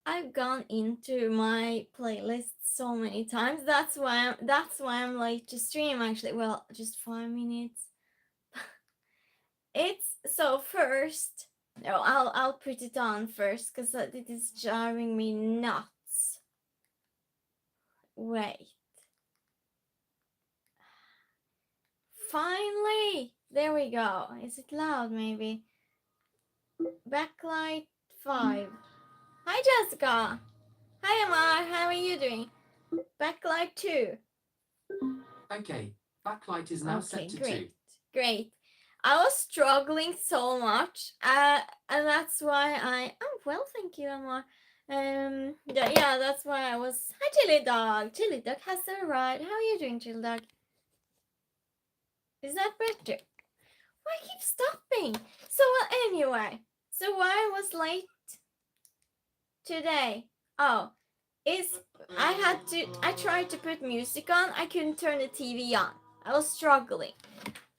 I've gone into my playlist so many times. That's why I'm late to stream actually. Well, just 5 minutes. It's so first. No, I'll put it on first because it is driving me nuts. Wait. Finally! There we go. Is it loud maybe? Backlight 5. Hi Jessica! Hi Amar, how are you doing? Backlight 2. Okay, backlight is now set Okay, to great. 2. Great. I was struggling so much, and that's why oh well, thank you, Amar. Yeah, that's why I was. Hi, Chili Dog. Chili Dog has arrived. How are you doing, Chili Dog? Is that better? Why keep stopping? So anyway, so why I was late today? Oh, is I tried to put music on. I couldn't turn the TV on. I was struggling.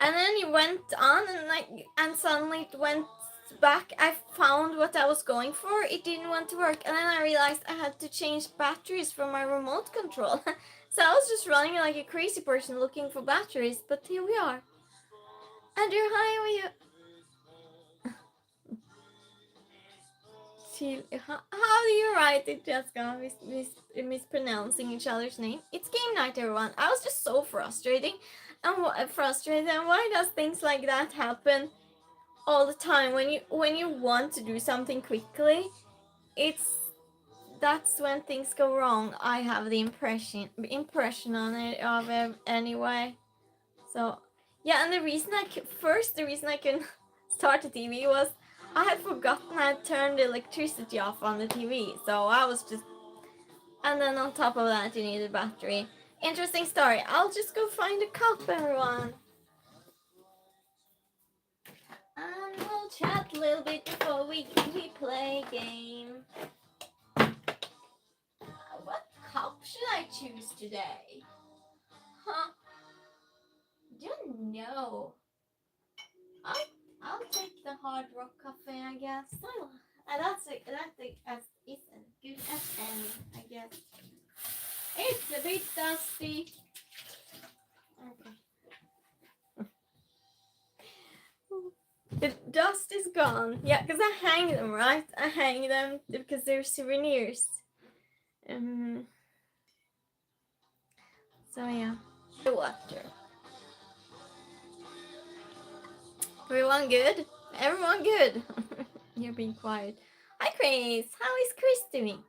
And then it went on and suddenly it went back. I found what I was going for. It didn't want to work. And then I realized I had to change batteries for my remote control. So I was just running like a crazy person looking for batteries, but here we are. Andrew, hi, how are you? How do you write it, Jessica? Mispronouncing each other's name. It's game night, everyone. I was just so frustrated. And why does things like that happen all the time when you want to do something quickly? That's when things go wrong. I have the impression on it of it anyway. So yeah, and the reason I couldn't start the TV was I had forgotten I had turned the electricity off on the TV. So I was just, and then on top of that you need a battery. Interesting story. I'll just go find a cup, everyone. And we'll chat a little bit before we play a game. What cup should I choose today? Huh? Don't know. I'll take the Hard Rock Cafe, I guess. That's as good as any, I guess. It's a bit dusty. Okay. The dust is gone. Yeah, because I hang them, right? I hang them because they're souvenirs. So yeah. The water. Everyone good? Everyone good? You're being quiet. Hi, Chris. How is Chris doing?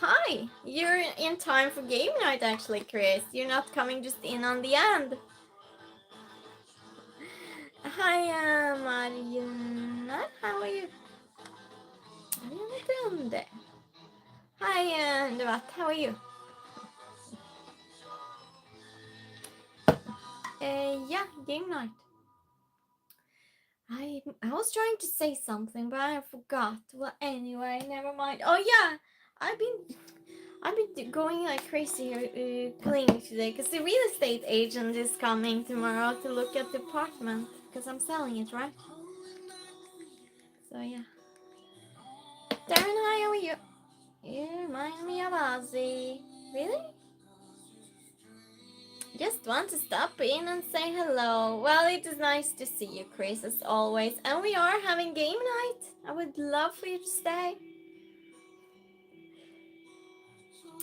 Hi. You're in time for game night, actually, Chris. You're not coming just in on the end. Hi, Mariana. How are you? Mariana Grande. Hi, Devat. How are you? Yeah, game night. I was trying to say something, but I forgot. Well, anyway, never mind. Oh yeah, I've been going like crazy here cleaning today because the real estate agent is coming tomorrow to look at the apartment because I'm selling it, right? So yeah. Darren, hi, how are you? You remind me of Ozzy. Really? Just want to stop in and say hello. Well, it is nice to see you, Chris, as always. And we are having game night. I would love for you to stay.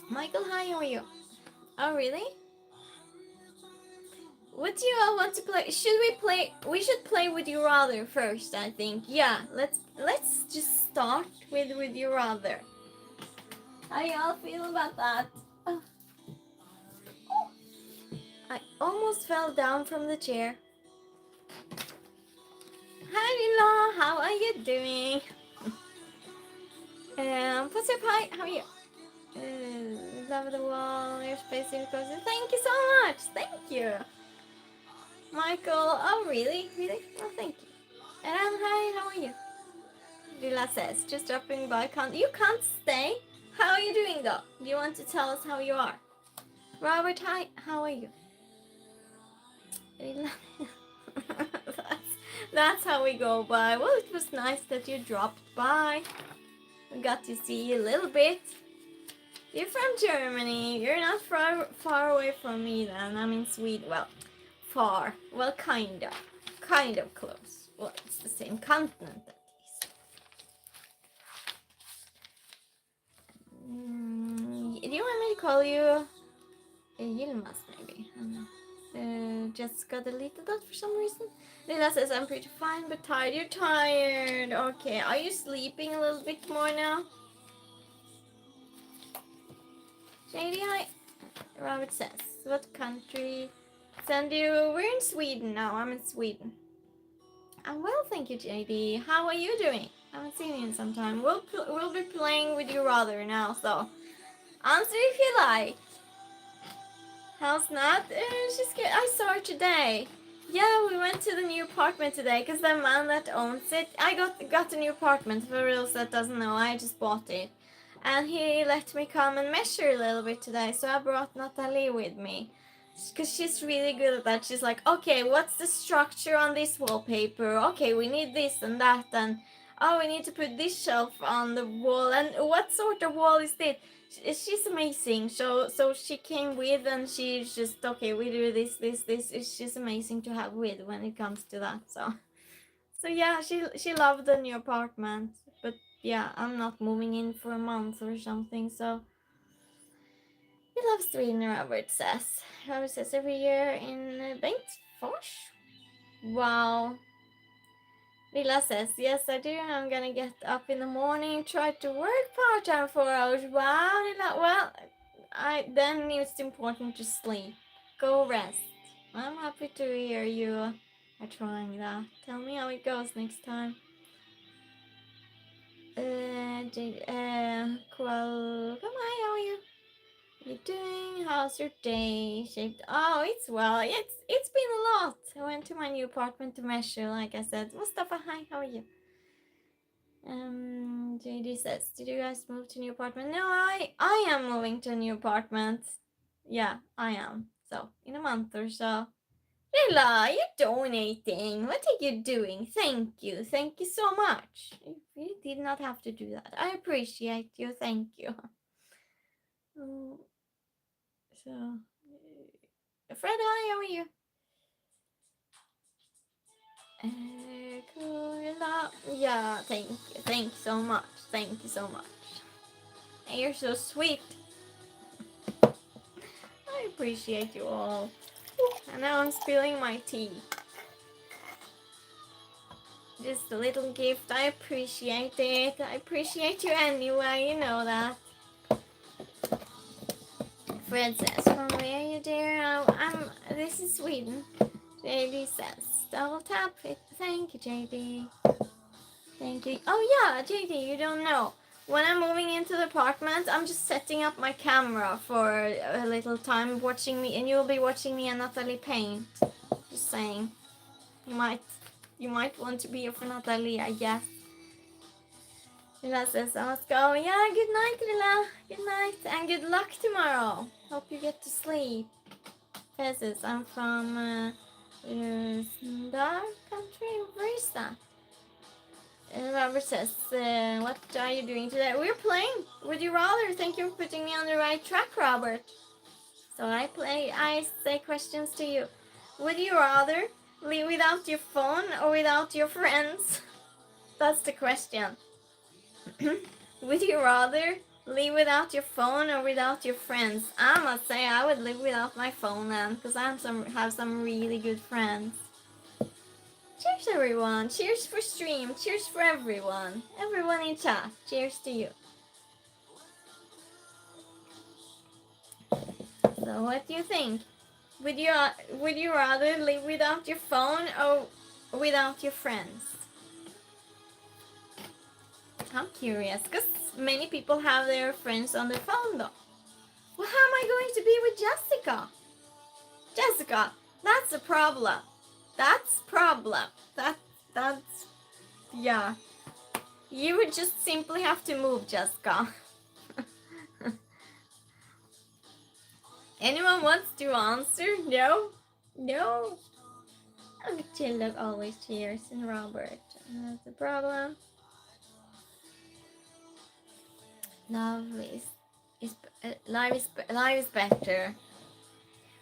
Michael, hi, how are you? Oh, really? What do you all want to play? Should we play? We should play Would You Rather first, I think. Yeah, let's just start with Would You Rather. How y'all feel about that? Oh, I almost fell down from the chair. Hi, Lila. How are you doing? What's up? Hi, how are you? Love the wall. Your space in closer. Thank you so much. Thank you, Michael. Oh, really? Really? Oh, thank you. And hi, how are you? Lila says, just dropping by. You can't stay? How are you doing though? Do you want to tell us how you are? Robert, hi, how are you? that's, That's how we go by. Well, it was nice that you dropped by. We got to see you a little bit. You're from Germany. You're not far away from me then. I'm in Sweden. Well, far. Well, kind of. Kind of close. Well, it's the same continent at least. Do you want me to call you Yilmaz maybe? I don't know. Jessica deleted that for some reason. Lila says I'm pretty fine but tired. You're tired. Okay. Are you sleeping a little bit more now? JD, hi. Robert says, what country send you? We're in Sweden now. I'm in Sweden. I'm well, thank you, JD. How are you doing? I haven't seen you in some time. We'll be playing with you rather now, so answer if you like. How's Nat? She's good. I saw her today. Yeah, we went to the new apartment today because the man that owns it. I got a new apartment. For Riddles that doesn't know, I just bought it. And he let me come and measure a little bit today, so I brought Natalie with me. Because she's really good at that. She's like, okay, what's the structure on this wallpaper? Okay, we need this and that, and oh, we need to put this shelf on the wall, and what sort of wall is this? She's amazing. So she came with, and she's just, okay, we do this. It's just amazing to have with when it comes to that, so yeah, she loved the new apartment, but yeah, I'm not moving in for a month or something, so he loves Sweden, Robert says. Robert says every year in Bengtsfors. Wow. Lila says, yes I do, I'm gonna get up in the morning, try to work part-time 4 hours. Wow, Lila, well, then it's important to sleep. Go rest. I'm happy to hear you are trying that. Tell me how it goes next time. Come hi, how are you? What are you doing? How's your day shaped? Oh, it's well. It's been a lot. I went to my new apartment to measure, like I said. Mustafa, hi, how are you? JD says, did you guys move to a new apartment? No, I am moving to a new apartment. Yeah, I am. So in a month or so. Lila, you're donating. What are you doing? Thank you. Thank you so much. You did not have to do that. I appreciate you. Thank you. So, Fred, hi, how are you? Yeah, thank you. Thank you so much. Thank you so much. You're so sweet. I appreciate you all. And now I'm spilling my tea. Just a little gift. I appreciate it. I appreciate you anyway. You know that. Fred says, from where are you, dear? This is Sweden. JD says, double tap it. Thank you, JD. Thank you. Oh yeah, JD, you don't know. When I'm moving into the apartment, I'm just setting up my camera for a little time, watching me, and you'll be watching me and Natalie paint. Just saying. You might want to be here for Natalie, I guess. Lila says, I must go. Yeah, good night, Lila. Good night, and good luck tomorrow. Hope you get to sleep. Fez says, I'm from Sundar country. Where is that? Robert says, what are you doing today? We're playing. Would you rather? Thank you for putting me on the right track, Robert. So I say questions to you. Would you rather live without your phone or without your friends? That's the question. Would you rather live without your phone or without your friends? I must say I would live without my phone then, because I have some really good friends. Cheers everyone, cheers for stream, cheers for everyone. Everyone in chat, cheers to you. So what do you think? Would you rather live without your phone or without your friends? I'm curious, because many people have their friends on their phone though. Well, how am I going to be with Jessica? Jessica, that's a problem. That's yeah. You would just simply have to move, Jessica. Anyone wants to answer? No? No? Oh, chill dog always cheers. And Robert. That's the problem. Love life is better.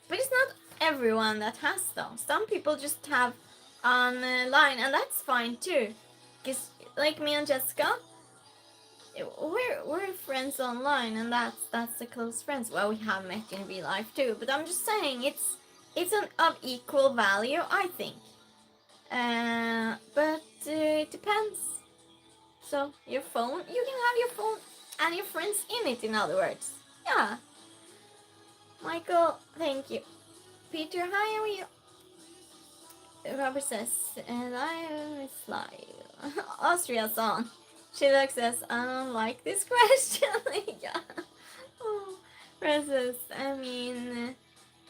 But it's not everyone that has them. Some people just have online, and that's fine too. Because like me and Jessica, we're friends online, and that's the close friends. Well, we have met in real life too. But I'm just saying it's of equal value, I think. But it depends. So your phone, you can have your phone and your friends in it. In other words, yeah. Michael, thank you. Peter, hi, how are you? Robert says, and I am live. Austria song. Shilak says, I don't like this question. Yeah. Oh. Says, I mean,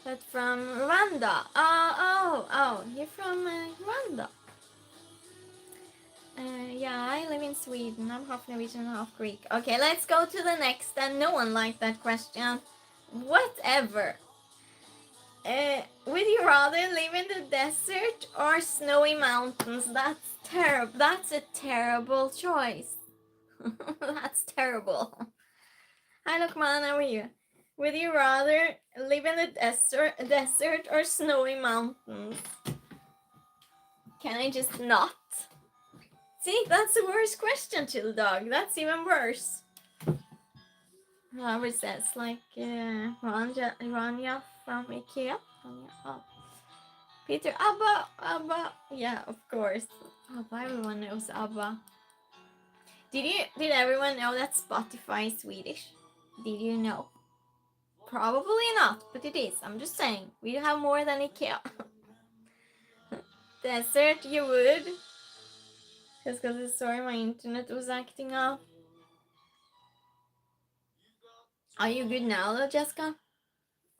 that's from Rwanda. Oh, you're from Rwanda. Yeah, I live in Sweden. I'm half Norwegian and half Greek. Okay, let's go to the next. And no one liked that question. Whatever. Would you rather live in the desert or snowy mountains? That's terrible. That's a terrible choice. That's terrible. Hi, Lokman, how are you? Would you rather live in the desert or snowy mountains? Can I just not? See, that's the worst question, chill dog. That's even worse. Robert says, like Rania from Ikea. Oh. Peter, Abba. Yeah, of course. Abba, everyone knows Abba. Did everyone know that Spotify is Swedish? Did you know? Probably not, but it is. I'm just saying. We have more than Ikea. Desert, you would. Just because I saw my internet was acting up. Are you good now, though, Jessica?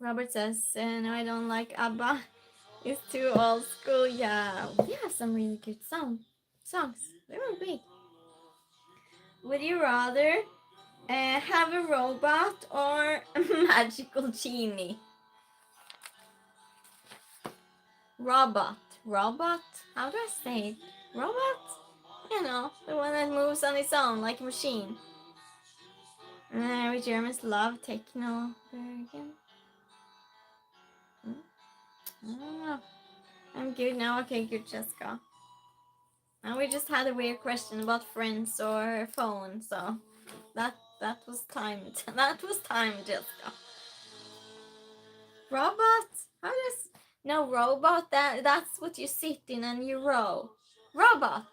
Robert says, no, I don't like ABBA. It's too old school. Yeah, we have some really good songs. They were big. Would you rather have a robot or a magical genie? Robot. How do I say it? Robot? You know, the one that moves on its own like a machine. We Germans love techno. Bergen. I don't know. I'm good now. Okay, good, Jessica. And we just had a weird question about friends or phone, so that was timed. That was timed, Jessica. Robot? How does no robot? That's what you sit in and you row. Robot.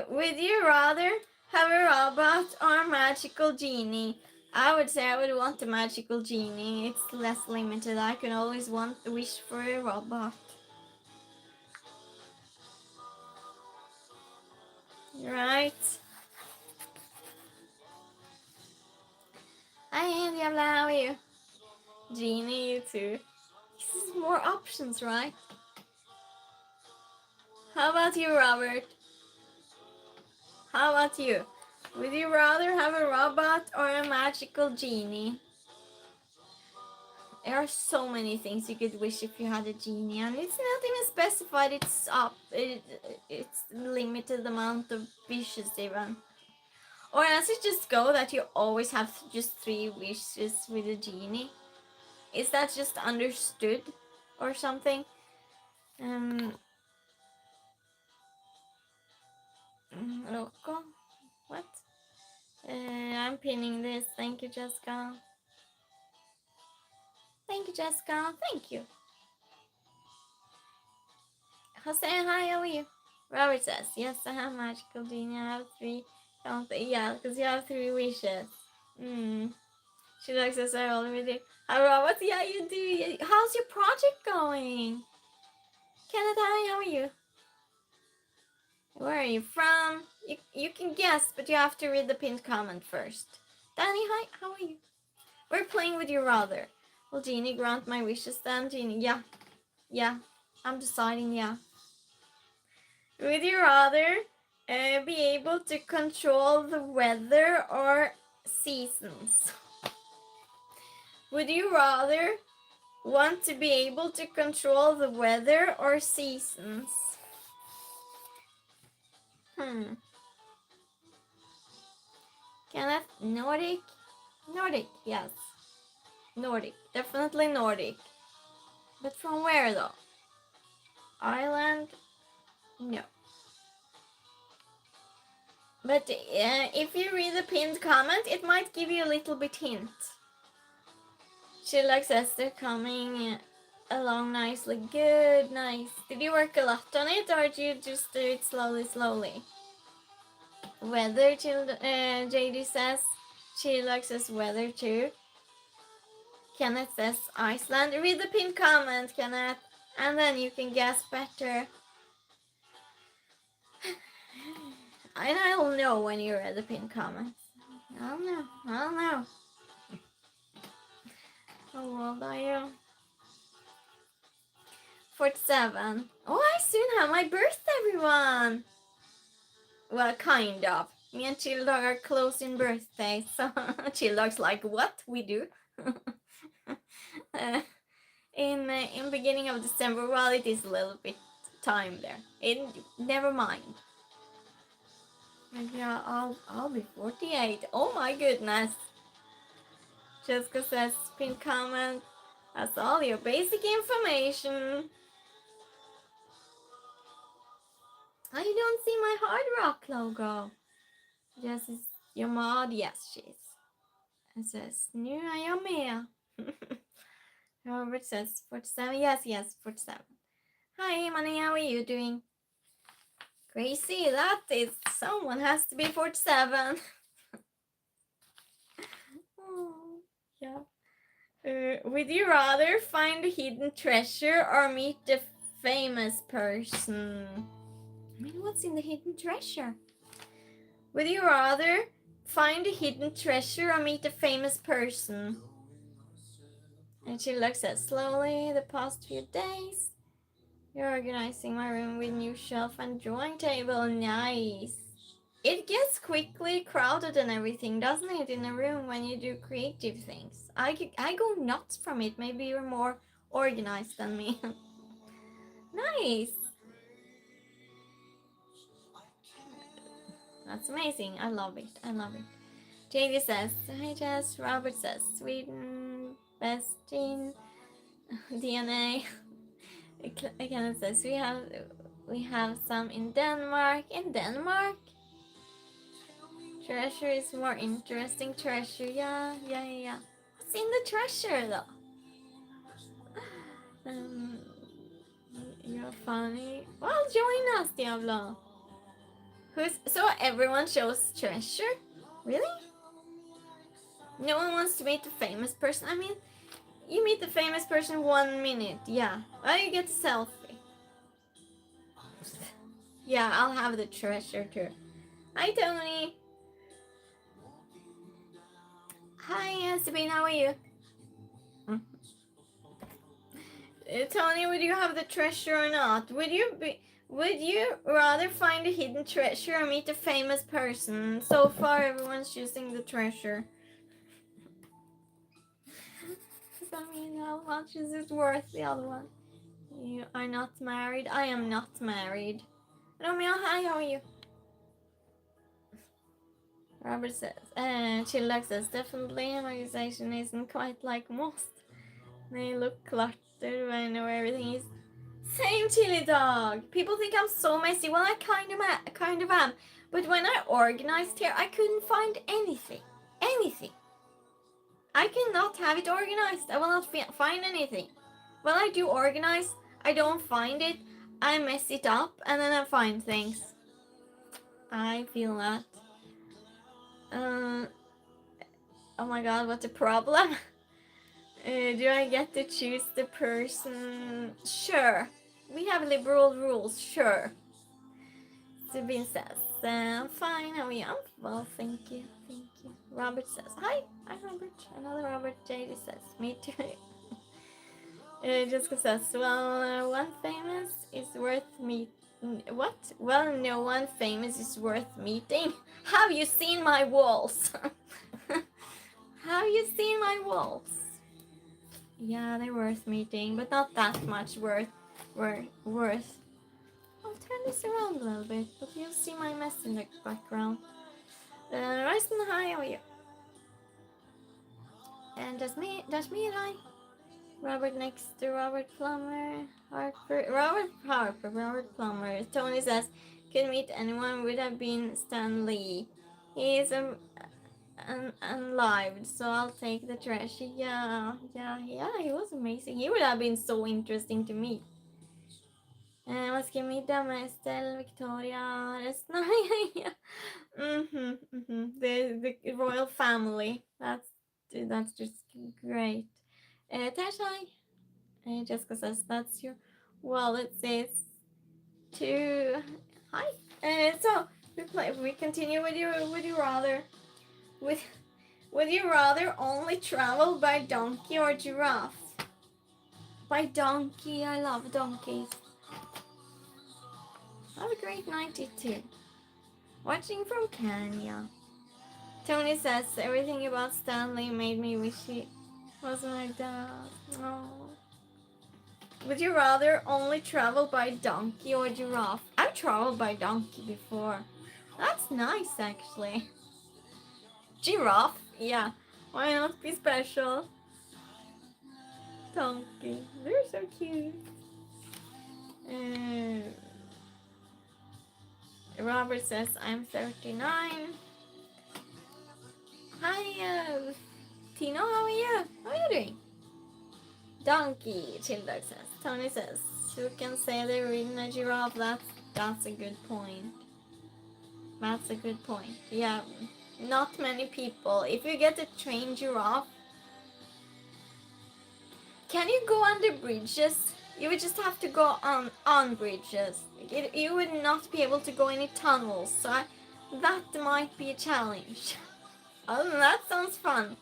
Would you rather have a robot or a magical genie? I would say I would want a magical genie. It's less limited. I can always wish for a robot. Right? Hi, Andy, how are you? Genie, you too. This is more options, right? How about you, Robert? How about you? Would you rather have a robot or a magical genie? There are so many things you could wish if you had a genie, and it's not even specified. It's limited amount of wishes even. Or does it just go that you always have just 3 wishes with a genie? Is that just understood or something? Loco? What? I'm pinning this. Thank you, Jessica. Thank you, Jessica. Thank you. Jose, hi, how are you? Robert says, yes, I have magical genie. I have 3. Yeah, because you have 3 wishes. She likes us I already. Hi, Robert. Yeah, you do. How's your project going? Kenneth, hi, how are you? Where are you from? You can guess, but you have to read the pinned comment first. Danny, hi, how are you? We're playing with your rather. Will Genie grant my wishes then, Genie? Yeah. I'm deciding, yeah. Would you rather be able to control the weather or seasons? Would you rather want to be able to control the weather or seasons? Kenneth, Nordic? Nordic, yes. Nordic, definitely Nordic. But from where though? Ireland? No. But if you read the pinned comment, it might give you a little bit hint. She likes Esther coming along nicely. Good, nice. Did you work a lot on it, or did you just do it slowly? Weather, JD says. She likes us weather too. Kenneth says Iceland. Read the pinned comment, Kenneth, and then you can guess better. And I'll know when you read the pinned comment. I'll know. How old are you? 47. Oh, I soon have my birthday, everyone. Well, kind of. Me and Chill Dog are close in birthday, so Chill Dog's like, what? We do? In beginning of December, well, it is a little bit time there. Never mind. Yeah, I'll be 48. Oh my goodness. Jessica says, pin comment. That's all your basic information. I don't see my Hard Rock logo. Jess is your mod? Yes, she is. It says, nu är jag med. Robert says, 47. Yes, 47. Hi, Money, how are you doing? Crazy, that is, someone has to be 47. Oh, yeah. Would you rather find a hidden treasure or meet a famous person? I mean, what's in the hidden treasure? Would you rather find a hidden treasure or meet a famous person? And she looks at slowly the past few days. You're organizing my room with new shelf and drawing table. Nice. It gets quickly crowded and everything, doesn't it, in a room when you do creative things? I go nuts from it. Maybe you're more organized than me. Nice. That's amazing. I love it. JD says, hi Jess. Robert says, Sweden, best in DNA. Kenneth says, we have some in Denmark. In Denmark? Treasure is more interesting. Treasure, yeah. What's in the treasure though? You're funny. Well, join us, Diablo. So everyone shows treasure? Really? No one wants to meet a famous person? I mean, you meet the famous person 1 minute, yeah. Well, you get a selfie. Yeah, I'll have the treasure too. Hi, Tony. Hi, Sabine, how are you? Tony, would you have the treasure or not? Would you rather find a hidden treasure or meet a famous person? So far, everyone's choosing the treasure. I mean, how much is it worth, the other one? You are not married? I am not married. Romeo, hi, how are you? Robert says, Chillax says, definitely an organization isn't quite like most. They look cluttered, but I know everything is. Same, Chili Dog. People think I'm so messy. Well, I kind of am. But when I organized here, I couldn't find anything. I cannot have it organized. I will not find anything. When I do organize, I don't find it. I mess it up, and then I find things. I feel that. Oh my god, what a problem. Do I get to choose the person? Sure. We have liberal rules, sure. Sabine says, I'm fine, how are you? Well, thank you. Robert says, hi Robert. Another Robert. JD says, me too. Jessica says, well, one famous is worth meeting. What? Well, no one famous is worth meeting. Have you seen my walls? Have you seen my walls? Yeah, they're worth meeting, but not that much worth. I'll turn this around a little bit, but you'll see my mess in the background. Ryzen, hi, how are you? And that's me, hi. Robert next to Robert Plummer. Robert Plummer. Tony says, could meet anyone would have been Stan Lee. He is unlived, so I'll take the trash. Yeah, he was amazing. He would have been so interesting to meet. Vad ska middag med Estelle, Victoria, resten? Yeah. The royal family. That's just great. Tashai, Jessica says that's your wallet. Says to hi. So we continue with your would you rather with would you rather only travel by donkey or giraffe? By donkey, I love donkeys. Have a great 92. Watching from Kenya. Tony says everything about Stanley made me wish he was my dad. Oh. Would you rather only travel by donkey or giraffe? I've traveled by donkey before. That's nice actually. Giraffe? Yeah. Why not be special? Donkey. They're so cute. Robert says I'm 39. Hi, Tino, how are you? How are you doing? Donkey, Childog says. Tony says, who can say they're reading a giraffe? That's a good point. That's a good point. Yeah, not many people. If you get a trained giraffe, can you go under bridges? You would just have to go on bridges. You would not be able to go any tunnels, so that might be a challenge. Other than that, sounds fun.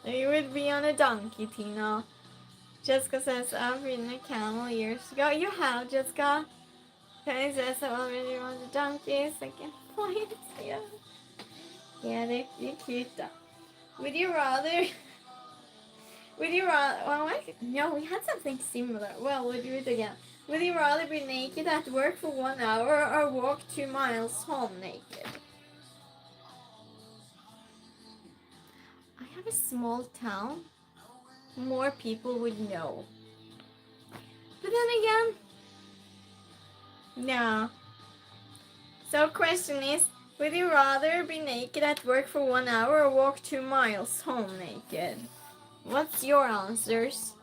You would be on a donkey, Tina. Jessica says, I've ridden a camel years ago. You have, Jessica. Penny says, I already on the donkey. Second point. Yeah. Yeah, they're cute though. Would you rather... Would you rather... Well, no, we had something similar. Well, we'll do it again. Would you rather be naked at work for 1 hour or walk 2 miles home naked? I have a small town. More people would know. But then again... No. So question is, would you rather be naked at work for 1 hour or walk 2 miles home naked? What's your answers?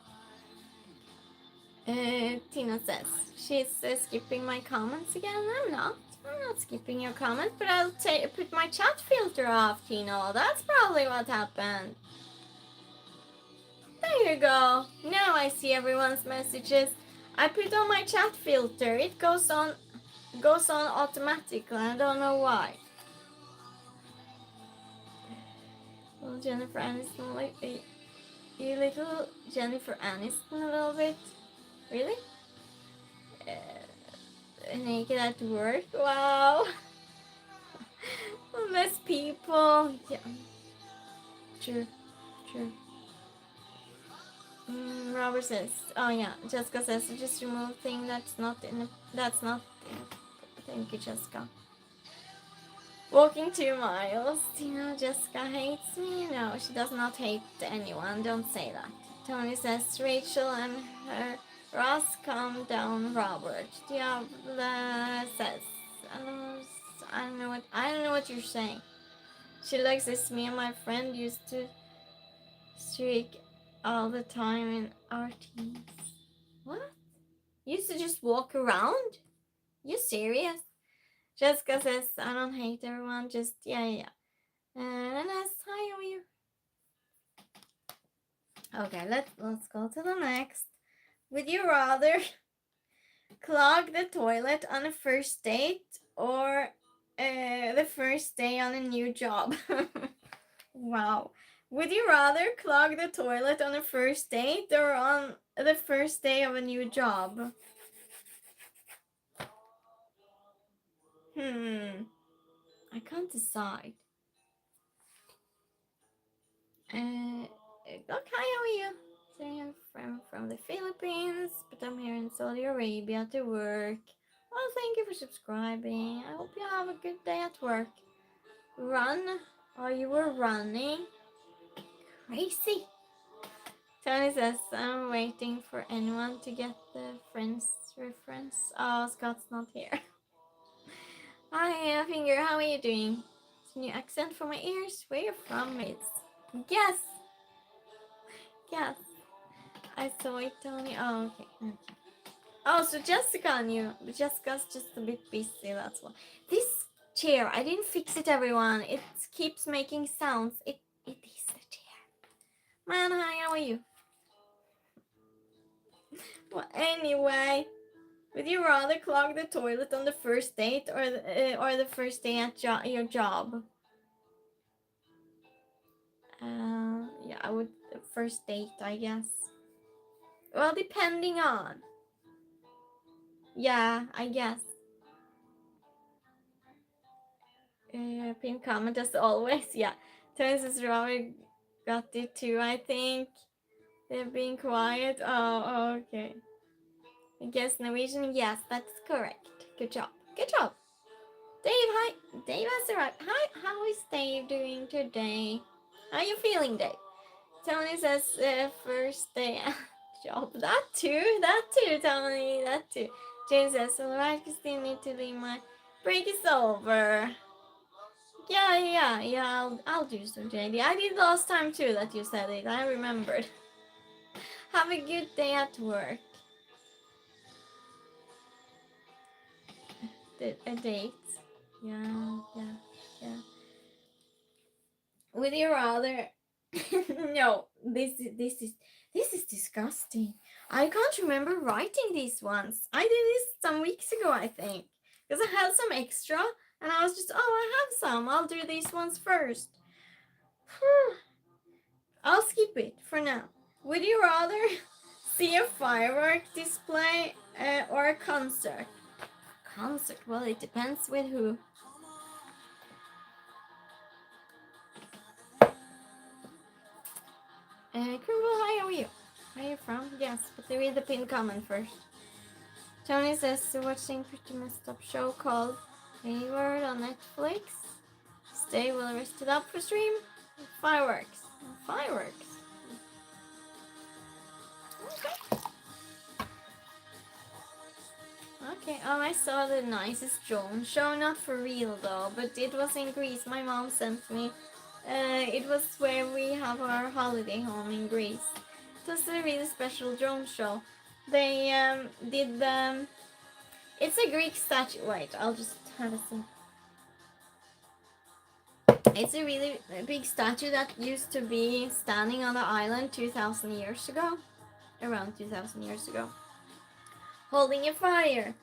Tina says, she's skipping my comments again. I'm not skipping your comments, but I'll put my chat filter off, Tina. That's probably what happened. There you go. Now I see everyone's messages. I put on my chat filter. It goes on automatically. I don't know why. Well, Jennifer Aniston, like you little Jennifer Aniston a little bit. Really? Naked at work? Wow. Less people. Yeah. True. Robert says, oh yeah. Jessica says, just remove thing that's not in the, that's not. Thank you, Jessica. Walking 2 miles. Jessica hates me. No, she does not hate anyone. Don't say that. Tony says, Rachel and her Ross, calm down, Robert. Diablo says, I don't know what you're saying. She likes this. Me and my friend used to streak all the time in our teens. What? You used to just walk around? You serious? Jessica says, I don't hate everyone, just yeah. And that's hi, how are you? Okay, let's go to the next. Would you rather clog the toilet on a first date or the first day on a new job? Wow. Would you rather clog the toilet on a first date or on the first day of a new job? I can't decide. Look, hi, how are you? So I'm from the Philippines, but I'm here in Saudi Arabia to work. Well, thank you for subscribing. I hope you have a good day at work. Run? Oh, you were running? Crazy. Tony says, I'm waiting for anyone to get the Friends reference. Oh, Scott's not here. Hi, Finger, how are you doing? It's a new accent for my ears. Where you from, mates? Yes. Yes. I saw it, Tony. Oh, okay. Oh, so Jessica knew. Jessica's just a bit busy, that's why. This chair, I didn't fix it, everyone. It keeps making sounds. It is the chair. Man, hi, how are you? Well, anyway, would you rather clog the toilet on the first date or the first day at your job? Yeah, I would the first date, I guess. Well, depending on. Yeah, I guess. Pin comment as always. Yeah, Terence is rather got it too. I think they're being quiet. Oh, okay. I guess Norwegian. Yes, that's correct. Good job. Good job. Dave, hi. Dave has arrived. Hi, how is Dave doing today? How are you feeling, Dave? Tony says first day at job. That too, Tony. That too. James says, alright, Christine, need to leave. My break is over. Yeah. I'll do so, JD. I did last time too that you said it. I remembered. Have a good day at work. A date. Yeah. Would you rather? No, this is disgusting. I can't remember writing these ones. I did this some weeks ago, I think, because I had some extra, and I was just, oh, I have some. I'll do these ones first. I'll skip it for now. Would you rather see a firework display or a concert? Concert? Well, it depends with who. Crumble, hi, how are you? Where are you from? Yes, but read the pinned comment first. Tony says watching pretty messed up show called Hayward on Netflix. Stay well rested up for stream. Fireworks. Fireworks. Okay. Okay. Oh, I saw the nicest drone show. Not for real though, but it was in Greece. My mom sent me. It was where we have our holiday home in Greece. It was a really special drone show. They did the. It's a Greek statue. Wait, I'll just have a see. It's a really big statue that used to be standing on the island 2,000 years ago. Around 2,000 years ago. Holding a fire.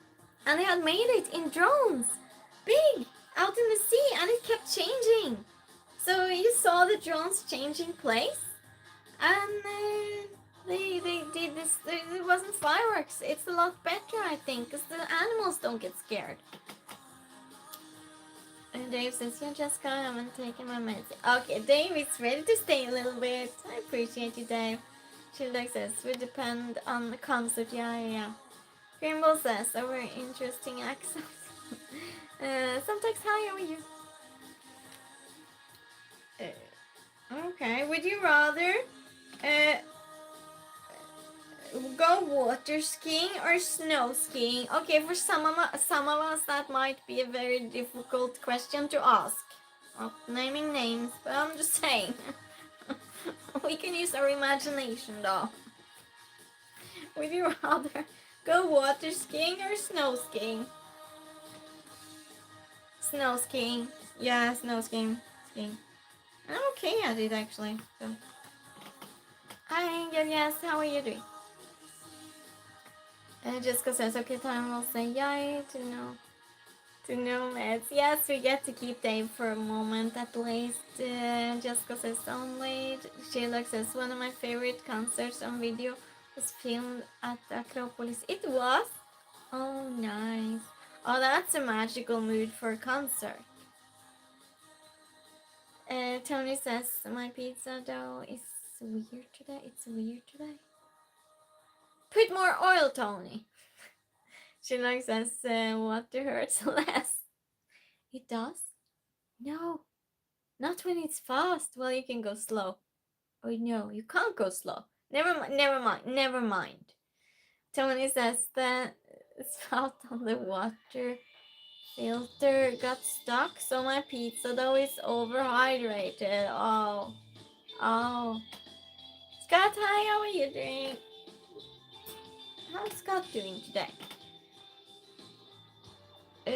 And they had made it in drones. Big! Out in the sea. And it kept changing. So you saw the drones changing place. And they did this. It wasn't fireworks. It's a lot better, I think. Because the animals don't get scared. And Dave says, yeah, Jessica, I haven't taken my meds. Okay, Dave is ready to stay a little bit. I appreciate you, Dave. Childak says, would depend on the concert. Yeah. Grimble says, a very interesting accent. Sometimes, hi, how are you? Okay, would you rather go water skiing or snow skiing? Okay, for some of us that might be a very difficult question to ask. Not naming names, but I'm just saying. We can use our imagination though. Would you rather go water skiing or snow skiing? Snow skiing. Yeah, snow skiing. I'm okay at it actually. So. Hi, yes, how are you doing? Jessica says, okay, time will say yay to know meds. Yes, we get to keep Dave for a moment at least. Jessica says, only. Sheila says, one of my favorite concerts on video was filmed at Acropolis. It was? Oh, nice. Oh, that's a magical mood for a concert. Tony says, my pizza dough is It's weird today. It's weird today. Put more oil, Tony. She like says water hurts less. It does? No. Not when it's fast. Well, you can go slow. Oh no, you can't go slow. Never mind, never mind, never mind. Tony says that spout on the water filter got stuck, so my pizza dough is overhydrated. Oh. Scott, hi, how are you doing? How's Scott doing today?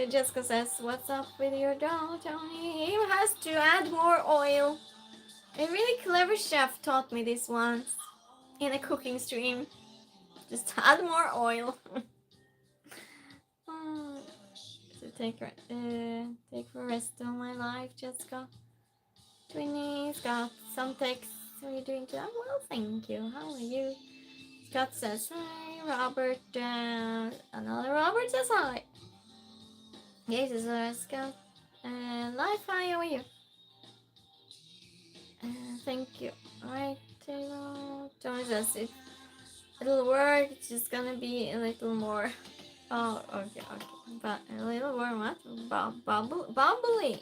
Jessica says, what's up with your dough, Tony? He has to add more oil. A really clever chef taught me this once in a cooking stream. Just add more oil. So take for rest of my life, Jessica. Twinnie's got some texts. How are you doing today? Well, thank you. How are you? Scott says hi. Robert, another Robert says hi. Yes, it's Scott. Life, hi, how are you? Thank you. Alright, Tony says it'll work. It's just gonna be a little more. Oh, okay. But a little more what? Bubbly.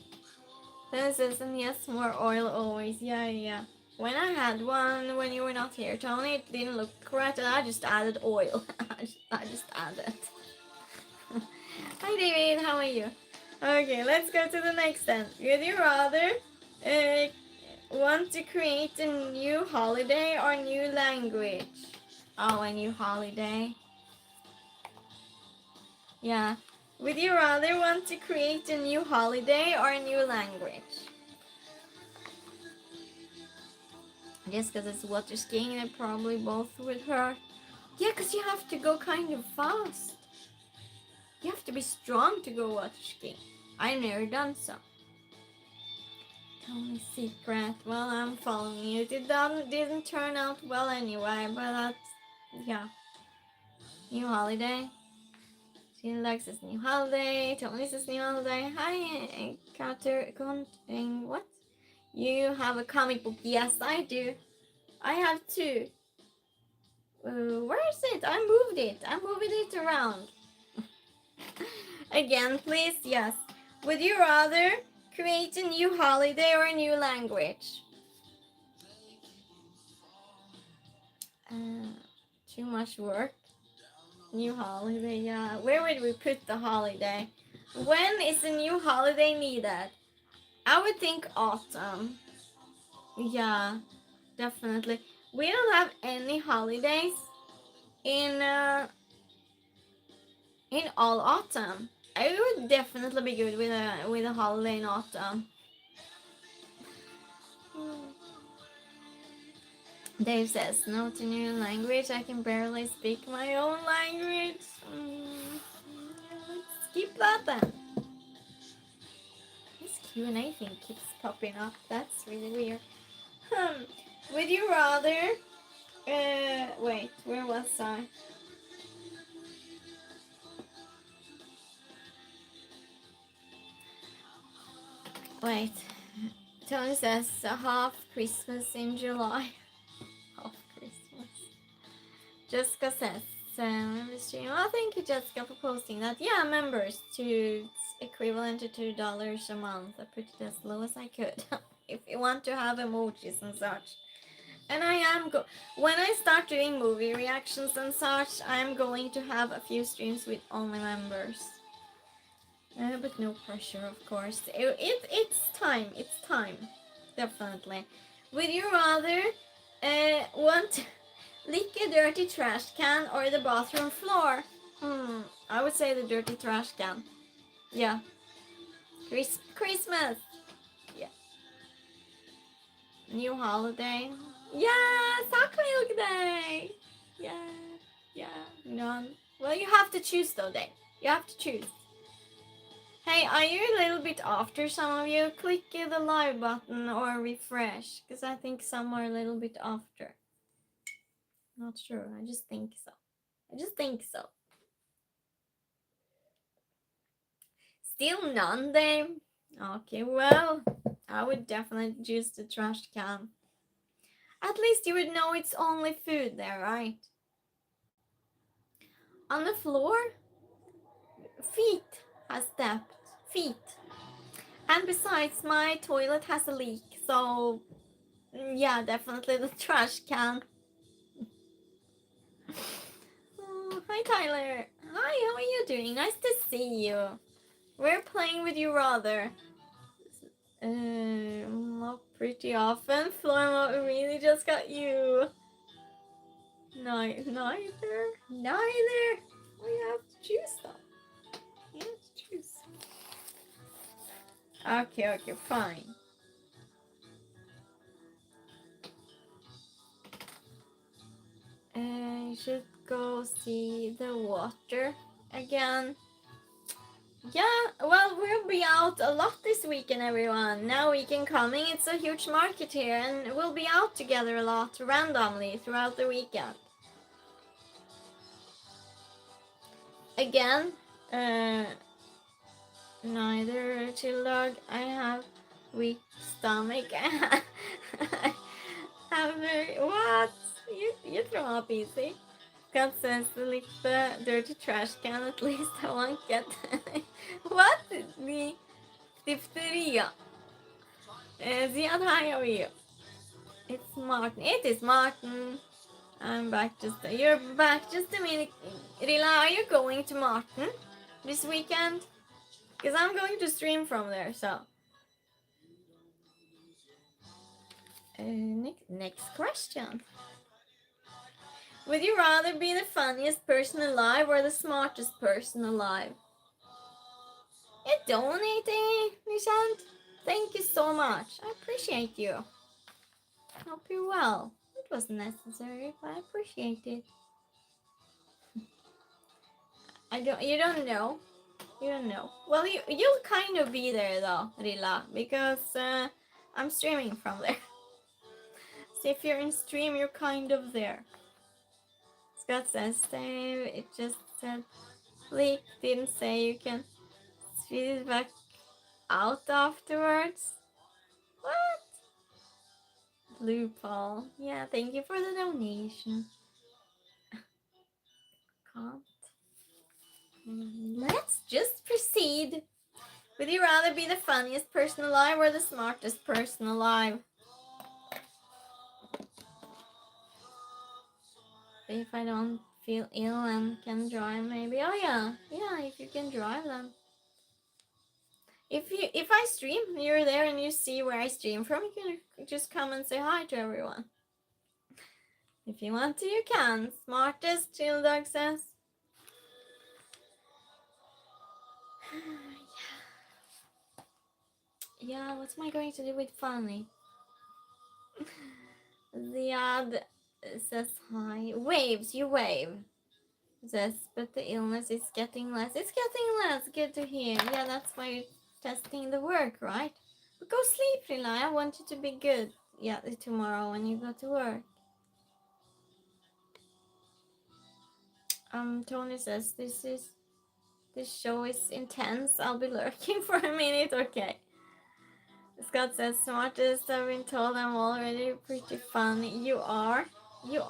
Tony says, and yes, more oil always. Yeah. When I had one, when you were not here, Tony, it didn't look correct, and I just added oil. I just added. Hi, David. How are you? Okay, let's go to the next then. Would you rather want to create a new holiday or new language? Oh, a new holiday. Yeah. Would you rather want to create a new holiday or a new language? Just because it's water skiing, they probably both would hurt. Yeah, because you have to go kind of fast. You have to be strong to go water skiing. I've never done so. Tell me secret. Well, I'm following you. It didn't turn out well anyway, but that's, yeah. New holiday. She likes this new holiday. Tony's this new holiday. Hi, Carter. What? You have a comic book? Yes, I do. I have two. Where is it? I moved it. I moved it around. Again, please. Yes. Would you rather create a new holiday or a new language? Too much work. New holiday, yeah. Where would we put the holiday? When is a new holiday needed? I would think autumn. Yeah, definitely. We don't have any holidays in all autumn. I would definitely be good with a holiday in autumn. Dave says no to new language. I can barely speak my own language. Let's skip that then. This Q&A thing keeps popping up. That's really weird. Would you rather? Wait, where was I? Wait. Tony says half Christmas in July. Half Christmas. Jessica says member stream. Oh, thank you, Jessica, for posting that. Yeah, members to it's equivalent to $2 a month. I put it as low as I could. If you want to have emojis and such. And I am when I start doing movie reactions and such, I am going to have a few streams with only members. But no pressure, of course. It's time. It's time. Definitely. Would you rather want to lick a dirty trash can or the bathroom floor? I would say the dirty trash can. Yeah. Christmas. Yeah. New holiday. Yeah, sock milk day. Yeah. None. Well, you have to choose though, Dave. You have to choose. Hey, are you a little bit after some of you? Click the live button or refresh, because I think some are a little bit after. Not sure, I just think so. Still none, Dave? Okay, well, I would definitely choose the trash can. At least you would know it's only food there, right? On the floor, feet has stepped. Feet. And besides, my toilet has a leak, so yeah, definitely the trash can. Oh, hi Tyler. Hi, how are you doing? Nice to see you. We're playing with you rather. Not pretty often. Florma really just got you. Neither. We have to choose them. You have to choose. Okay, fine. You should go see the water again. Yeah, well, we'll be out a lot this weekend, everyone. Now weekend coming, it's a huge market here, and we'll be out together a lot randomly throughout the weekend. Again, neither chill dog. I have weak stomach. I have very what? You throw up easy. God says lick the dirty trash can. At least I won't get what the diphtheria. Ziad, hi, how are you? It's Martin. It is Martin. I'm back you're back just a minute. Rila, are you going to Martin this weekend? Because I'm going to stream from there, so. Next question. Would you rather be the funniest person alive or the smartest person alive? You're donating, Nishant. Thank you so much. I appreciate you. Hope you're well. It wasn't necessary, but I appreciate it. You don't know. You don't know. Well, you'll kind of be there though, Rila, because I'm streaming from there. So if you're in stream, you're kind of there. Scott says, Dave, it just said, Leak didn't say you can speed it back out afterwards. What? Blue Paul. Yeah, thank you for the donation. Can't. Let's just proceed. Would you rather be the funniest person alive or the smartest person alive? If I don't feel ill and can drive, maybe. Oh yeah, if you can drive then. If I stream, you're there and you see where I stream from, you can just come and say hi to everyone. If you want to, you can. Smartest, Chill Dog says. Yeah, what am I going to do with funny? Ziad says hi. Waves, you wave. Says, but the illness is getting less. It's getting less. Good to hear. Yeah, that's why you're testing the work, right? But go sleep, Rila. I want you to be good. Yeah, tomorrow when you go to work. Tony says this show is intense. I'll be lurking for a minute. Okay. Scott says smartest. I've been told I'm already pretty funny. You are. No,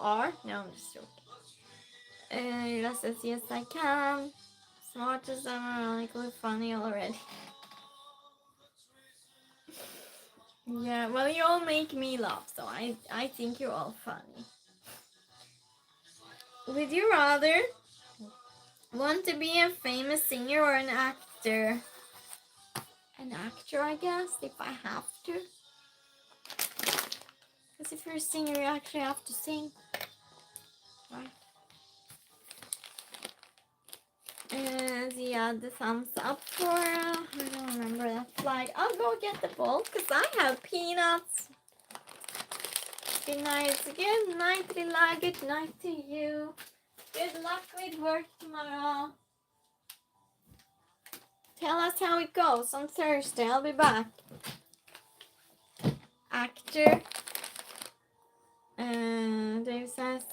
I'm just joking. Rila says yes, I can. Smartest. I'm ironically funny already. Yeah, well, you all make me laugh, so I think you're all funny. Would you rather want to be a famous singer or an actor? An actor, I guess, if I have to. Because if you're a singer, you actually have to sing. Right? Yeah, the thumbs up for, I don't remember that flag. I'll go get the ball, because I have peanuts. Good night. Good night, Lila. Good night to you. Good luck with work tomorrow. Tell us how it goes on Thursday. I'll be back. Actor. Dave says.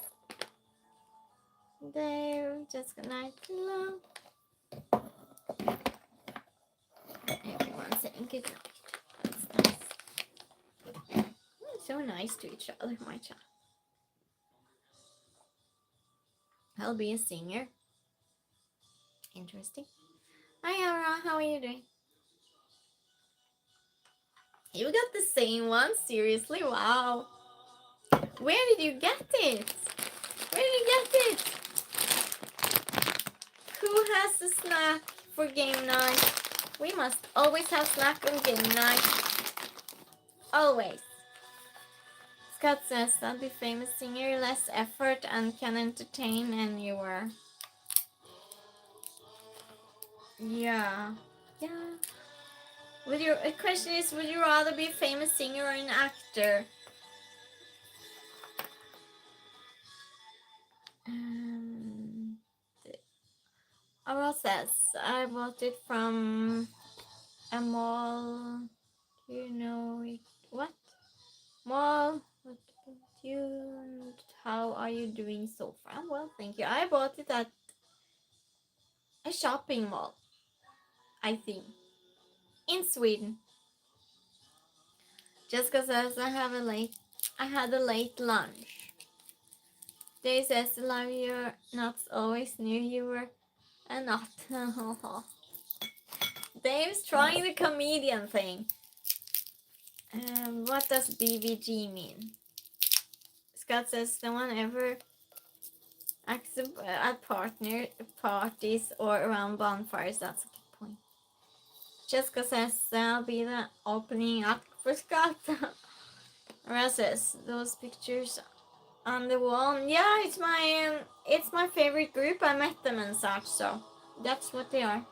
Dave, just good night. Hello. Everyone saying good night. That's nice. So nice to each other, my child. I'll be a singer. Interesting. Hi, Aura. How are you doing? You got the same one? Seriously? Wow. Where did you get it? Where did you get it? Who has a snack for game night? We must always have snack on game night. Always. Scott says, I'll be famous singer, less effort and can entertain anywhere. Yeah. Yeah. The question is, would you rather be a famous singer or an actor? Aura says, I bought it from a mall. You know it. What? Mall? What you? How are you doing so far? Well, thank you. I bought it at a shopping mall, I think, in Sweden. Jessica says, I had a late lunch. Dave says, love your nuts always knew you were a nut. Dave's trying the comedian thing. What does BVG mean? Scott says, no one ever acts at partner parties or around bonfires. That's a good point. Jessica says, I'll be the opening act for Scott. Ra says, those pictures on the wall. Yeah, it's my favorite group. I met them and such, so that's what they are.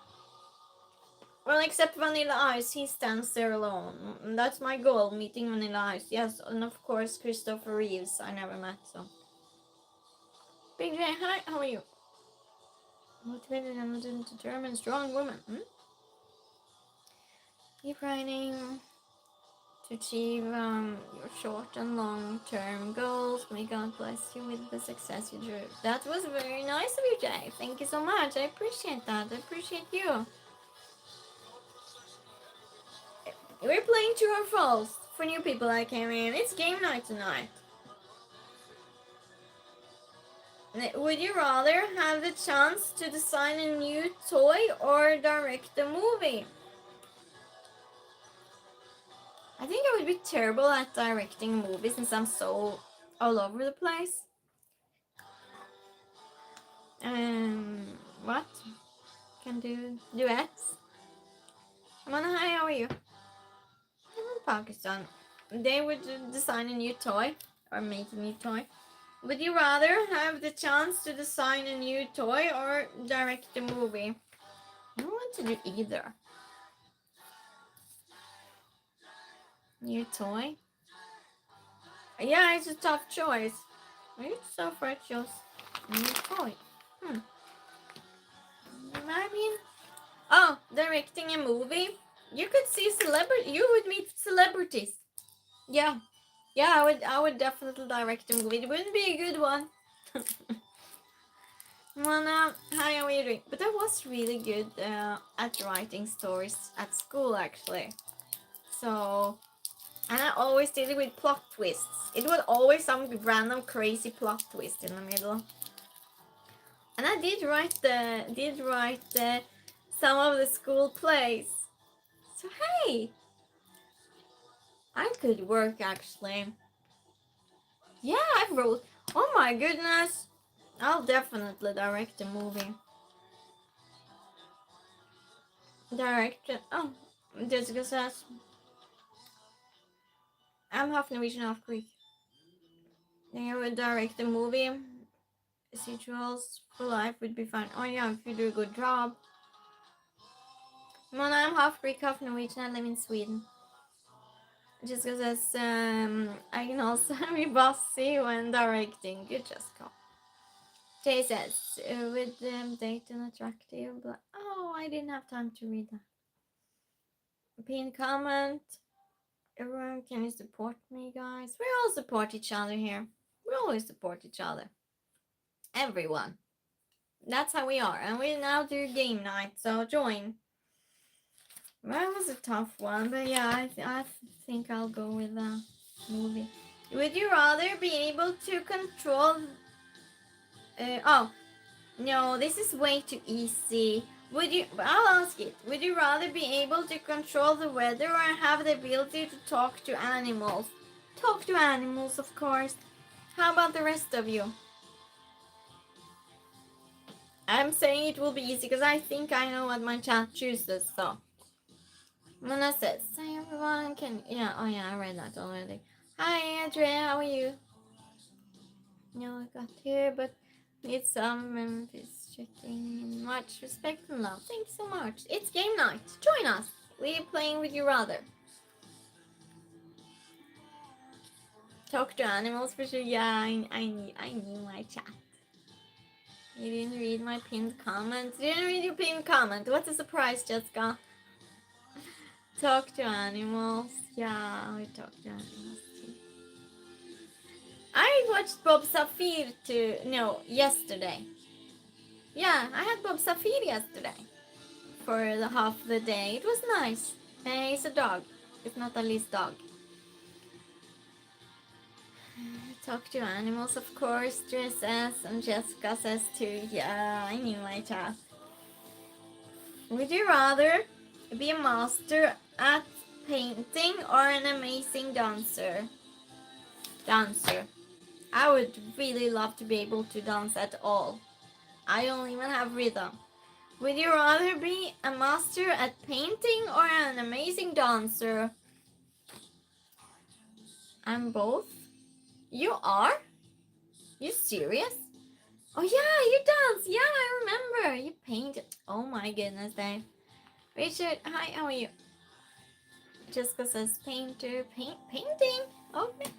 Well, except Vanilla Ice, he stands there alone. That's my goal, meeting Vanilla Ice. Yes, and of course Christopher Reeves, I never met, so. Big J, hi, how are you? Motivated and determined, strong woman. Keep writing to achieve your short and long-term goals. May God bless you with the success you deserve. That was very nice of you, Jay. Thank you so much. I appreciate that. I appreciate you. We're playing True or False for new people that came in. It's game night tonight. Would you rather have the chance to design a new toy or direct a movie? I think I would be terrible at directing a movie since I'm so all over the place. What? Can do duets. Amana, hi, how are you? I'm in Pakistan. They would design a new toy or make a new toy. Would you rather have the chance to design a new toy or direct a movie? I don't want to do either. New toy? Yeah, it's a tough choice. It's tough, right? Choice. New toy. I mean, oh, directing a movie. You could see celebrity. You would meet celebrities. Yeah, I would definitely direct a movie. It wouldn't be a good one. Well, hi, how are you doing? But I was really good at writing stories at school, actually. So, and I always did it with plot twists. It was always some random crazy plot twist in the middle. And I did write some of the school plays. So hey, I could work actually. Yeah, I wrote. Oh my goodness, I'll definitely direct a movie. Direct. Oh, Jessica says I'm half Norwegian, half Greek. Then I would direct a movie. Residuals for life would be fine. Oh yeah, if you do a good job. Mona, I'm half Greek, half Norwegian. I live in Sweden. Jessica says I can also be bossy when directing. Good, Jessica. Jay says with date and attractive. But, oh, I didn't have time to read that. Pin comment. Everyone, can you support me, guys? We all support each other here. We always support each other. Everyone. That's how we are. And we now do game night, so join. That was a tough one, but yeah, I think I'll go with that. movie. Would you rather be able to control... oh, no, this is way too easy. I'll ask it. Would you rather be able to control the weather or have the ability to talk to animals? Talk to animals, of course. How about the rest of you? I'm saying it will be easy because I think I know what my chat chooses, so. Mona says, hi everyone, oh yeah, I read that already. Hi Andrea, how are you? No, I got here, but need some Memphis checking. Much respect and love. Thank you so much. It's game night. Join us. We're playing Would You Rather. Talk to animals for sure. Yeah, I knew my chat. You didn't read my pinned comment. You didn't read your pinned comment. What a surprise, Jessica. Talk to animals. Yeah, we talk to animals too. I watched Bob Safir yesterday. Yeah, I had Bob Safir yesterday. For the half the day. It was nice. He's a dog. It's not Ali's dog. Talk to animals, of course. Dre says, and Jessica says too. Yeah, I knew my chat. Would you rather be a master at painting or an amazing dancer? Dancer. I would really love to be able to dance at all. I don't even have rhythm. Would you rather be a master at painting or an amazing dancer? I'm both. You are? You serious? Oh yeah, you dance. Yeah, I remember. You painted. Oh my goodness, Dave. Richard, hi, how are you? Jessica says painter, painting. Okay.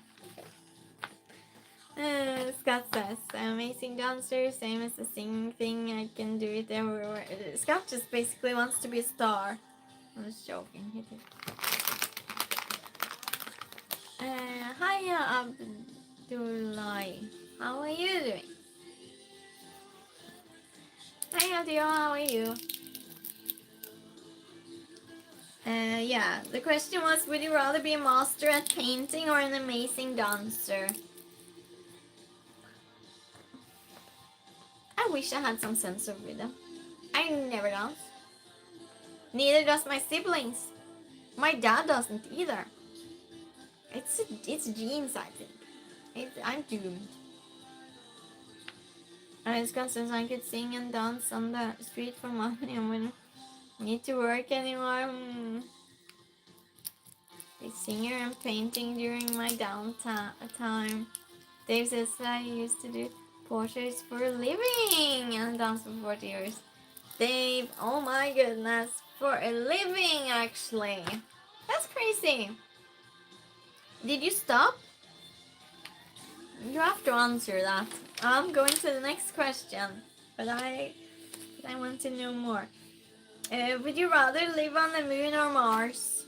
Scott says amazing dancer, same as the singing thing. I can do it everywhere. Scott just basically wants to be a star. I'm just joking. He did. Hiya, Abdullah. How are you doing? Hi, Abdullah. How are you? Yeah, the question was, would you rather be a master at painting or an amazing dancer? I wish I had some sense of rhythm. I never dance. Neither does my siblings. My dad doesn't either. It's genes, I think. I'm doomed. It's since I could sing and dance on the street for money and wouldn't need to work anymore. Be singer and painting during my downtime. Dave says I used to do portraits for a living and dance for 40 years. Dave, oh my goodness, for a living actually. That's crazy. Did you stop? You have to answer that. I'm going to the next question, but I want to know more. Would you rather live on the moon or Mars?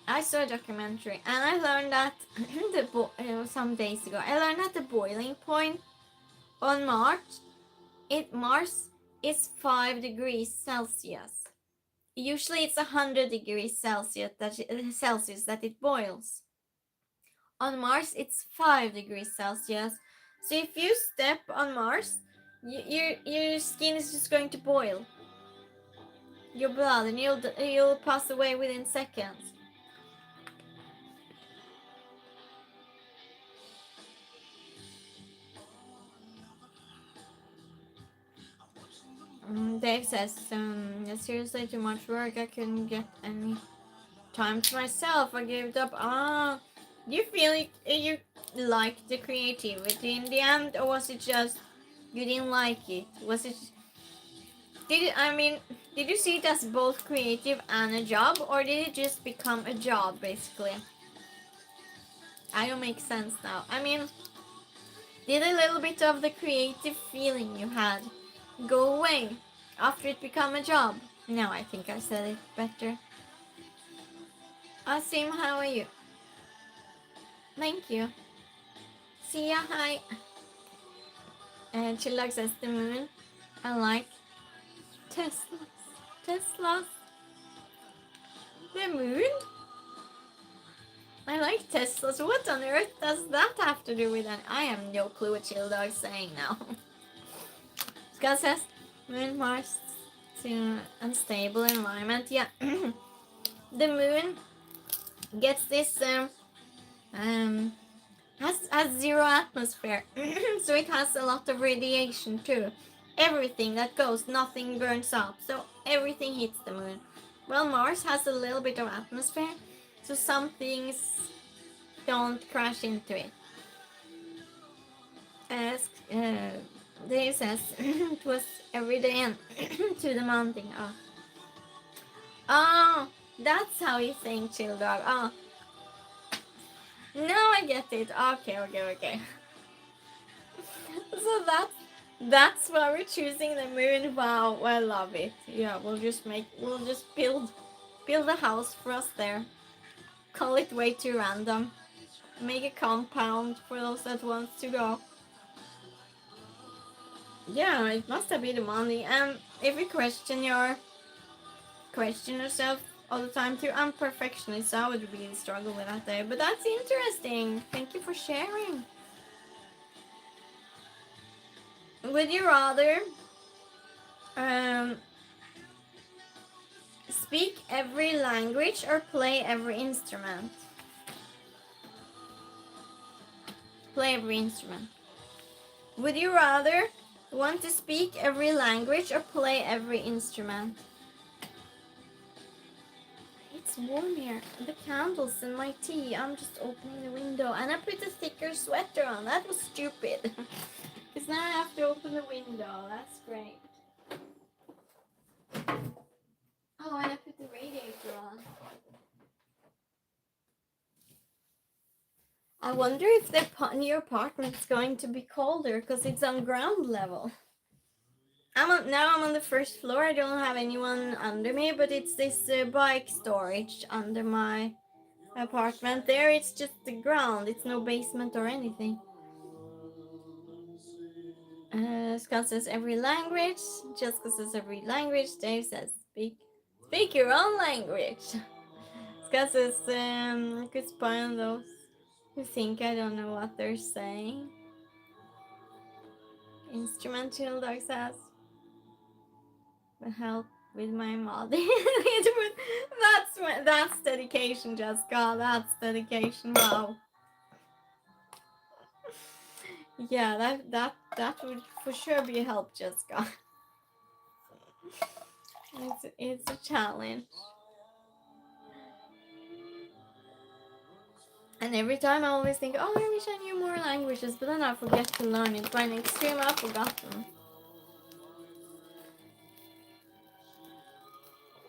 I saw a documentary and I learned that some days ago. I learned that the boiling point on Mars is 5 degrees Celsius. Usually it's 100 degrees Celsius that it boils. On Mars it's 5 degrees Celsius. So if you step on Mars, your skin is just going to boil. Your blood, and you'll pass away within seconds. Dave says, seriously too much work. I couldn't get any time to myself. I gave it up. Do you feel like you liked the creativity in the end, or was it just you didn't like it? Was it? Did you see it as both creative and a job, or did it just become a job basically? I don't make sense now. Did a little bit of the creative feeling you had go away after it became a job? No, I think I said it better. Asim, how are you? Thank you. See ya, hi. And Chillag says the moon. I like Teslas. The moon? I like Teslas. What on earth does that have to do with that? I have no clue what Chill Dog's saying now. Scott says, moon, Mars to unstable environment. Yeah. The moon gets this has zero atmosphere. So it has a lot of radiation too. Everything that goes, nothing burns up. So everything hits the moon. Well, Mars has a little bit of atmosphere, so some things don't crash into it. As Dave says, it was every day and to the mountain. Oh, that's how you think, Chill Dog. Oh, now I get it. Okay. So that's why we're choosing the moon. Wow, I love it. Yeah, we'll just build a house for us there. Call it way too random. Make a compound for those that want to go. Yeah, it must have been the money. If you question yourself all the time too, I'm perfectionist, so I would really struggle with that day. But that's interesting. Thank you for sharing. Would you rather speak every language or play every instrument? Play every instrument. Would you rather want to speak every language or play every instrument? It's warm here. The candles and my tea. I'm just opening the window and I put a thicker sweater on. That was stupid. Because now I have to open the window. That's great. Oh, and I put the radiator on. I wonder if the new apartment's going to be colder because it's on ground level. I'm on the first floor. I don't have anyone under me, but it's this bike storage under my apartment. There, it's just the ground. It's no basement or anything. Scott says every language. Jessica says every language. Dave says speak your own language. Scott says could spy on those who think I don't know what they're saying. Instrumental Dog says help with my mod. That's dedication, Jessica. That's dedication. Wow. Yeah, that would for sure be a help, Jessica. It's a challenge. And every time I always think, oh, I wish I knew more languages, but then I forget to learn it. By next stream, I've forgotten.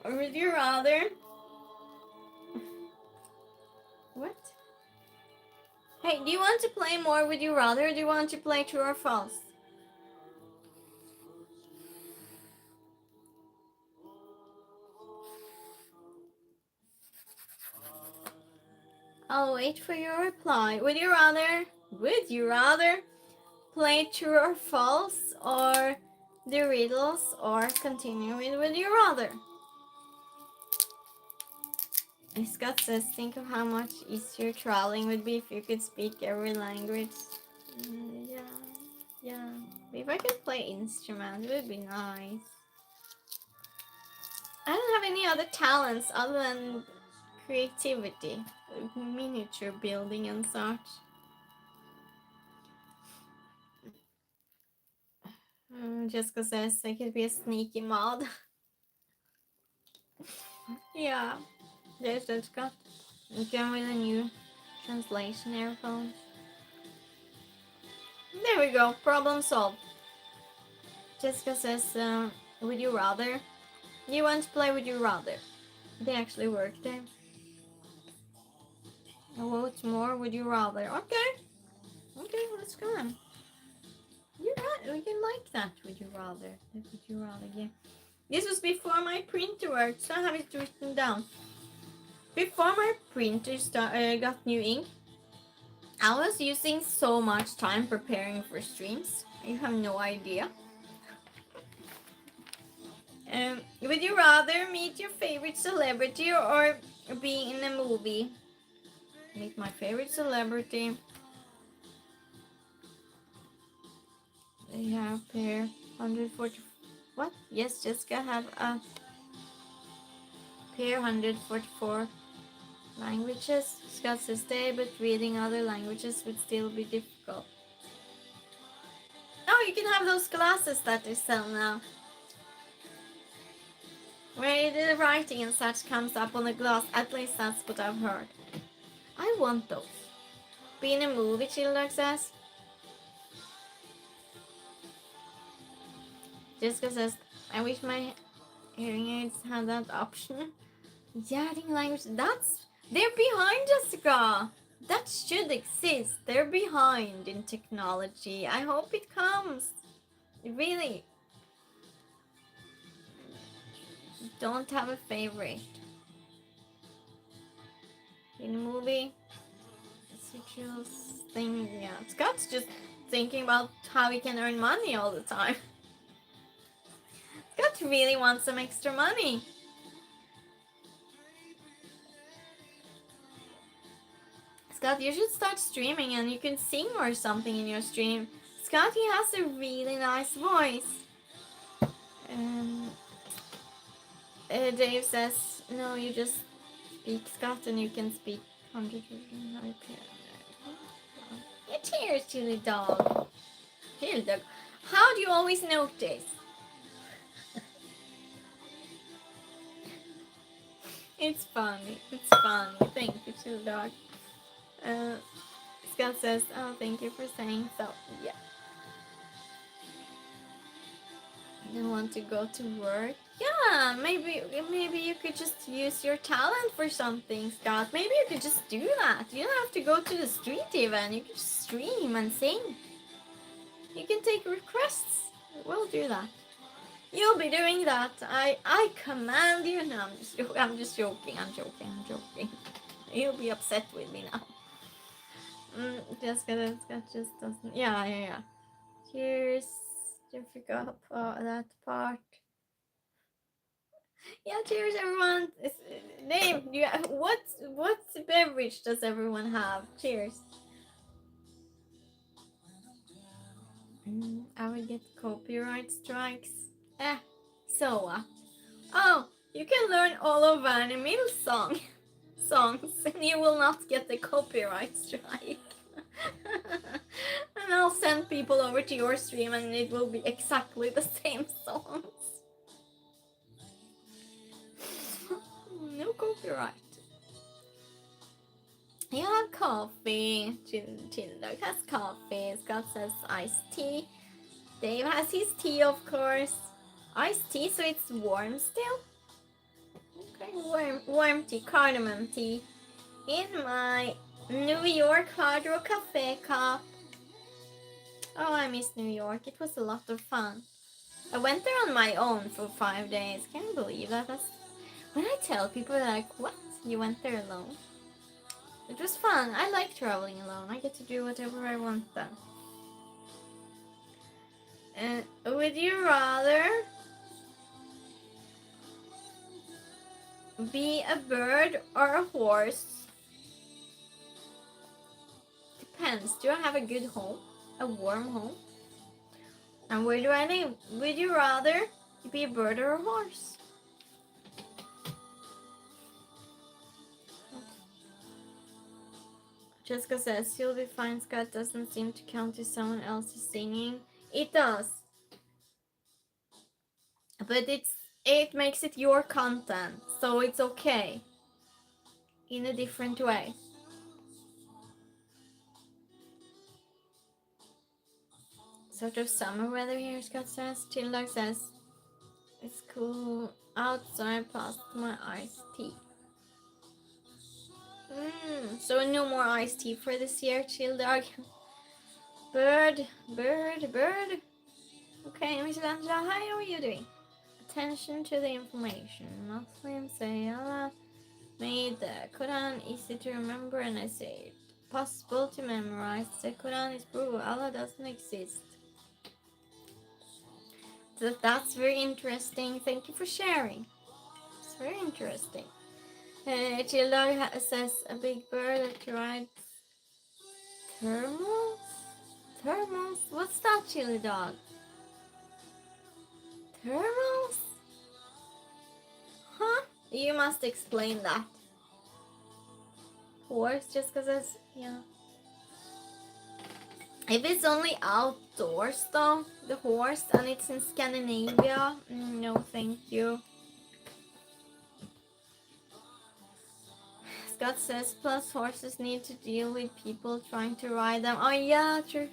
Or would you rather? What? Hey, do you want to play more Would You Rather, or do you want to play True or False? I'll wait for your reply. Would you rather play True or False, or the Riddles, or continue with Would You Rather? Scott says, think of how much easier traveling would be if you could speak every language. Yeah. If I could play instruments, it would be nice. I don't have any other talents other than creativity, miniature building and such. Jessica says I could be a sneaky mod. Yeah, there's Jessica. You can with a new translation earphones. There we go, problem solved. Jessica says, would you rather? You want to play Would You Rather? They actually work there. What's more, Would You Rather? Okay, let's go on. You're right, we can like that. Would You Rather? Would You Rather, yeah. This was before my printer worked, so I have it written down. Before my printer got new ink, I was using so much time preparing for streams. You have no idea. Would you rather meet your favorite celebrity or be in a movie, meet my favorite celebrity. Yeah, pair 140. What? Yes, Jessica have a pair 144 languages. Scott says stay, but reading other languages would still be difficult. Oh, you can have those glasses that they sell now, where the writing and such comes up on the glass. At least that's what I've heard. I want those. Be in a movie, Childog says. Jessica says, I wish my hearing aids had that option. Yeah, adding language. They're behind, Jessica. That should exist. They're behind in technology. I hope it comes. Really. Don't have a favorite. In a movie, sexual thing. Yeah, Scott's just thinking about how he can earn money all the time. Scott really wants some extra money. Scott, you should start streaming and you can sing or something in your stream. Scott, he has a really nice voice. Dave says, no, you just speak Scott and you can speak 100 Yeah, cheers, Chili Dog. Chili Dog. How do you always notice? It's funny. It's funny. Thank you, Chili Dog. Scott says, oh, thank you for saying so. Yeah. You want to go to work? Yeah, maybe you could just use your talent for something, Scott. Maybe you could just do that. You don't have to go to the street even. You can just stream and sing. You can take requests. We'll do that. You'll be doing that. I command you. No, I'm just joking. I'm joking. You'll be upset with me now. Jessica just doesn't. Yeah. Cheers. You forgot that part. Yeah, cheers, everyone. Name, what beverage does everyone have? Cheers. I would get copyright strikes. So what? Oh, you can learn all of Van Emil's songs, and you will not get the copyright strike. And I'll send people over to your stream, and it will be exactly the same songs. No copyright. You have coffee. Childog has coffee. Scott says iced tea. Dave has his tea, of course. Iced tea, so it's warm still. Okay, warm tea, cardamom tea. In my New York Hard Rock Cafe cup. Oh, I miss New York. It was a lot of fun. I went there on my own for 5 days. Can you believe that? When I tell people, they're like, what? You went there alone? It was fun. I like traveling alone. I get to do whatever I want then. Would you rather be a bird or a horse? Depends. Do I have a good home? A warm home? And where do I live? Would you rather be a bird or a horse? Jessica says, you'll be fine. Scott doesn't seem to count if someone else is singing. It does. But it makes it your content, so it's okay. In a different way. Sort of summer weather here, Scott says. Childog says, it's cool outside past my iced tea. So no more iced tea for this year, Childog. Bird. Okay, Miss Angela, how are you doing? Attention to the information. Muslims say Allah made the Quran easy to remember, and I say it possible to memorize. The Quran is proof Allah doesn't exist. That's very interesting. Thank you for sharing. It's very interesting. Chill Dog says a big bird that rides thermals? Thermals? What's that, Chili Dog? Thermals? Huh? You must explain that. Horse, just because it's, yeah. If it's only outdoors though, the horse, and it's in Scandinavia, no thank you. Scott says, plus horses need to deal with people trying to ride them. Oh yeah, true.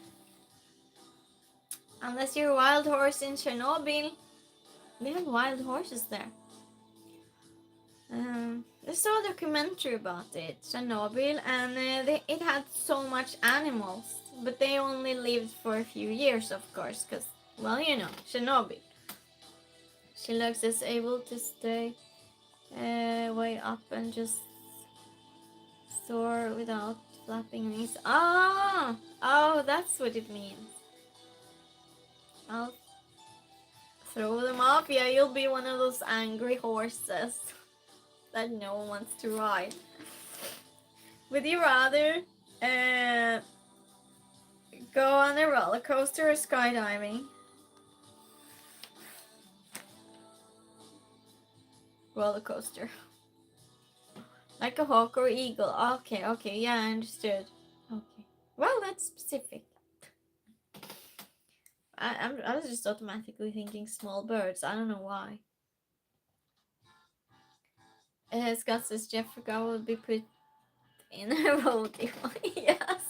Unless you're a wild horse in Chernobyl. They have wild horses there. I saw a documentary about it, Chernobyl, and it had so much animals, but they only lived for a few years, of course, because, well, you know, Chernobyl. She looks as able to stay way up and just soar without flapping wings. Oh, that's what it means. I'll throw them off. Yeah, you'll be one of those angry horses that no one wants to ride. Would you rather go on a roller coaster or skydiving? Roller coaster. Like a hawk or eagle. Okay, yeah, I understood. Okay. Well, that's specific. I was just automatically thinking small birds. I don't know why. Scott says Jeffrey will be put in a rodeo. Yes.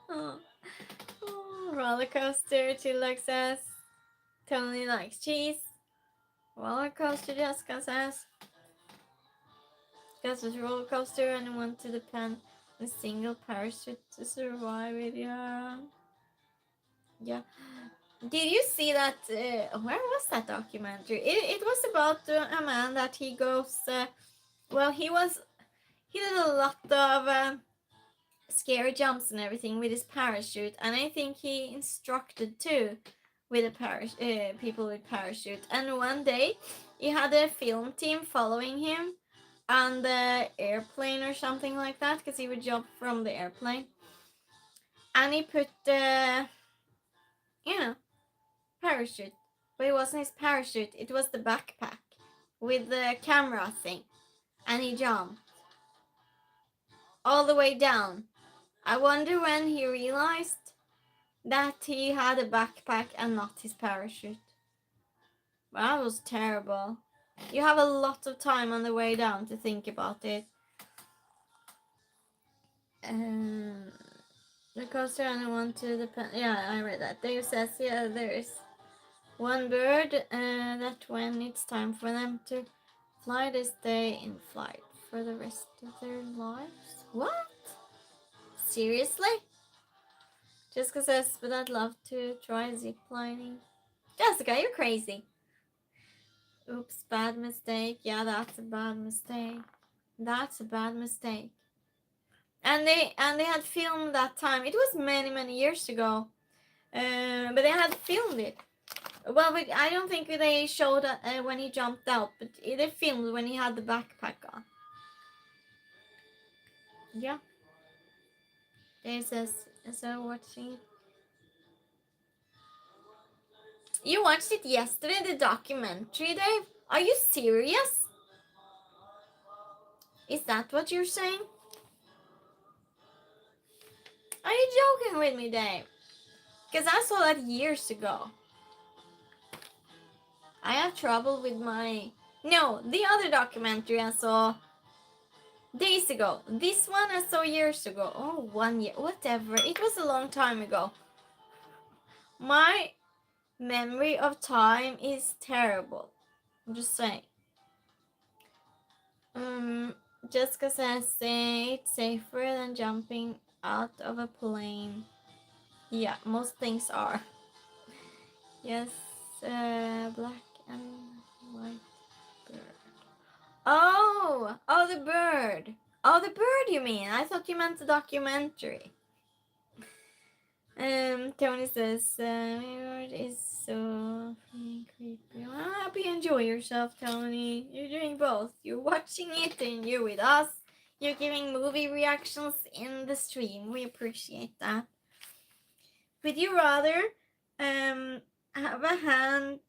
Oh. Roller coaster, Chillax says. Tony likes cheese. Roller coaster, Jessica says. Scott says roller coaster and want to depend on a single parachute to survive it. Yeah. Did you see that? Where was that documentary? It was about a man that he goes. Well, he did a lot of scary jumps and everything with his parachute, and I think he instructed too with a people with parachute. And one day, he had a film team following him on the airplane or something like that, because he would jump from the airplane, and he put parachute, but it wasn't his parachute. It was the backpack with the camera thing, and he jumped all the way down. I wonder when he realized that he had a backpack and not his parachute. That was terrible. You have a lot of time on the way down to think about it. The coaster and I want to depend. Yeah, I read that. Dave says, yeah, there's one bird that when it's time for them to fly, they stay in flight for the rest of their lives. What? Seriously? Jessica says, but I'd love to try ziplining. Jessica, you're crazy. Oops, bad mistake. Yeah, that's a bad mistake. That's a bad mistake. And they had filmed that time. It was many years ago. But they had filmed it. Well, but I don't think they showed when he jumped out, but they filmed when he had the backpack on. Yeah. They says, so watching it. You watched it yesterday, the documentary, Dave? Are you serious? Is that what you're saying? Are you joking with me, Dave? Because I saw that years ago. I have trouble with my... No, the other documentary I saw days ago. This one I saw years ago. Oh, 1 year. Whatever. It was a long time ago. My memory of time is terrible. I'm just saying. Jessica says it's safer than jumping out of a plane. Yeah, most things are. Yes, black and white bird. Oh, the bird. Oh, the bird you mean? I thought you meant the documentary. Tony says, my bird is so creepy. hope you enjoy yourself, Tony. You're doing both. You're watching it and you're with us. You're giving movie reactions in the stream. We appreciate that. Would you rather have a hand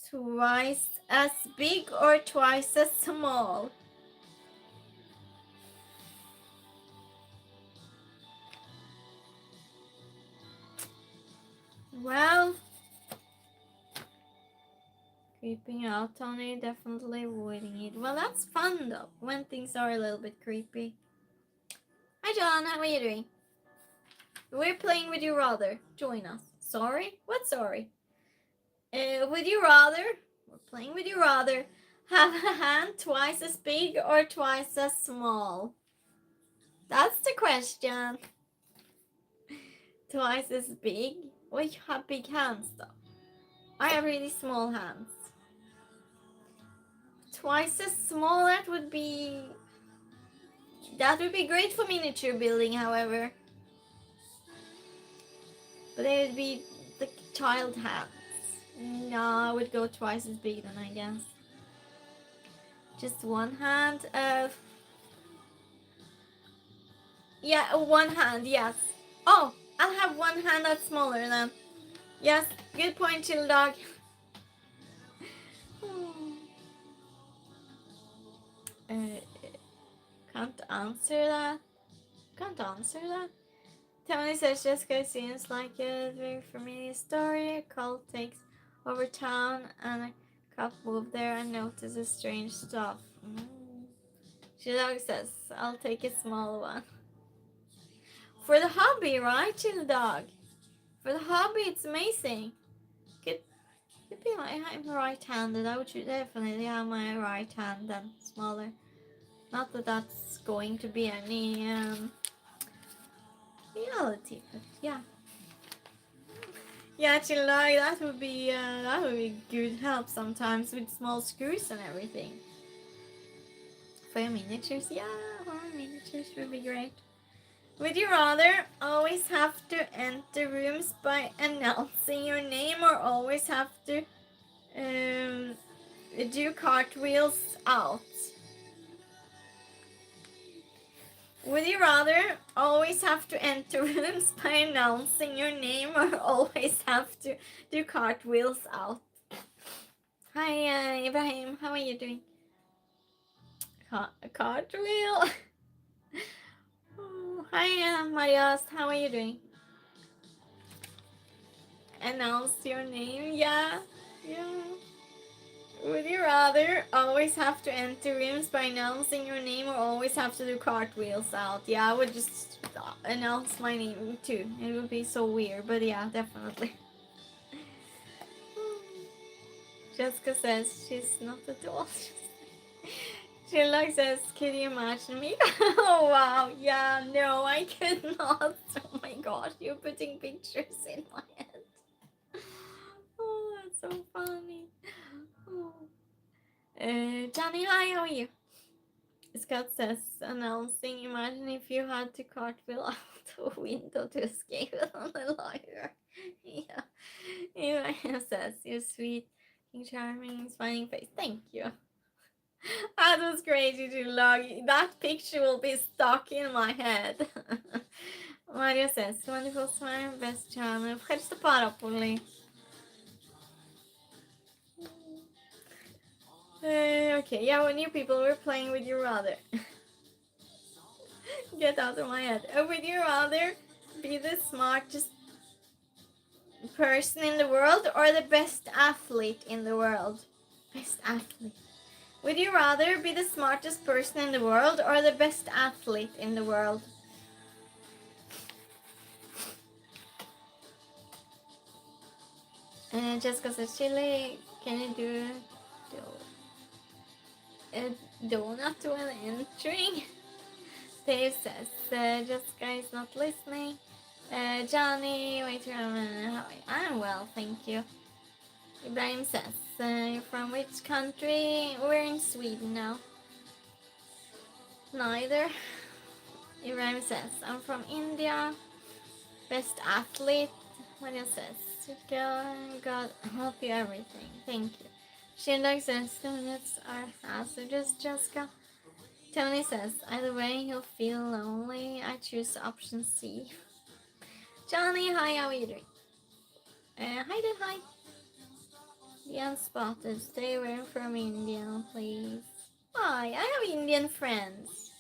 twice as big or twice as small? Well, creeping out, Tony. Definitely avoiding it. Well, that's fun though, when things are a little bit creepy. Hi, John. How are you doing? We're playing Would You Rather. Join us. Sorry? What sorry? Would you rather? We're playing Would You Rather have a hand twice as big or twice as small? That's the question. Twice as big? We have big hands though. I have really small hands. Twice as small, that would be great for miniature building, however. But it would be the child hands. No, I would go twice as big then, I guess. Just one hand. Yeah, one hand, yes. Oh, I'll have one hand that's smaller then. Yes, good point, chill dog. Can't answer that. Can't answer that. Tony says Jessica seems like a very familiar story. A cult takes over town and a cop move there and notices strange stuff. Chill dog says, I'll take a small one. For the hobby, right, chill dog? For the hobby, it's amazing. Could be I'm right-handed. I would definitely have my right hand then smaller. Not that that's going to be any reality, but yeah. Yeah, chill dog. That would be good help sometimes with small screws and everything. For your miniatures, yeah, for miniatures would be great. Would you rather always have to enter rooms by announcing your name or always have to do cartwheels out? Would you rather always have to enter rooms by announcing your name or always have to do cartwheels out? Hi, Ibrahim. How are you doing? Cartwheel? Oh, hi, Marias. How are you doing? Announce your name? Yeah. Would you rather always have to enter rooms by announcing your name or always have to do cartwheels out? Yeah, I would just announce my name too. It would be so weird, but yeah, definitely. Jessica says she's not a doll. Sherlock says, could you imagine me? Oh wow, yeah, no, I could not. Oh my gosh, you're putting pictures in my head. Oh, that's so funny. Oh. Johnny, hi, how are you? Scott says, announcing, imagine if you had to cartwheel out a window to escape on a lawyer. Yeah. Ibrahim says, you're sweet, charming, smiling face. Thank you. That was crazy to log. That picture will be stuck in my head. Mario says, wonderful smile, best channel. Ευχαριστώ πάρα πολύ. Okay, yeah, when new people were playing Would You Rather. Get out of my head. Would you rather be the smartest person in the world or the best athlete in the world? Best athlete. Would you rather be the smartest person in the world or the best athlete in the world? Jessica says, Chile, can you do a donut when entering? Dave says, Jessica is not listening. Johnny, wait a minute. I'm well, thank you. Ibrahim says, you're from which country? We're in Sweden now. Neither. Ibrahim says, I'm from India. Best athlete. Maria says, God help you everything. Thank you. Shindog says, donuts are hazardous, Jessica. Tony says, either way, he'll feel lonely. I choose option C. Johnny, hi, how are you doing? Hi there, hi. The unspotted, stay away from Indian, please. Hi, I have Indian friends.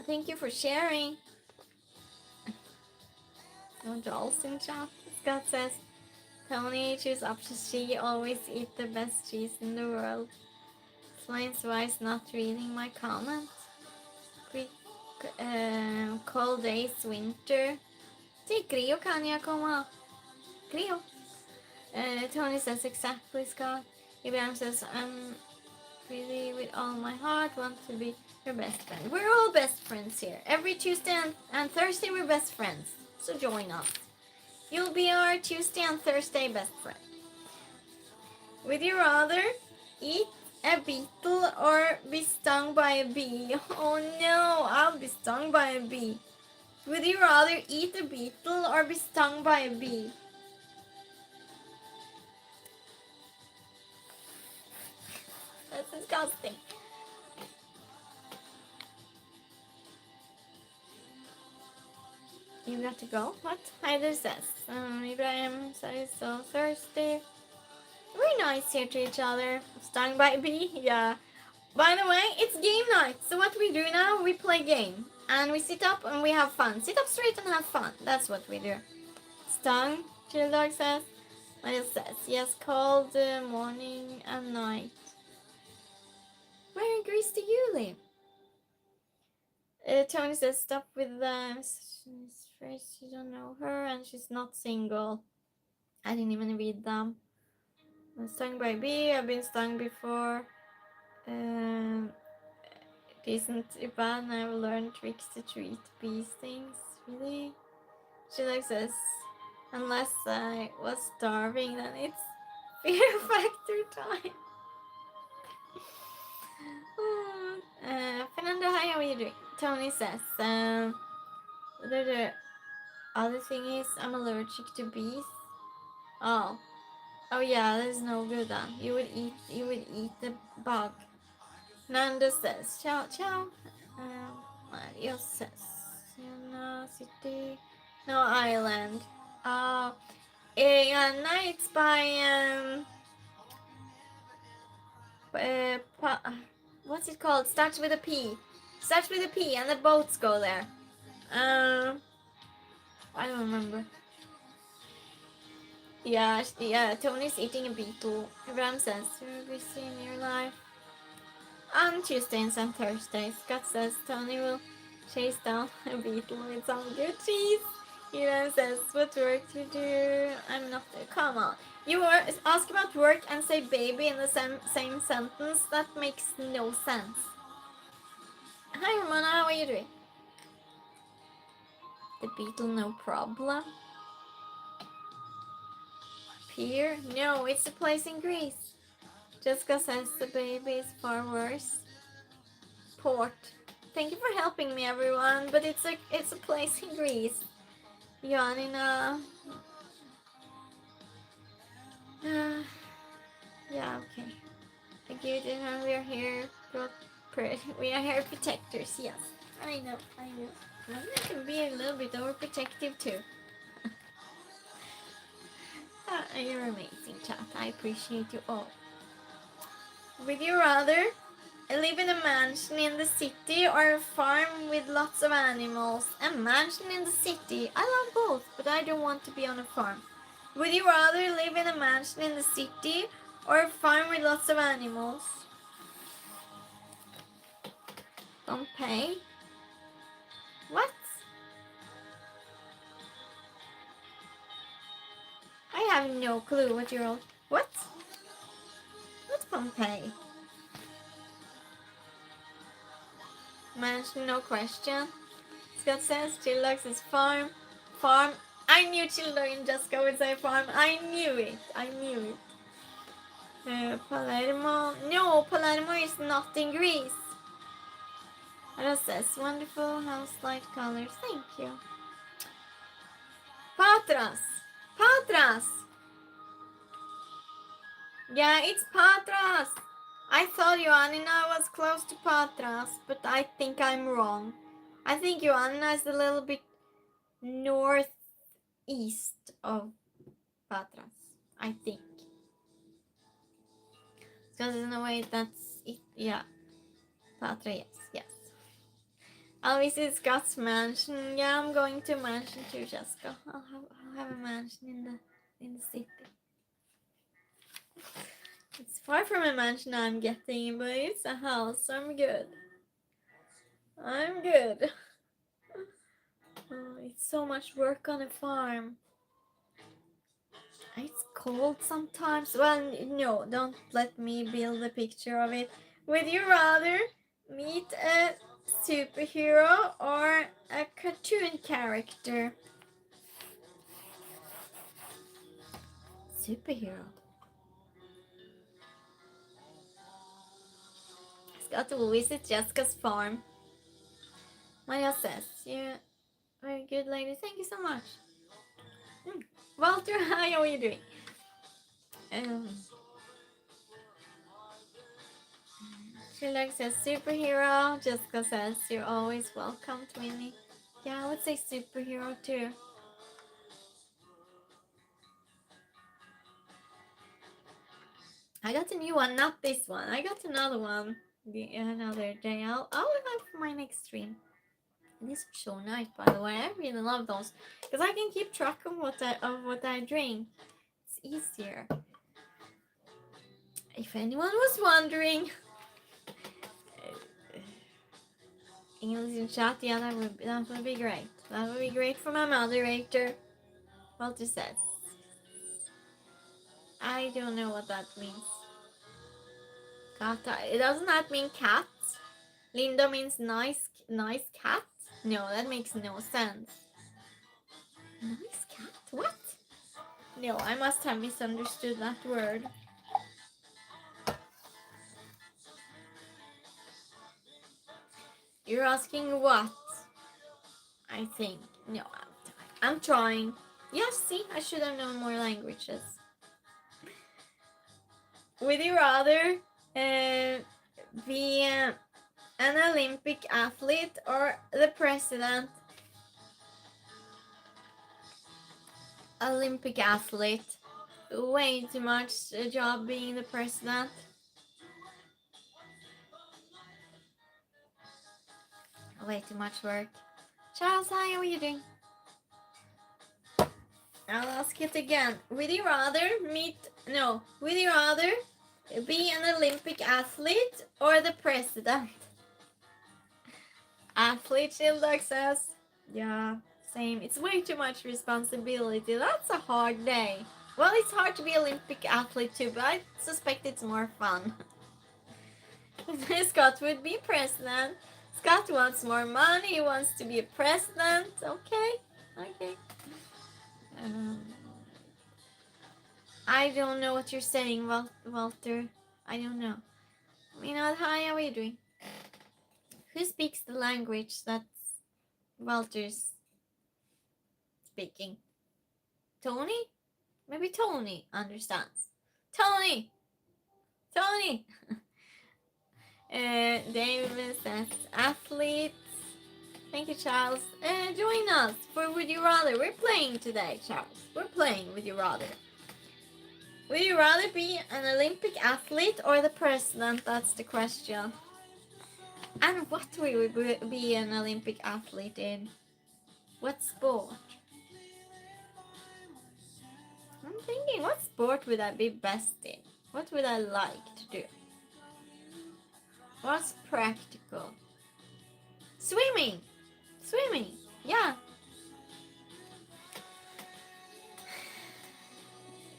Thank you for sharing. No dolls in chat. Scott says, Tony, choose option C, always eat the best cheese in the world. Explains why he's not reading my comment. Quick, cold days, winter. Sí, Cleo kan jag komma. Cleo. Tony says exactly, Scott. Abraham says, I'm really with all my heart want to be your best friend. We're all best friends here. Every Tuesday and Thursday we're best friends. So join us. You'll be our Tuesday and Thursday best friend. Would you rather eat a beetle or be stung by a bee? Oh no, I'll be stung by a bee. Would you rather eat a beetle or be stung by a bee? That's disgusting. You got to go? What? Heider says. Ibrahim says so thirsty. We're nice here to each other. Stung by a bee? Yeah. By the way, it's game night. So what we do now, we play game. And we sit up and we have fun. Sit up straight and have fun. That's what we do. Stung, Chill Dog says. Miles says, yes, cold morning and night. Where in Greece do you live? Tony says, stop with the first, you don't know her and she's not single. I didn't even read them. I'm stung by a bee, I've been stung before. It isn't bad and I've learned tricks to treat bee stings. Really? She like says, unless I was starving, then it's fear factor time. Fernando, hi, how are you doing? Tony says, the other thing is I'm allergic to bees. Oh yeah, that's no good then. You would eat the bug. Nando says, ciao ciao. Mario says, no city, no island. Yeah, nights by what's it called? Starts with a P. Starts with a P, and the boats go there. I don't remember. Yeah. Tony's eating a beetle. Ram says, "You're busy in your life." On Tuesdays and Thursdays, Scott says Tony will chase down a beetle with some good cheese. He then says, "What work do you do?" I'm not there. Come on. You ask about work and say baby in the same sentence. That makes no sense. Hi, Romana. How are you doing? The beetle, no problem. Pier? No, it's a place in Greece. Jessica says the baby is far worse. Port. Thank you for helping me, everyone. But it's a place in Greece. Joanina. Yeah, okay. I give it we are here. We are here protectors. Yes, I know. I can be a little bit overprotective too. You're amazing, chat. I appreciate you all. Would you rather live in a mansion in the city or a farm with lots of animals? A mansion in the city. I love both, but I don't want to be on a farm. Would you rather live in a mansion in the city or a farm with lots of animals? Don't pay? What? I have no clue what you're all... What? What's Pompeii? Mansion, no question. Scott says Chillax is farm. Farm. I knew Children and Jessica would say farm. I knew it. Palermo. No, Palermo is not in Greece. What says? Wonderful house light colors. Thank you. Patras. Yeah, it's Patras. I thought Ioannina was close to Patras, but I think I'm wrong. I think Ioannina is a little bit northeast of Patras. I think. Because in a way that's it. Yeah. Patra, yes. I'll visit Scott's mansion. Yeah, I'm going to a mansion too, Jessica. I'll have a mansion in the city. It's far from a mansion I'm getting, but it's a house. I'm good. I'm good. Oh, it's so much work on a farm. It's cold sometimes. Well, no, don't let me build a picture of it. Would you rather meet a superhero or a cartoon character? Superhero. Got to visit Jessica's farm. Maria says, "Yeah, very good lady. Thank you so much." Walter, hi, how are you doing? She likes a superhero. Jessica says, "You're always welcome, Twinnie." Yeah, I would say superhero too. I got a new one, not this one. I got another one another day. I'll have for my next stream. And these are so nice, by the way. I really love those because I can keep track of what I drink. It's easier. If anyone was wondering, English in chat, yeah, that would be great. That would be great for my moderator. Walter says. I don't know what that means. Kata. Doesn't that mean cat? Linda means nice cat? No, that makes no sense. Nice cat? What? No, I must have misunderstood that word. You're asking what? I think. No, I'm trying. Yes, see, I should have known more languages. Would you rather be an Olympic athlete or the president? Olympic athlete. Way too much job being the president. Way too much work. Charles, hi, how are you doing? I'll ask it again. Would you rather be an Olympic athlete or the president? Athlete, Shildak says. Yeah, same. It's way too much responsibility. That's a hard day. Well, it's hard to be Olympic athlete too, but I suspect it's more fun. Scott would be president. Scott wants more money. He wants to be a president. Okay. I don't know what you're saying, Walter. I don't know. Hi, how are you doing? Who speaks the language that Walter's speaking? Tony? Maybe Tony understands. Tony! David says athletes. Thank you, Charles. Join us for Would You Rather. We're playing today, Charles. We're playing Would You Rather. Would you rather be an Olympic athlete or the president? That's the question. And what will we be an Olympic athlete in? What sport? I'm thinking, what sport would I be best in? What would I like to do? What's practical? Swimming! Yeah.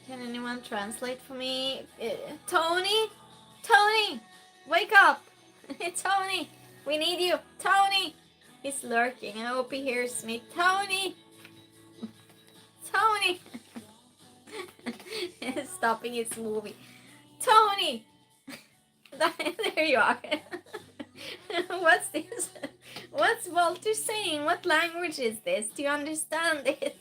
Can anyone translate for me? Tony, wake up! Tony, we need you. Tony, he's lurking. I hope he hears me. Tony, stopping his movie. Tony, there you are. What's this? What's Walter saying? What language is this? Do you understand it?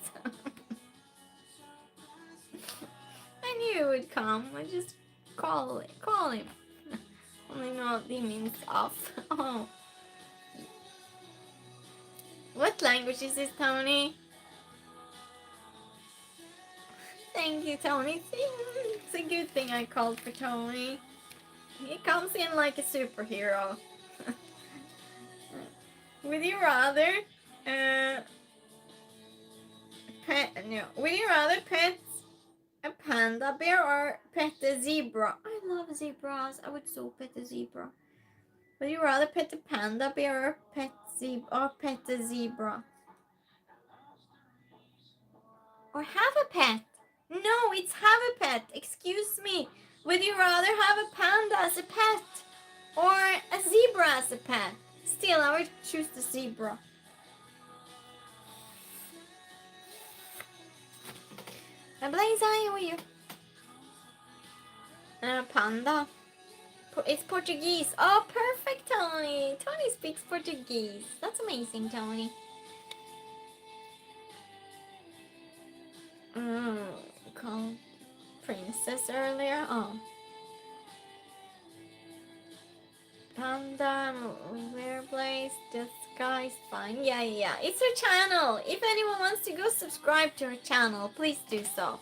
I knew it would come. I just Call him. Only know he means off. Oh. What language is this, Tony? Thank you, Tony. It's a good thing I called for Tony. He comes in like a superhero. Would you rather would you rather pet a panda bear or pet a zebra? I love zebras. I would so pet a zebra. Would you rather pet a panda bear or pet a zebra? Or have a pet? No, it's have a pet. Excuse me. Would you rather have a panda as a pet or a zebra as a pet? Still, I would choose the zebra. Blaze, how are you? Panda. It's Portuguese. Oh, perfect, Tony. Tony speaks Portuguese. That's amazing, Tony. Called princess earlier. Oh. Panda, where Blaze, this guy's fine. Yeah. It's her channel. If anyone wants to go subscribe to her channel, please do so.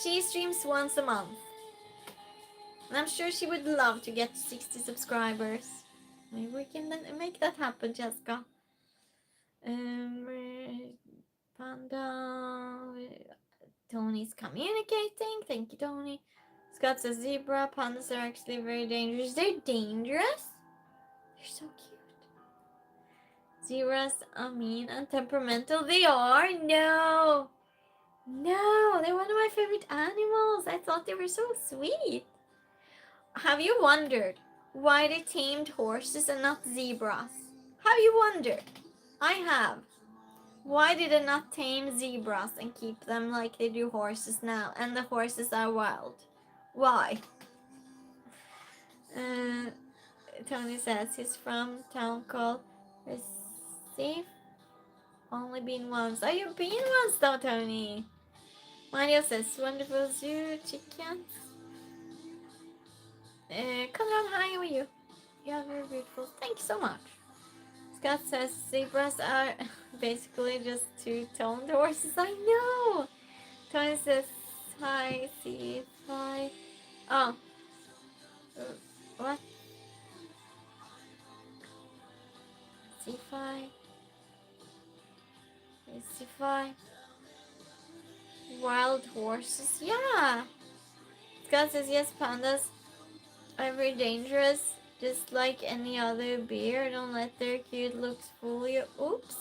She streams once a month. And I'm sure she would love to get to 60 subscribers. Maybe we can make that happen, Jessica. Panda. Tony's communicating. Thank you, Tony. Scott says zebra. Pandas are actually very dangerous. They're dangerous? They're so cute. Zebras are mean and temperamental. They are? No, they're one of my favorite animals. I thought they were so sweet. Have you wondered why they tamed horses and not zebras? Have you wondered? I have. Why did they not tame zebras and keep them like they do horses now? And the horses are wild. Why? Tony says he's from a town called Recife. Only been once. Oh, you've been once though, Tony. Mario says wonderful zoo chickens. Conrad, hi, how are you? You are very beautiful. Thank you so much. Scott says zebras are basically just two-toned horses. I know. Tony says hi, see, hi. Oh. What? C5. C5. Wild horses. Yeah. Scott says yes, pandas are very dangerous. Just like any other bear. Don't let their cute looks fool you. Oops.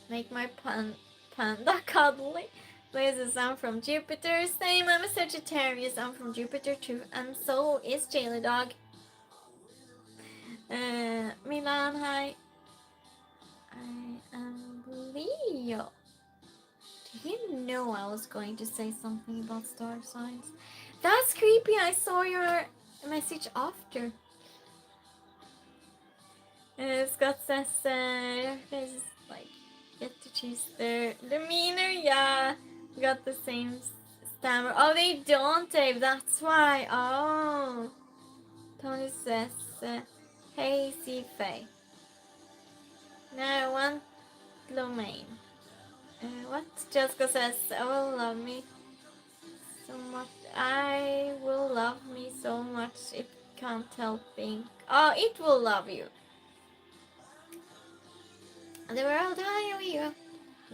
Make my panda cuddly. Blazes, I'm from Jupiter. Same, I'm a Sagittarius. I'm from Jupiter too. And so is Jayla Dog. Milan, hi. I am Leo. Did you know I was going to say something about star signs? That's creepy. I saw your message after. Scott says, like, get to choose their demeanor. Yeah, got the same stammer. Oh, they don't, Dave. That's why. Oh. Tony says, hey, C-Faye. Now I want Lomain. What? Jessica says, I will love me so much. I will love me so much it can't help being. Oh, it will love you. The world, hi, how are you?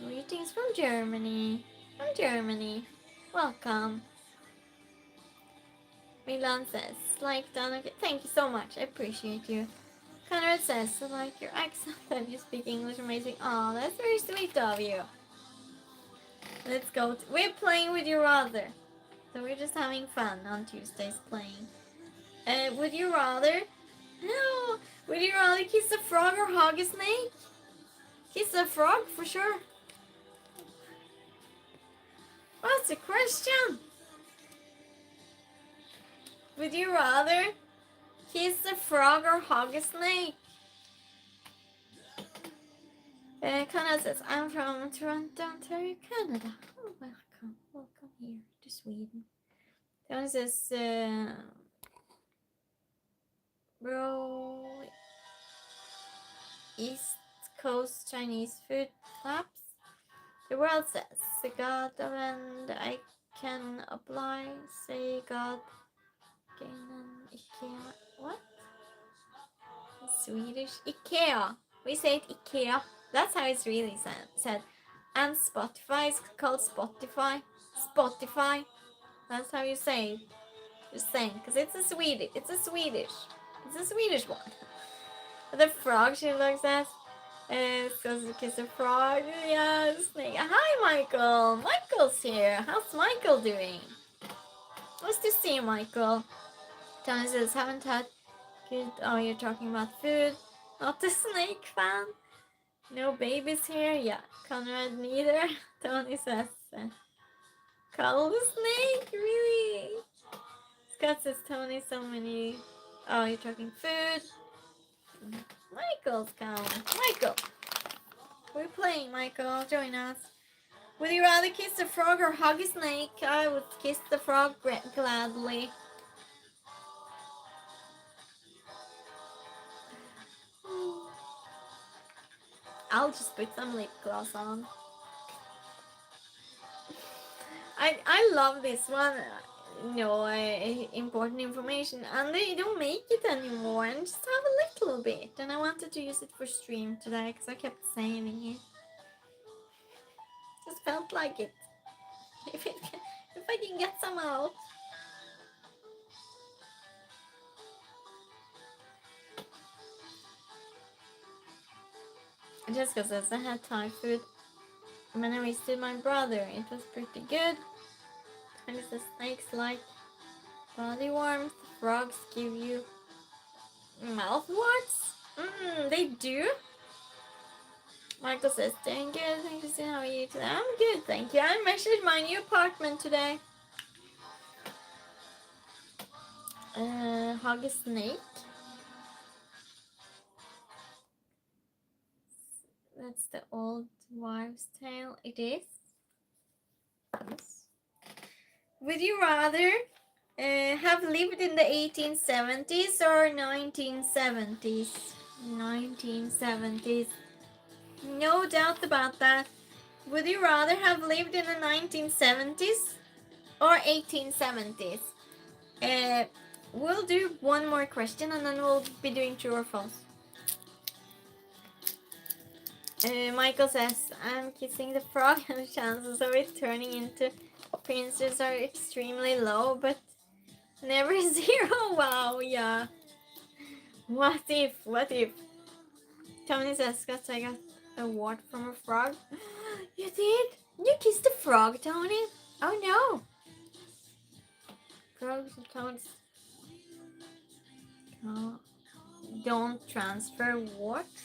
Greetings from Germany. From Germany. Welcome. Milan says, like Donna. Thank you so much. I appreciate you. Conrad says, I like your accent and you speak English amazing. Oh, that's very sweet of you. Let's go. We're playing Would You Rather. So we're just having fun on Tuesdays playing. Would you rather? No. Would you rather kiss a frog or hug a snake? Kiss a frog for sure. What's the question? Would you rather kiss a frog or hug a snake? Conrad says, I'm from Toronto, Ontario, Canada. Oh, welcome here to Sweden. Entonces, bro, East Coast Chinese food claps. The world says, the God of and I can apply, say God, Gainen, Ikea, what? Swedish, Ikea. We say it Ikea. That's how it's really said. And Spotify is called Spotify. Spotify. That's how you say it. Just saying, because it's a Swedish. It's a Swedish one. The frog she looks at. Because the frog. Yeah, the snake. Hi, Michael. Michael's here. How's Michael doing? Nice to see you, Michael. Tony says, haven't had good. Oh, you're talking about food. Not a snake fan. No babies here. Yeah, Conrad neither. Tony says, call the snake. Really? Scott says, Tony, so many. Oh, you're talking food. Michael's calling. Michael. We're playing, Michael. Join us. Would you rather kiss the frog or hug a snake? I would kiss the frog gladly. I'll just put some lip gloss on. I love this one. No, important information, and they don't make it anymore, and just have a little bit. And I wanted to use it for stream today because I kept saving it. Just felt like it. If I can get some out. Jessica says I had Thai food when I visited my brother. It was pretty good. And it says snakes like body warmth. Frogs give you mouth warts. They do. Michael says, doing good. Thank you. How are you today? I'm good, thank you. I measured my new apartment today. Hug a snake. That's the old wives' tale. It is. Yes. Would you rather have lived in the 1870s or 1970s? 1970s. No doubt about that. Would you rather have lived in the 1970s or 1870s? We'll do one more question and then we'll be doing true or false. Michael says, I'm kissing the frog and the chances of it turning into princess are extremely low, but never zero. Wow, yeah. What if? Tony says, "Cause I got a wart from a frog." You did? You kissed a frog, Tony? Oh no. Frogs and toads don't transfer warts.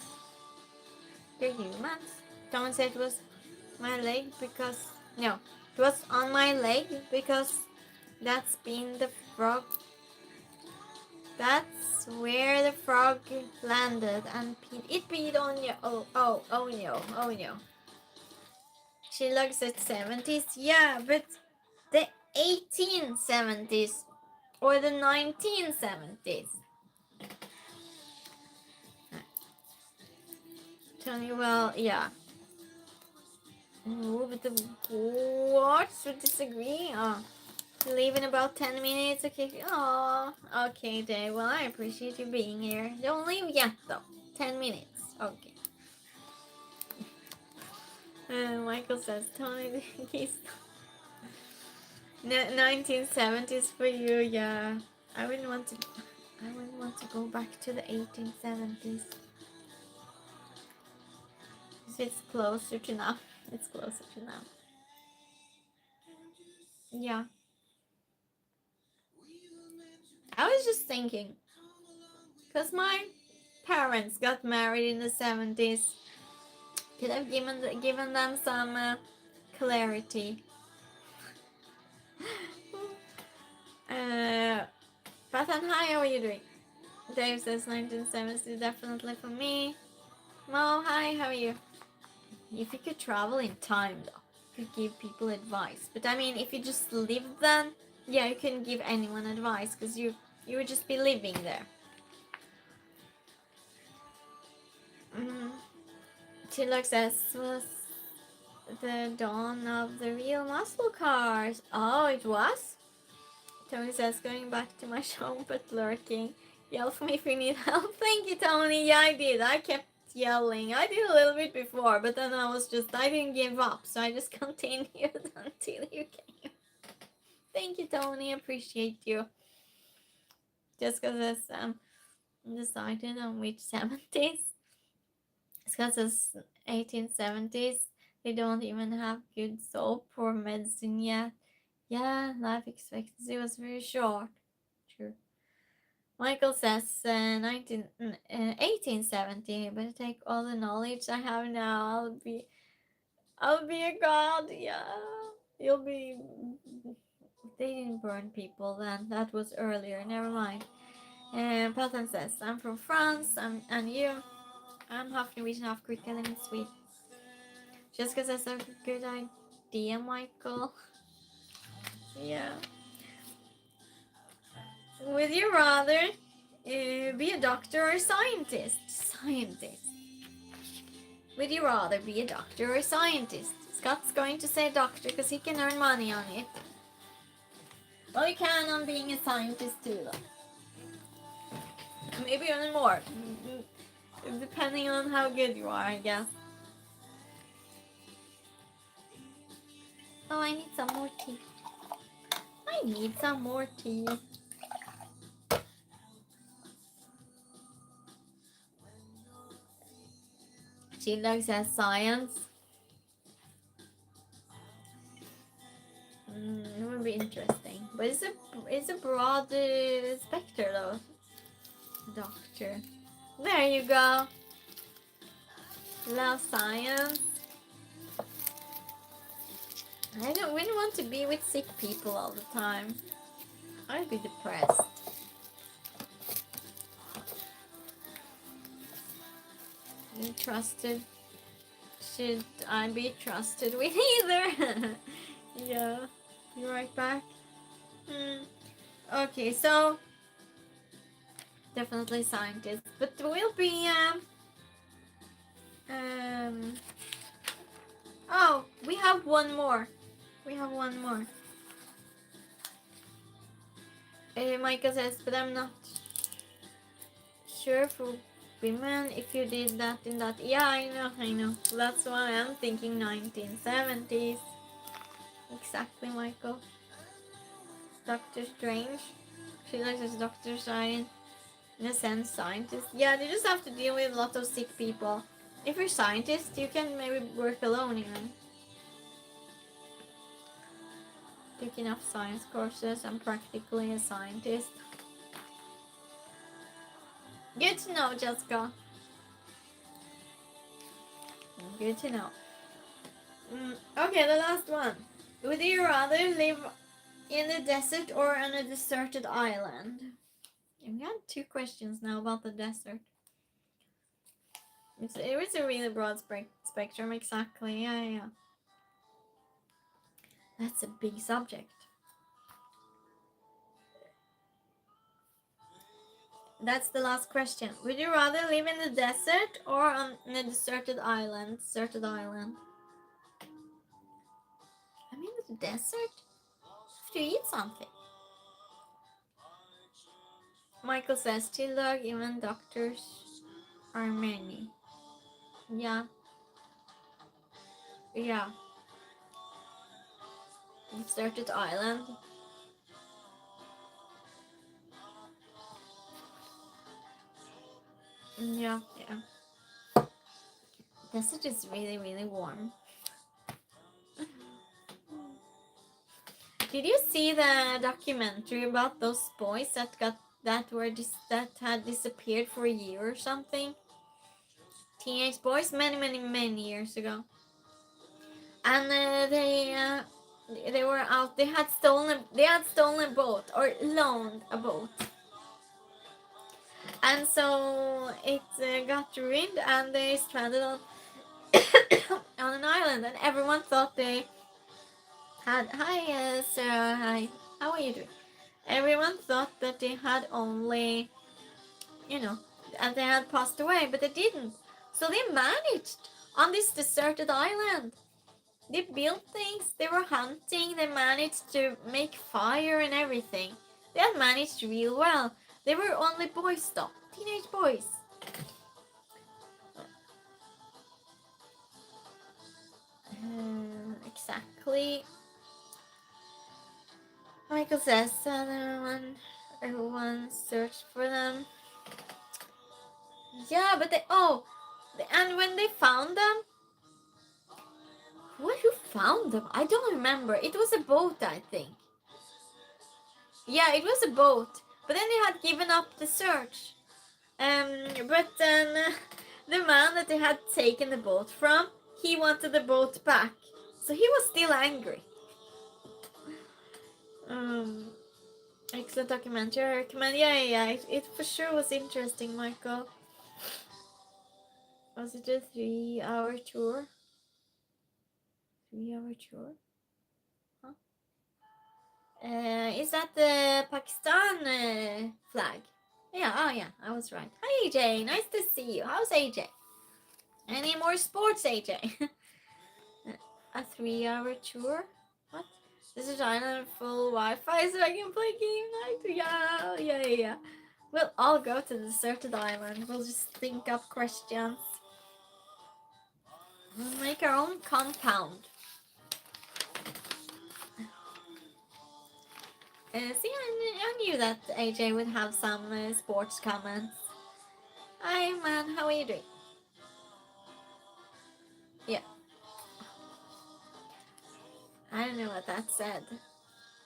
They're humans. Tony said it was my leg because... No, it was on my leg because that's been the frog. That's where the frog landed and peed. It peed on you. Oh no. She looks at 70s. Yeah, but the 1870s or the 1970s. Tony, well, yeah. Oh, but the what's would disagree? Oh, leave in about 10 minutes. Okay. Oh, okay, Dave. Well, I appreciate you being here. Don't leave yet, though. 10 minutes. Okay. Michael says, Tony, he's 1970s for you. Yeah, I wouldn't want to go back to the 1870s. It's closer to now. It's closer to now. Yeah. I was just thinking, because my parents got married in the 70s, could have given them some clarity. Pathan, hi, how are you doing? Dave says 1970s definitely for me. Mo, hi, how are you? If you could travel in time, though, you could give people advice. But I mean, if you just lived then, Yeah, you couldn't give anyone advice because you would just be living there. Tilak says was the dawn of the real muscle cars. Oh, it was? Tony says, going back to my show but lurking. Yell for me if you need help. Thank you, Tony. Yeah, I did. I kept yelling. I did a little bit before, but then I didn't give up, so I just continued until you came. Thank you, Tony. Appreciate you. Jessica says, decided on which 70s. Scott says 1870s. They don't even have good soap or medicine yet. Yeah, life expectancy was very short. True. Michael says 1870, but I take all the knowledge I have now. I'll be a god. Yeah, you'll be. They didn't burn people then. That was earlier. Never mind. And Pelton says, I'm from France. And you? I'm half Norwegian, half Greek. I live in Sweden. Jessica says, a good idea, Michael. Yeah. Would you rather be a doctor or a scientist? Scientist. Would you rather be a doctor or a scientist? Scott's going to say doctor because he can earn money on it. Well, you can on being a scientist too, though. Maybe even more. Depending on how good you are, I guess. Oh, I need some more tea. I need some more tea. She looks at science. It would be interesting, but it's a broad spectrum though. Doctor. There you go. Love science. I don't really want to be with sick people all the time. I'd be depressed. Trusted. Should I be trusted with either? Yeah. Be right back. Okay, so definitely scientists, but we'll be oh, we have one more. Micah says, but I'm not sure for women if you did that in that. Yeah, I know. That's why I'm thinking 1970s. Exactly, Michael. Doctor Strange. She likes as Doctor Science. In a sense, scientist. Yeah, they just have to deal with a lot of sick people. If you're a scientist, you can maybe work alone even. Take enough science courses. I'm practically a scientist. Good to know, Jessica. Good to know. Okay, the last one. Would you rather live in the desert or on a deserted island? And we had 2 questions now about the desert. It was a really broad spectrum, exactly. Yeah. That's a big subject. That's the last question. Would you rather live in the desert or on a deserted island? I mean, the desert? You have to eat something. Michael says, Tildog, even doctors are many. Yeah. Deserted island. Yeah. Desert is really, really warm. Did you see the documentary about those boys that had disappeared for a year or something? Teenage boys, many years ago. And they were out. They had stolen a boat or loaned a boat, and so it got ruined, and they stranded on on an island, and everyone thought they had. Hi, Sarah. Hi. How are you doing? Everyone thought that they had only, and they had passed away, but they didn't. So they managed on this deserted island. They built things, they were hunting, they managed to make fire and everything. They had managed real well. They were only boys though, teenage boys. Exactly. Michael says everyone searched for them. Yeah, but and when they found them, who found them? I don't remember. It was a boat, I think. Yeah, it was a boat. But then they had given up the search. But then the man that they had taken the boat from, he wanted the boat back. So he was still angry. Excellent documentary. I recommend. Yeah. It for sure was interesting, Michael. Was it a 3-hour tour? 3-hour tour? Huh? Is that the Pakistan flag? Yeah, oh yeah, I was right. Hi AJ, nice to see you. How's AJ? Any more sports, AJ? A 3-hour tour? What? This is island full Wi-Fi so I can play game night? Yeah. We'll all go to the deserted island. We'll just think up questions. We'll make our own compound. See, I knew that AJ would have some sports comments. Hi, man. How are you doing? Yeah. I don't know what that said.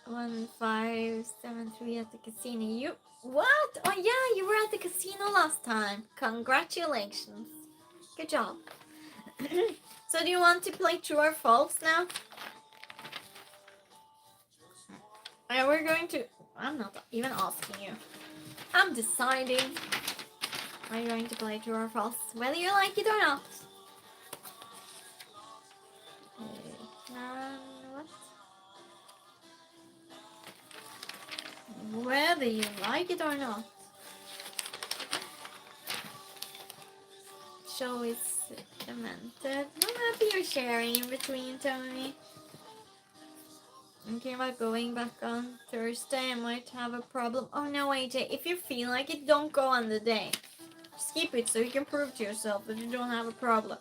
1573 at the casino. You what? Oh yeah, you were at the casino last time. Congratulations. Good job. So do you want to play true or false now? We're going to. I'm not even asking you. I'm deciding. Are you going to play true or false? Whether you like it or not. What? Whether you like it or not. Show is demented. I'm happy you're sharing in between, Tony. I'm thinking about going back on Thursday. I might have a problem. Oh no, AJ, if you feel like it, don't go on the day. Skip it so you can prove to yourself that you don't have a problem.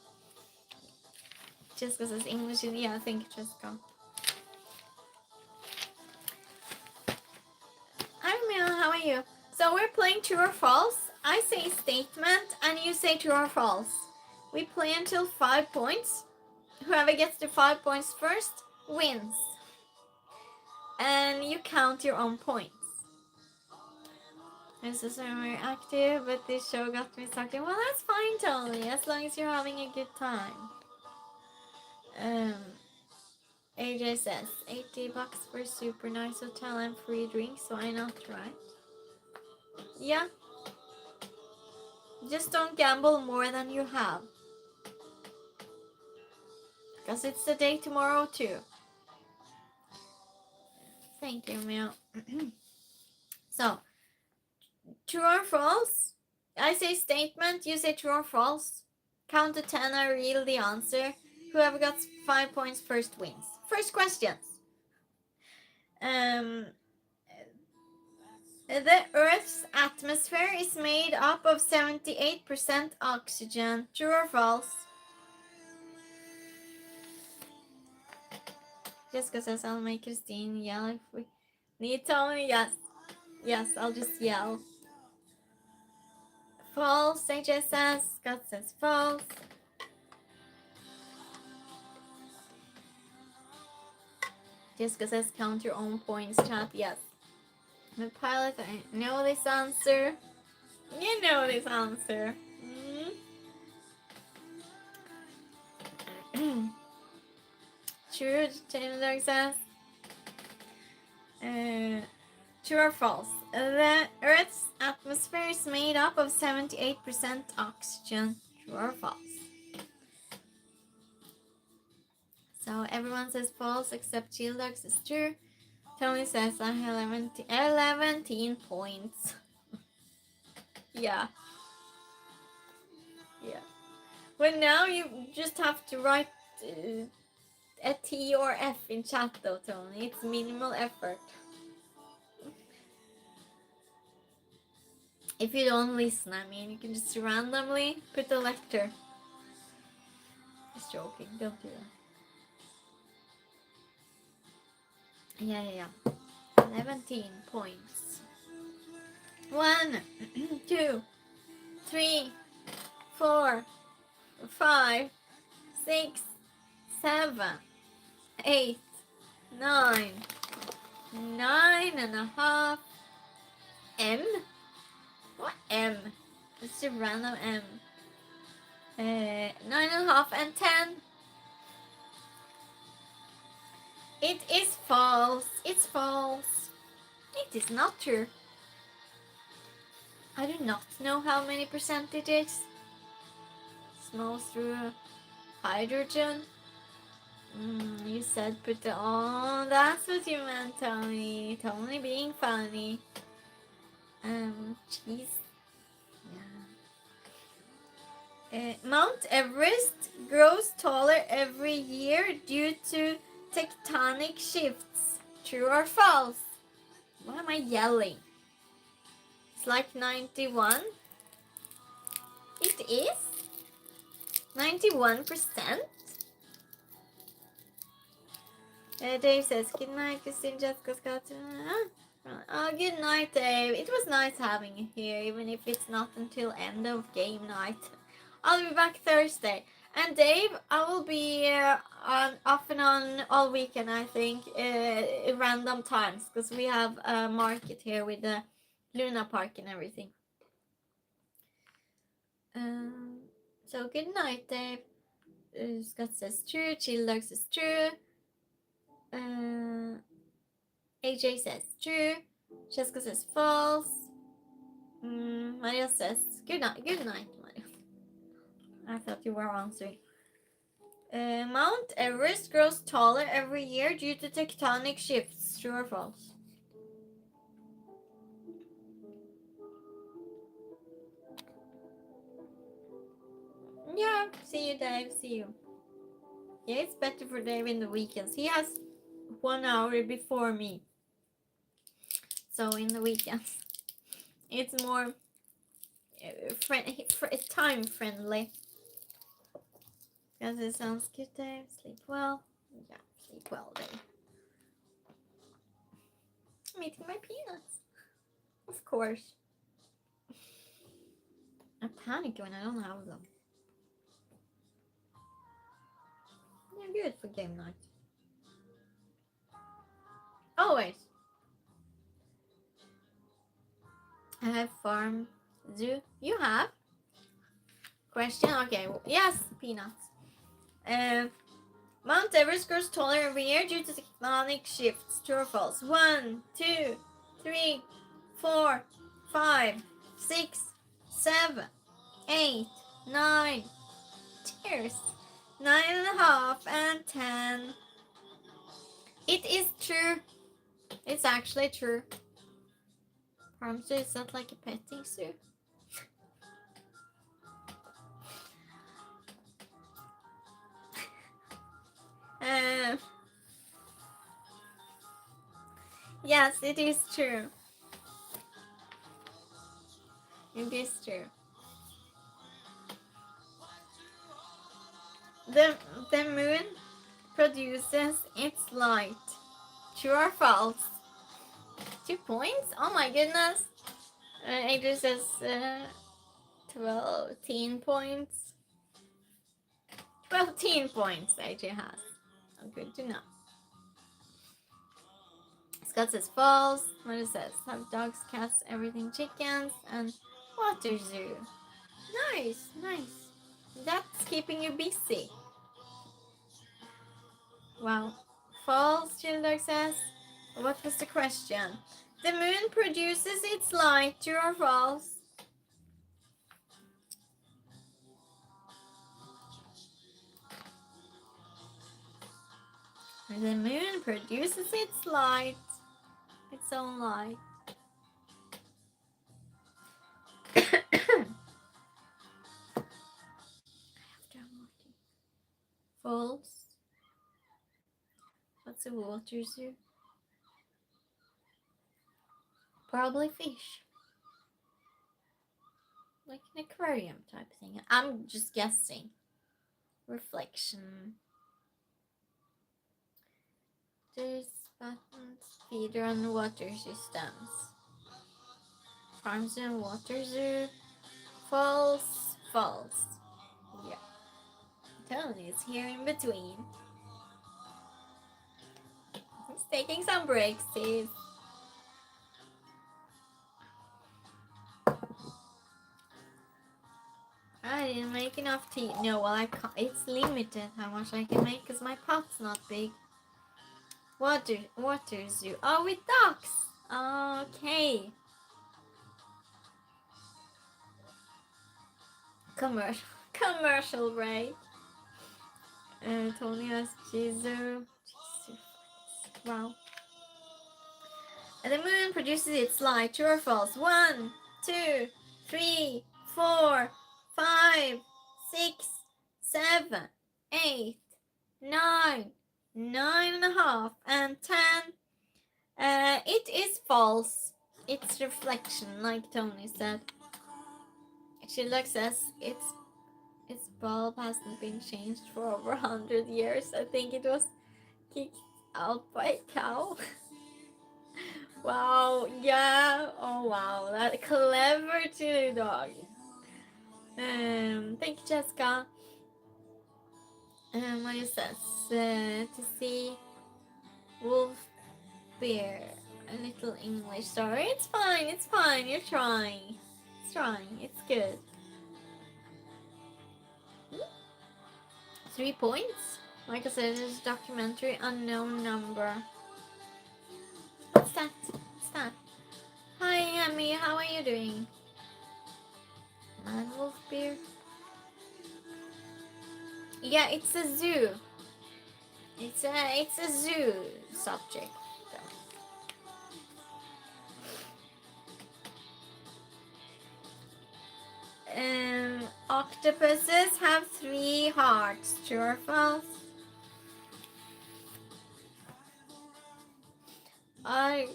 Just because it's English, yeah, I think just go. Hi, Mia, how are you? So we're playing true or false. I say statement and you say true or false. We play until 5 points. Whoever gets to 5 points first wins. And you count your own points. This is very active, but this show got me sucked in. Well, that's fine, Tony, as long as you're having a good time. AJ says, $80 for super nice hotel and free drinks, why not, right? Yeah. Just don't gamble more than you have. Because it's the day tomorrow, too. Thank you, Mia. So, true or false? I say statement, you say true or false. Count to 10, I reveal the answer. Whoever got 5 points first wins. First questions. The Earth's atmosphere is made up of 78% oxygen. True or false? Jessica says I'll make Christine yell if we need Tony. Yes, I'll just yell. False, AJ says. Scott says false. Jessica says count your own points, chat. Yes. The pilot, I know this answer. You know this answer. True, Taylor says. True or false? The Earth's atmosphere is made up of 78% oxygen. True or false? So everyone says false except Childox is true. Tony says I have 11 points. Yeah. Yeah. But now you just have to write a T or F in chat though, Tony. It's minimal effort. If you don't listen, I mean, you can just randomly put a letter. Just joking, don't do that. Yeah. 17 points. 1, 2, 3, 4, 5, 6, 7, 8, 9, 9.5. M? What M? It's a random M. 9.5 and 10. It is false. It's false. It is not true. I do not know how many percentages. Smells through hydrogen. You said put the... Oh, that's what you meant, Tony. Tony being funny. Cheese. Yeah. Mount Everest grows taller every year due to tectonic shifts. True or false? Why am I yelling? It's like 91. It is 91%. Dave says, good night, Christine, Jessica's got to... Oh, good night, Dave. It was nice having you here, even if it's not until end of game night. I'll be back Thursday. And Dave, I will be off and on all weekend, I think, random times, because we have a market here with the Luna Park and everything. So good night, Dave. Scott says true. Chill Dog says true. AJ says true. Jessica says false. Maria says good night. Good night, Maria. I thought you were answering. Mount Everest grows taller every year due to tectonic shifts. True or false? Yeah, see you, Dave. See you. Yeah, it's better for Dave in the weekends. He has 1 hour before me. So in the weekends, it's more time friendly. Because it sounds good, Dave. Sleep well. Yeah, sleep well, Dave. I'm eating my peanuts. Of course. I panic when I don't have them. They're good for game night. Always. I have farm zoo. You have? Question? Okay. Yes, peanuts. Mount Everest grows taller every year due to tectonic shifts. True or false? 1, 2, 3, 4, 5, 6, 7, 8, 9. Cheers. 9.5 and 10. It is true. It's actually true. Farm zoo is not like a petting zoo. Yes, it is true. It is true. The moon produces its light. True or false? 2 points? Oh my goodness. Adrian says 12 points. 12 points AJ has. Oh, good to know. Scott says false. Mother says have dogs, cats, everything, chickens, and water zoo. Nice. That's keeping you busy. Wow. False, Childog says. What was the question? The moon produces its light. True or false? The moon produces its light. its own light. False. What's a water zoo? Probably fish. Like an aquarium type thing. I'm just guessing. Reflection. There's buttons, feeder and water systems. Farms and water zoo. False. False. Yeah. Tony's here in between. He's taking some breaks, sis. I didn't make enough tea. No, well, I can't. It's limited how much I can make because my pot's not big. Water zoo. Oh, with ducks. Okay. Commercial break. Tony has Jesus. Wow. And the moon produces its light. True or false? 1, 2, 3, 4, 5, 6, 7, 8, 9, 9.5, and 10. It is false. It's reflection, like Tony said. She looks as its bulb hasn't been changed for over 100 years. I think it was kicked out by a cow. Wow, yeah. Oh wow, that clever chili dog. Thank you, Jessica. What it says to see wolf bear, a little English story. It's fine. It's fine. You're trying. It's trying. It's good. 3 points. Like I said, it's a documentary, unknown number. What's that? What's that? Hi, Amy. How are you doing? Man wolf bear. Yeah, it's a zoo. It's a zoo subject. Octopuses have 3 hearts. True or false? What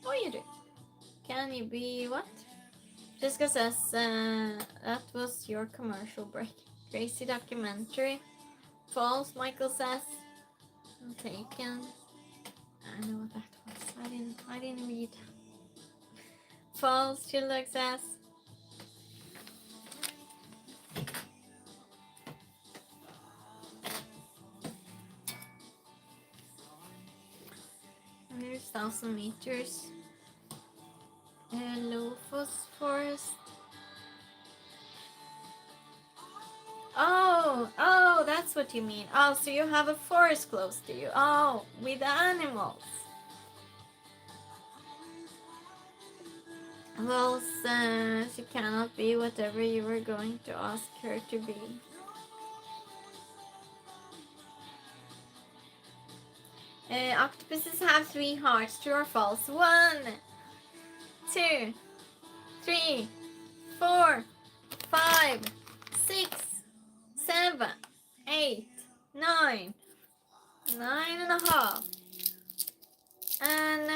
are you doing? Can you be what? Jessica says that was your commercial break. Crazy documentary. False. Michael says taken. I know what that was. I didn't read. False. Children says. Here's 1,000 meters. Lofos forest. Oh, that's what you mean. Oh, so you have a forest close to you. Oh, with animals. Well, she cannot be whatever you were going to ask her to be. Octopuses have 3 hearts. True or false? 1, 2, 3, 4, 5, 6, 7, 8, 9, 9.5, and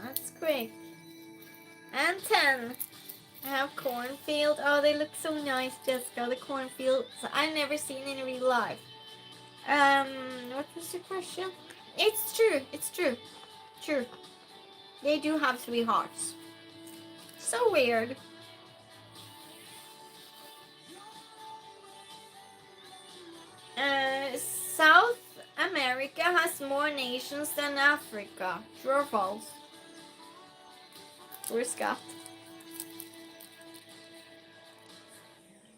that's quick. And 10. I have cornfield. Oh, they look so nice, Jessica. The cornfields I've never seen in real life. What was your question? It's true. It's true. True. They do have 3 hearts. So weird. South America has more nations than Africa. True or false? Where's Scott?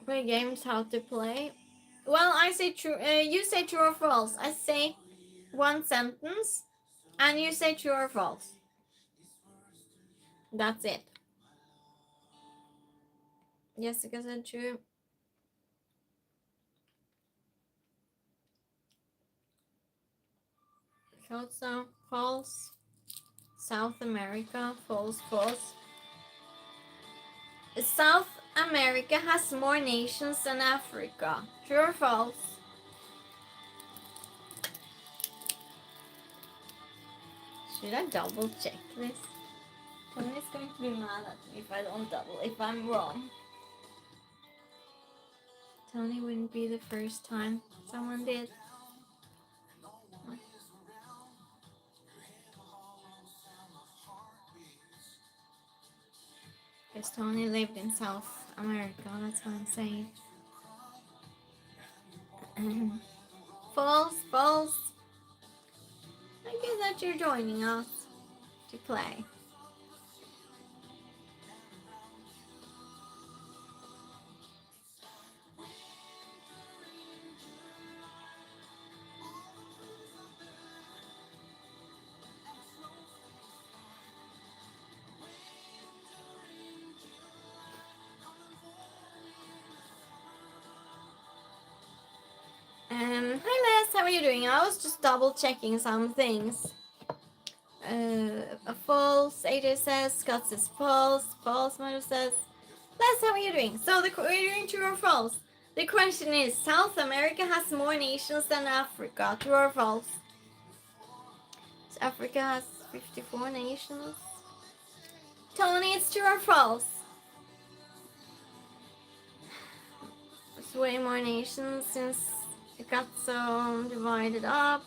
Play games, how to play. Well, I say true. You say true or false. I say one sentence, and you say true or false. That's it. Jessica said true. Thought so. False. South America. False. False. South America has more nations than Africa. True or false? Should I double check this? Tony's going to be mad at me if I don't double, if I'm wrong. Tony wouldn't be the first time someone did. Because Tony lived in South America, that's what I'm saying. False, false. I guess that you're joining us to play. Hi Les, how are you doing? I was just double checking some things. A false, AJ says, Scott says false, false, Mother says. Les, how are you doing? So we're doing true or false. The question is, South America has more nations than Africa. True or false? So Africa has 54 nations. Tony, it's true or false? There's way more nations since it got so divided up.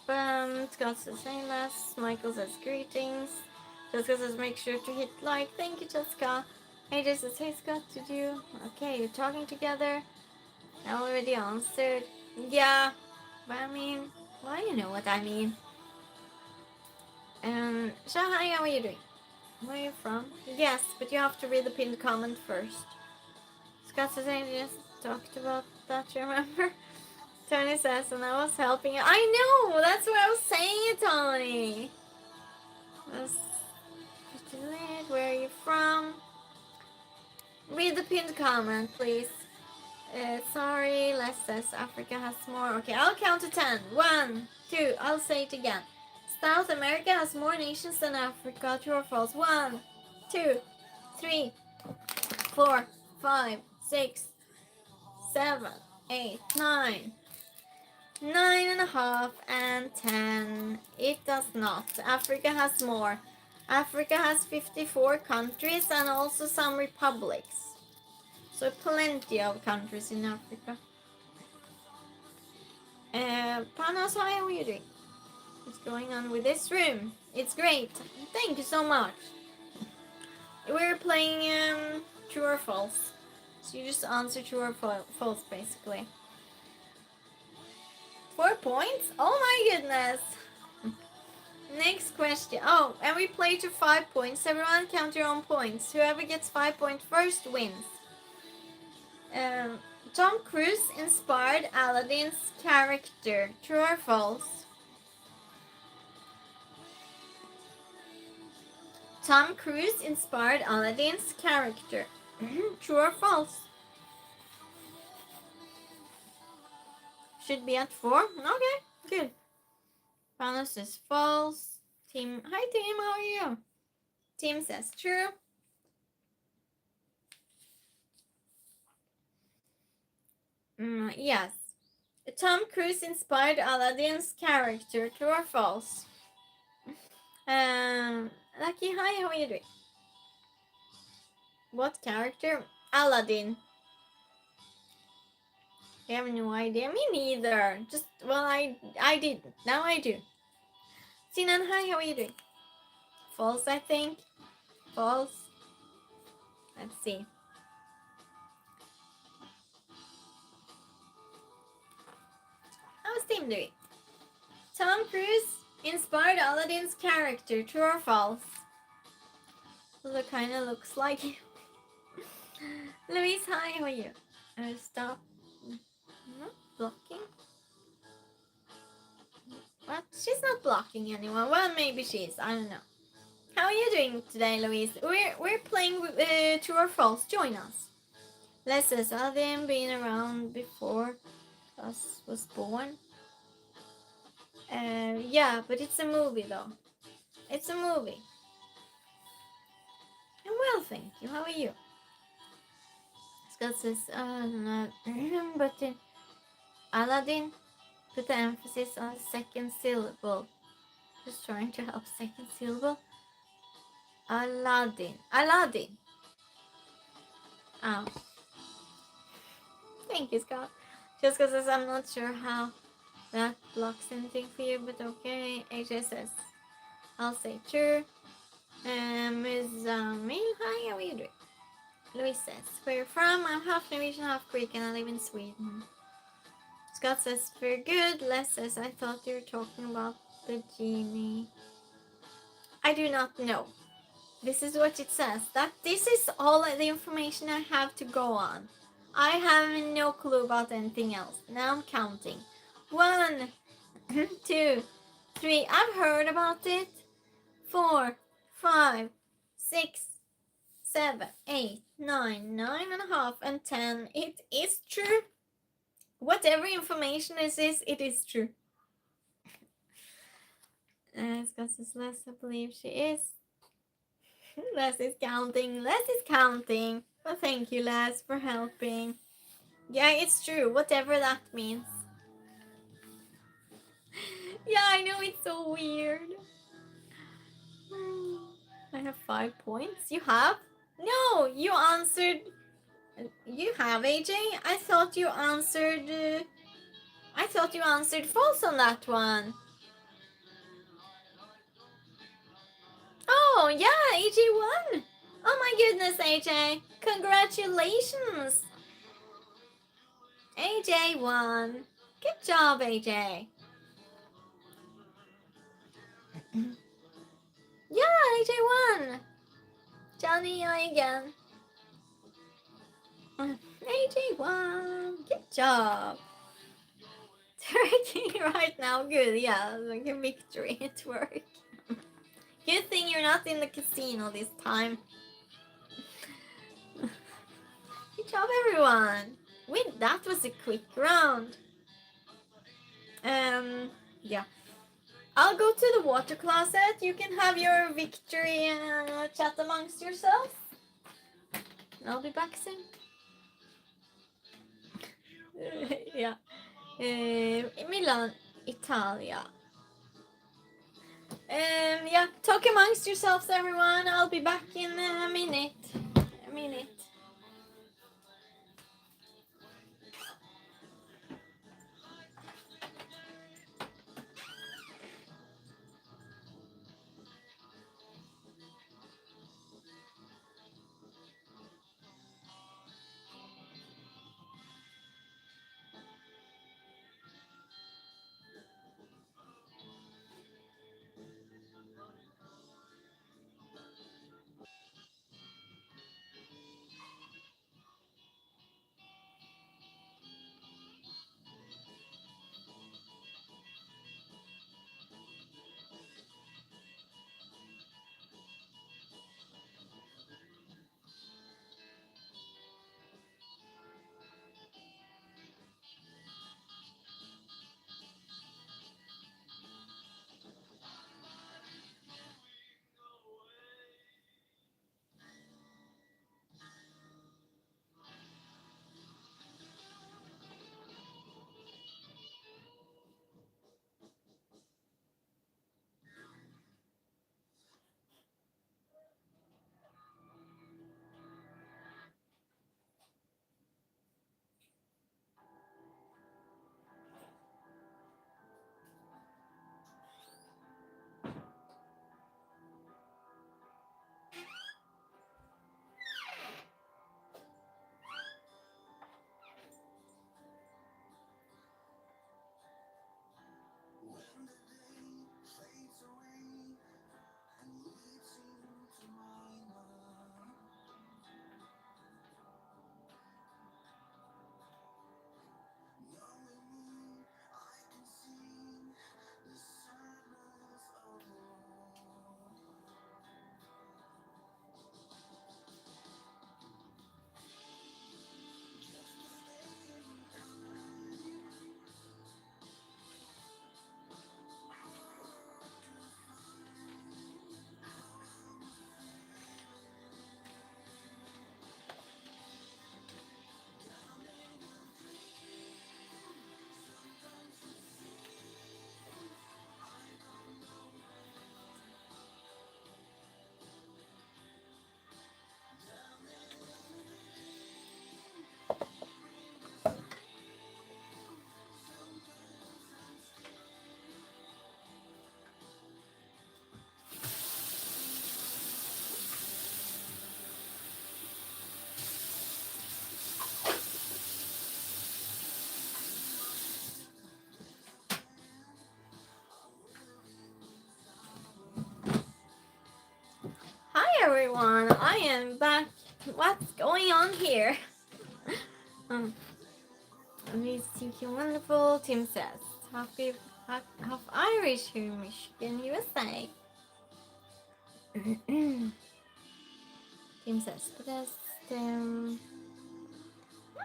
Scott says say less. Michael says greetings. Jessica says make sure to hit like. Thank you, Jessica. AJ says hey Scott, did you? Okay, you're talking together. I already answered. Yeah, but I mean, well, you know what I mean. Shahai, how are you doing? Where are you from? Yes, but you have to read the pinned comment first. Scott says I just talked about that, you remember? Tony says, and I was helping you. I know! That's what I was saying, Tony! It was pretty late. Where are you from? Read the pinned comment, please. Sorry, Les says Africa has more. Okay, I'll count to 10. 1, 2, I'll say it again. South America has more nations than Africa. True or false? 1, 2, 3, 4, 5, 6, 7, 8, 9. 9.5 and 10. It does not. Africa has more. Africa has 54 countries and also some republics. So plenty of countries in Africa. Panos, how are you doing? What's going on with this room? It's great. Thank you so much. We're playing true or false. So you just answer true or false, basically. 4 points? Oh my goodness. Next question. Oh, and we play to 5 points. Everyone count your own points. Whoever gets 5 points first wins. Tom Cruise inspired Aladdin's character. True or false? Tom Cruise inspired Aladdin's character. True or false? Should be at 4. Okay, good. Panos says false. Tim, hi Tim, how are you? Tim says true. Yes. Tom Cruise inspired Aladdin's character. True or false? Lucky, hi, how are you doing? What character? Aladdin. I have no idea. Me neither. Just, well, I didn't. Now I do. Sinan, hi, how are you doing? False, I think. False. Let's see. How's Tim doing? Tom Cruise inspired Aladdin's character. True or false? Well, it kind of looks like you. Louise, hi, how are you? Stop. Not blocking. What? She's not blocking anyone. Well, maybe she is. I don't know. How are you doing today, Louise? We're playing true or false. Join us. Les says Aladdin been around before us was born. Yeah, but it's a movie though. It's a movie. And well, thank you. How are you? Scott says, but Aladdin put the emphasis on the second syllable. Just trying to help second syllable. Aladdin. Aladdin. Oh. Thank you, Scott. Just because I'm not sure how that blocks anything for you, but okay. AJ says, I'll say true. Muzamil, hi, how are you doing? Louise says, where you from? I'm half Norwegian, half Greek, and I live in Sweden. Scott says, very good. Les says, I thought you were talking about the genie. I do not know. This is what it says. That this is all the information I have to go on. I have no clue about anything else. Now I'm counting. 1, 2, 3. I've heard about it. 4, 5, 6, 7, 8, 9, 9.5, and 10. It is true. Whatever information this is, it is true. Scott says, Les, I believe she is. Les is counting. Les is counting. Well, thank you, Les, for helping. Yeah, it's true. Whatever that means. Yeah, I know, it's so weird. I have 5 points. You have? No, you answered. You have, AJ? I thought you answered. I thought you answered false on that one. Oh, yeah, AJ won. Oh my goodness, AJ. Congratulations. AJ won. Good job, AJ. Yeah, AJ won. Johnny, I again. AJ won. Good job. Working right now. Good. Yeah, like a victory at work. Good thing you're not in the casino this time. Good job, everyone. Wait, that was a quick round. Yeah. I'll go to the water closet. You can have your victory chat amongst yourselves. I'll be back soon. Yeah. Milan, Italia. Yeah, talk amongst yourselves, everyone. I'll be back in a minute. A minute. everyone, I am back. What's going on here? We think you're wonderful, Tim says. Half Irish here in Michigan, USA. Tim says, I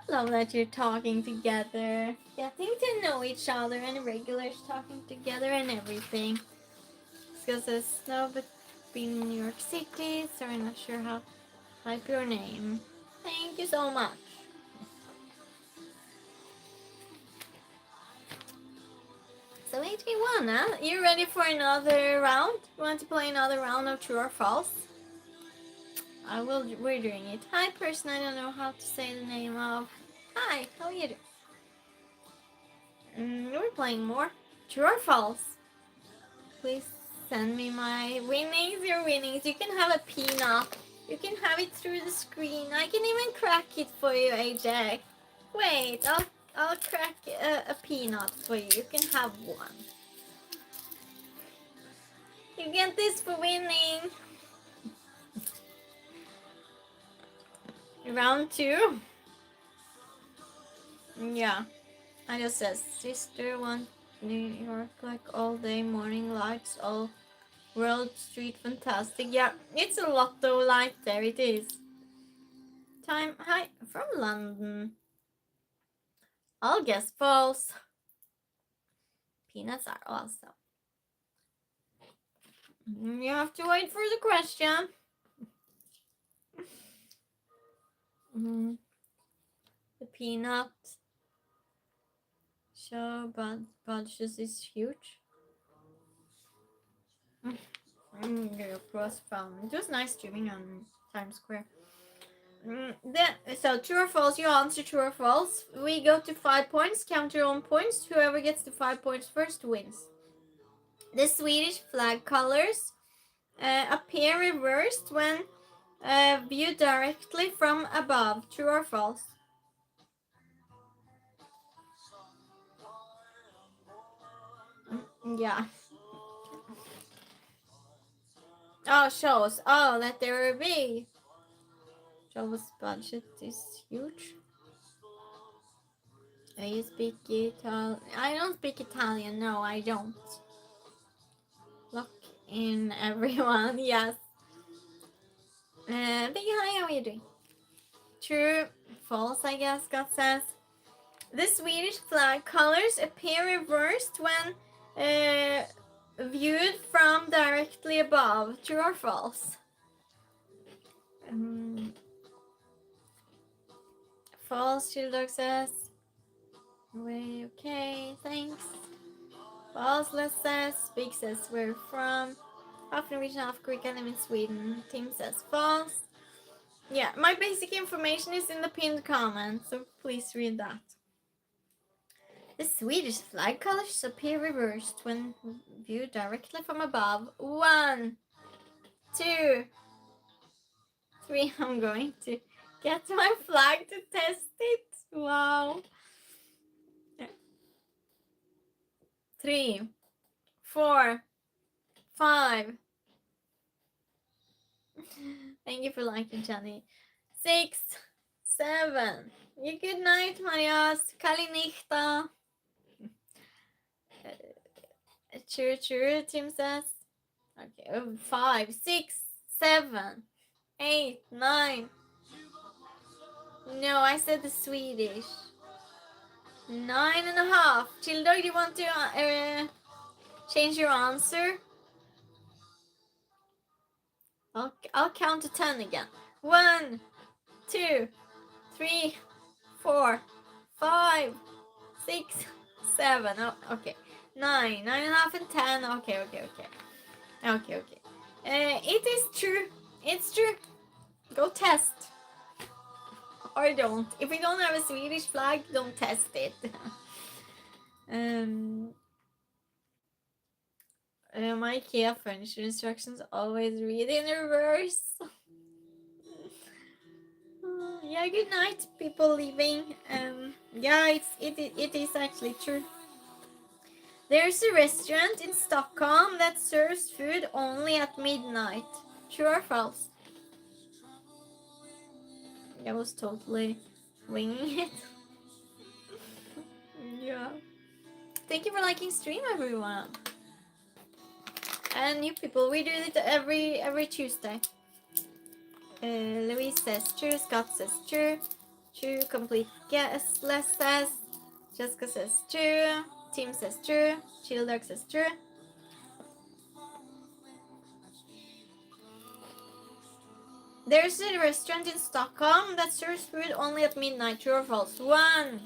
love that you're talking together, getting to know each other, and regulars talking together and everything. Because there's snow between New York City, so I'm not sure how to type your name. Thank you so much. So 81, huh? You ready for another round? You want to play another round of true or false? We're doing it. Hi person, I don't know how to say the name of. Hi, how are you doing? We're playing more. True or false? Please send me my winnings, your winnings. You can have a peanut. You can have it through the screen. I can even crack it for you, AJ. Wait, I'll crack a peanut for you. You can have one. You get this for winning. Round 2. Yeah. I just said, sister want New York like all day, morning lights, all world street fantastic. Yeah, it's a lot of light there, it is. Time, hi, from London. I'll guess false. Peanuts are awesome. You have to wait for the question. The peanut show bunches is huge. Across from. It was nice streaming on Times Square. So true or false, you answer true or false. We go to 5 points, count your own points. Whoever gets the 5 points first wins. The Swedish flag colors appear reversed when viewed directly from above. True or false? Yeah. Oh, shows. Oh, let there be. Show's budget is huge. You speak Italian? I don't speak Italian. No, I don't. Look in everyone. Yes. Big hi, how are you doing? True. False, I guess, God says. The Swedish flag colors appear reversed when viewed from directly above. True or false? False, Shieldog says. Okay, thanks. False, Les says. Big says where from. Half Norwegian, half Greek, I live in Sweden. Tim says false. Yeah, my basic information is in the pinned comment, so please read that. The Swedish flag colors appear reversed when viewed directly from above. 1, 2, 3. I'm going to get my flag to test it. Wow. 3, 4, 5. Thank you for liking, Jenny. 6, 7. You good night, Marias. Kalinichta. True, Tim says. Okay, 5, 6, 7, 8, 9. No, I said the Swedish. 9.5. Childog, do you want to change your answer? I'll count to 10 again. 1, 2, 3, 4, 5, 6, 7. Oh, okay. 9, 9.5, and 10. Okay. It is true. It's true. Go test. Or don't. If you don't have a Swedish flag, don't test it. My IKEA furniture instructions always read in reverse. Yeah, good night, people leaving. Yeah, it is actually true. There's a restaurant in Stockholm that serves food only at midnight. True or false? I was totally winging it. Yeah. Thank you for liking stream, everyone. And new people, we do it every Tuesday. Louise says true, Scott says true, true, complete guessless says, Jessica says true, Tim says true, Childog says true. There's a restaurant in Stockholm that serves food only at midnight. True or false? 1,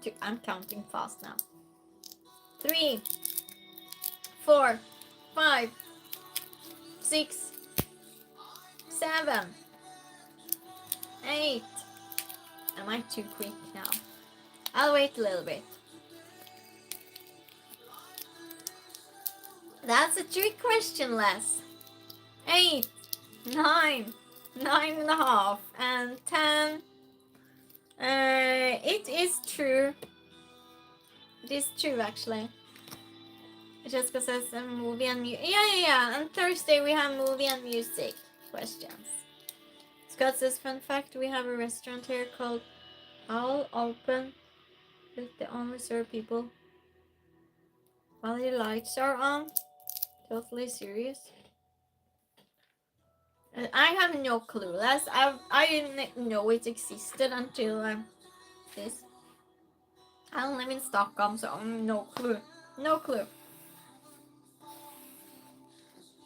2, I'm counting fast now. 3, 4, 5, 6, 7, 8. Am I too quick now? I'll wait a little bit. That's a trick question, Les. 8, 9, 9.5, and 10. It is true. It is true, actually. Jessica says a movie and music. Yeah. And Thursday we have movie and music questions. Scott says, fun fact, we have a restaurant here called All Open, but they only serve people while the lights are on. Totally serious. I have no clue. I didn't know it existed until this. I don't live in Stockholm, so no clue. No clue.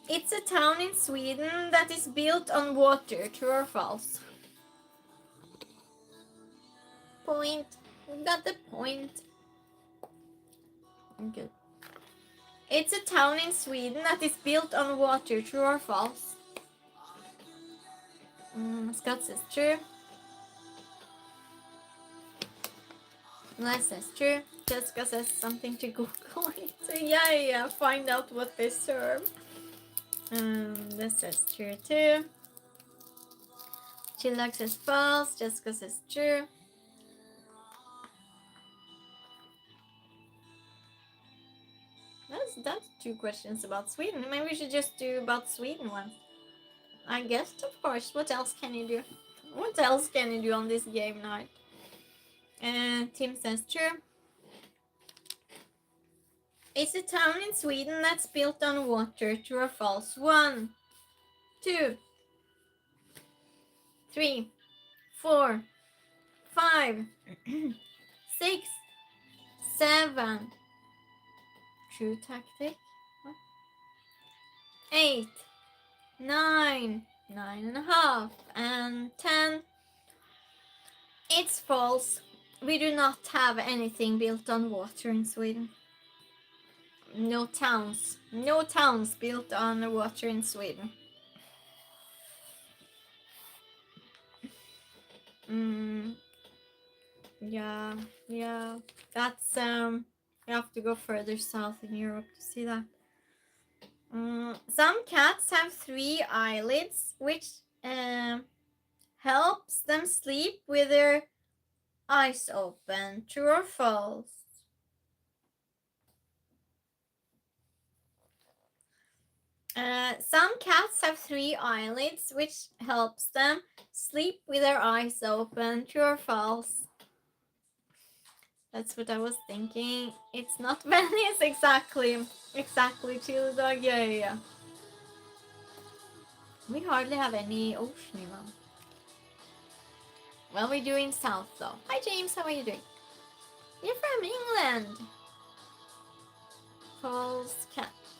It's a town in Sweden that is built on water. True or false? Point. We got the point. Good. It's a town in Sweden that is built on water. True or false? Scott says true. Les says true. Jessica says something to Google it. Yeah. Find out what they serve. This says true too. Chillak says false. Jessica says true. That's 2 questions about Sweden. Maybe we should just do about Sweden one. I guess, of course. What else can you do? What else can you do on this game night? Tim says true. It's a town in Sweden that's built on water. True or false? 1, 2, 3, 4, 5, 6, 7. True tactic. 8, 9, 9.5, and 10. It's false. We do not have anything built on water in Sweden. No towns. No towns built on water in Sweden. Yeah. That's you have to go further south in Europe to see that. Some cats have 3 eyelids, which helps them sleep with their eyes open. True or false? Some cats have 3 eyelids, which helps them sleep with their eyes open. True or false? That's what I was thinking. It's not Venice, exactly. Chill dog, yeah. We hardly have any ocean even. Well, we're doing south though. Hi James, how are you doing? You're from England. False.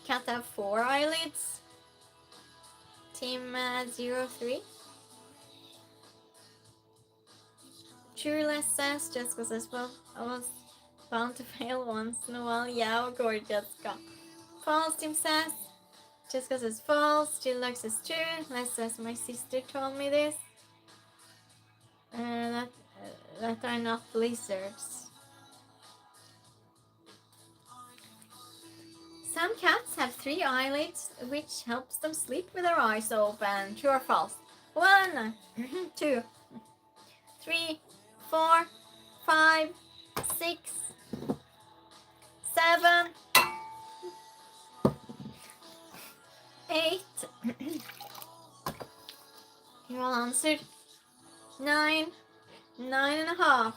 Cat have 4 eyelids. Team 03. Truless says, Jessica says, well, I was bound to fail once in a while. Yeah, of course, Jessica. False, Tim says. Jessica says false. Jill says true. Les says, my sister told me this. That are not lizards. Some cats have 3 eyelids, which helps them sleep with their eyes open. True or false? 1, 2, 3, 4, 5, 6, 7, 8. You all answered. 9, 9.5.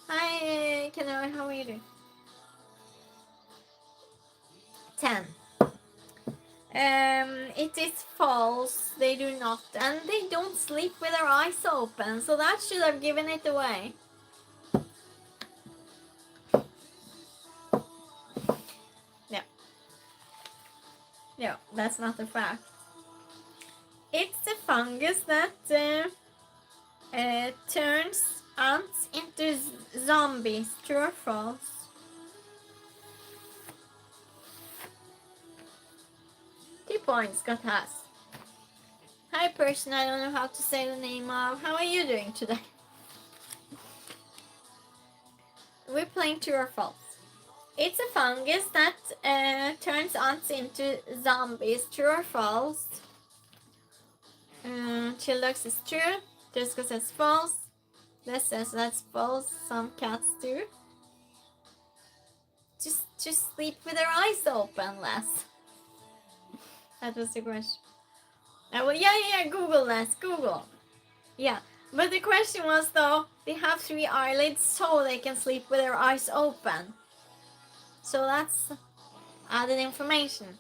Hi, Kenora, how are you doing? 10. It is false. They do not, and they don't sleep with their eyes open. So that should have given it away. No, that's not a fact. It's a fungus that turns ants into zombies. True or false? Two points, Scott has. Hi, person I don't know how to say the name of. How are you doing today? We're playing true or false. It's a fungus that turns ants into zombies. True or false? Childux says true. Jessica says false. Les says that's false. Some cats do. Just sleep with their eyes open, Les. That was the question. Well, yeah. Google, Les. Google. Yeah. But the question was though, they have 3 eyelids so they can sleep with their eyes open. So that's added information.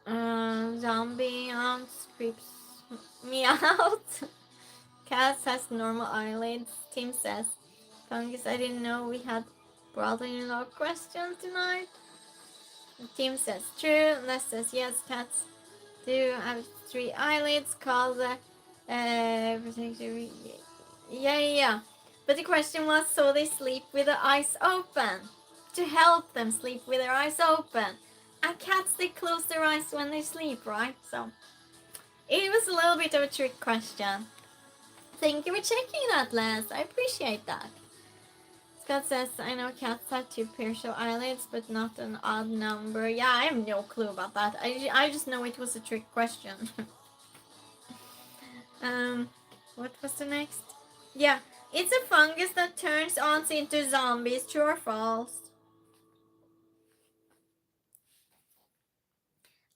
Zombie ants creeps me out. Cat has normal eyelids. Tim says, fungus, I didn't know we had brother-in-law question tonight. Tim says true. Les says yes, cats do have 3 eyelids called yeah. But the question was, so they sleep with their eyes open. To help them sleep with their eyes open. And cats, they close their eyes when they sleep, right? So it was a little bit of a trick question. Thank you for checking that, Les. I appreciate that. Scott says, I know cats have 2 pairs of eyelids, but not an odd number. Yeah, I have no clue about that. I just know it was a trick question. What was the next? Yeah, it's a fungus that turns ants into zombies. True or false?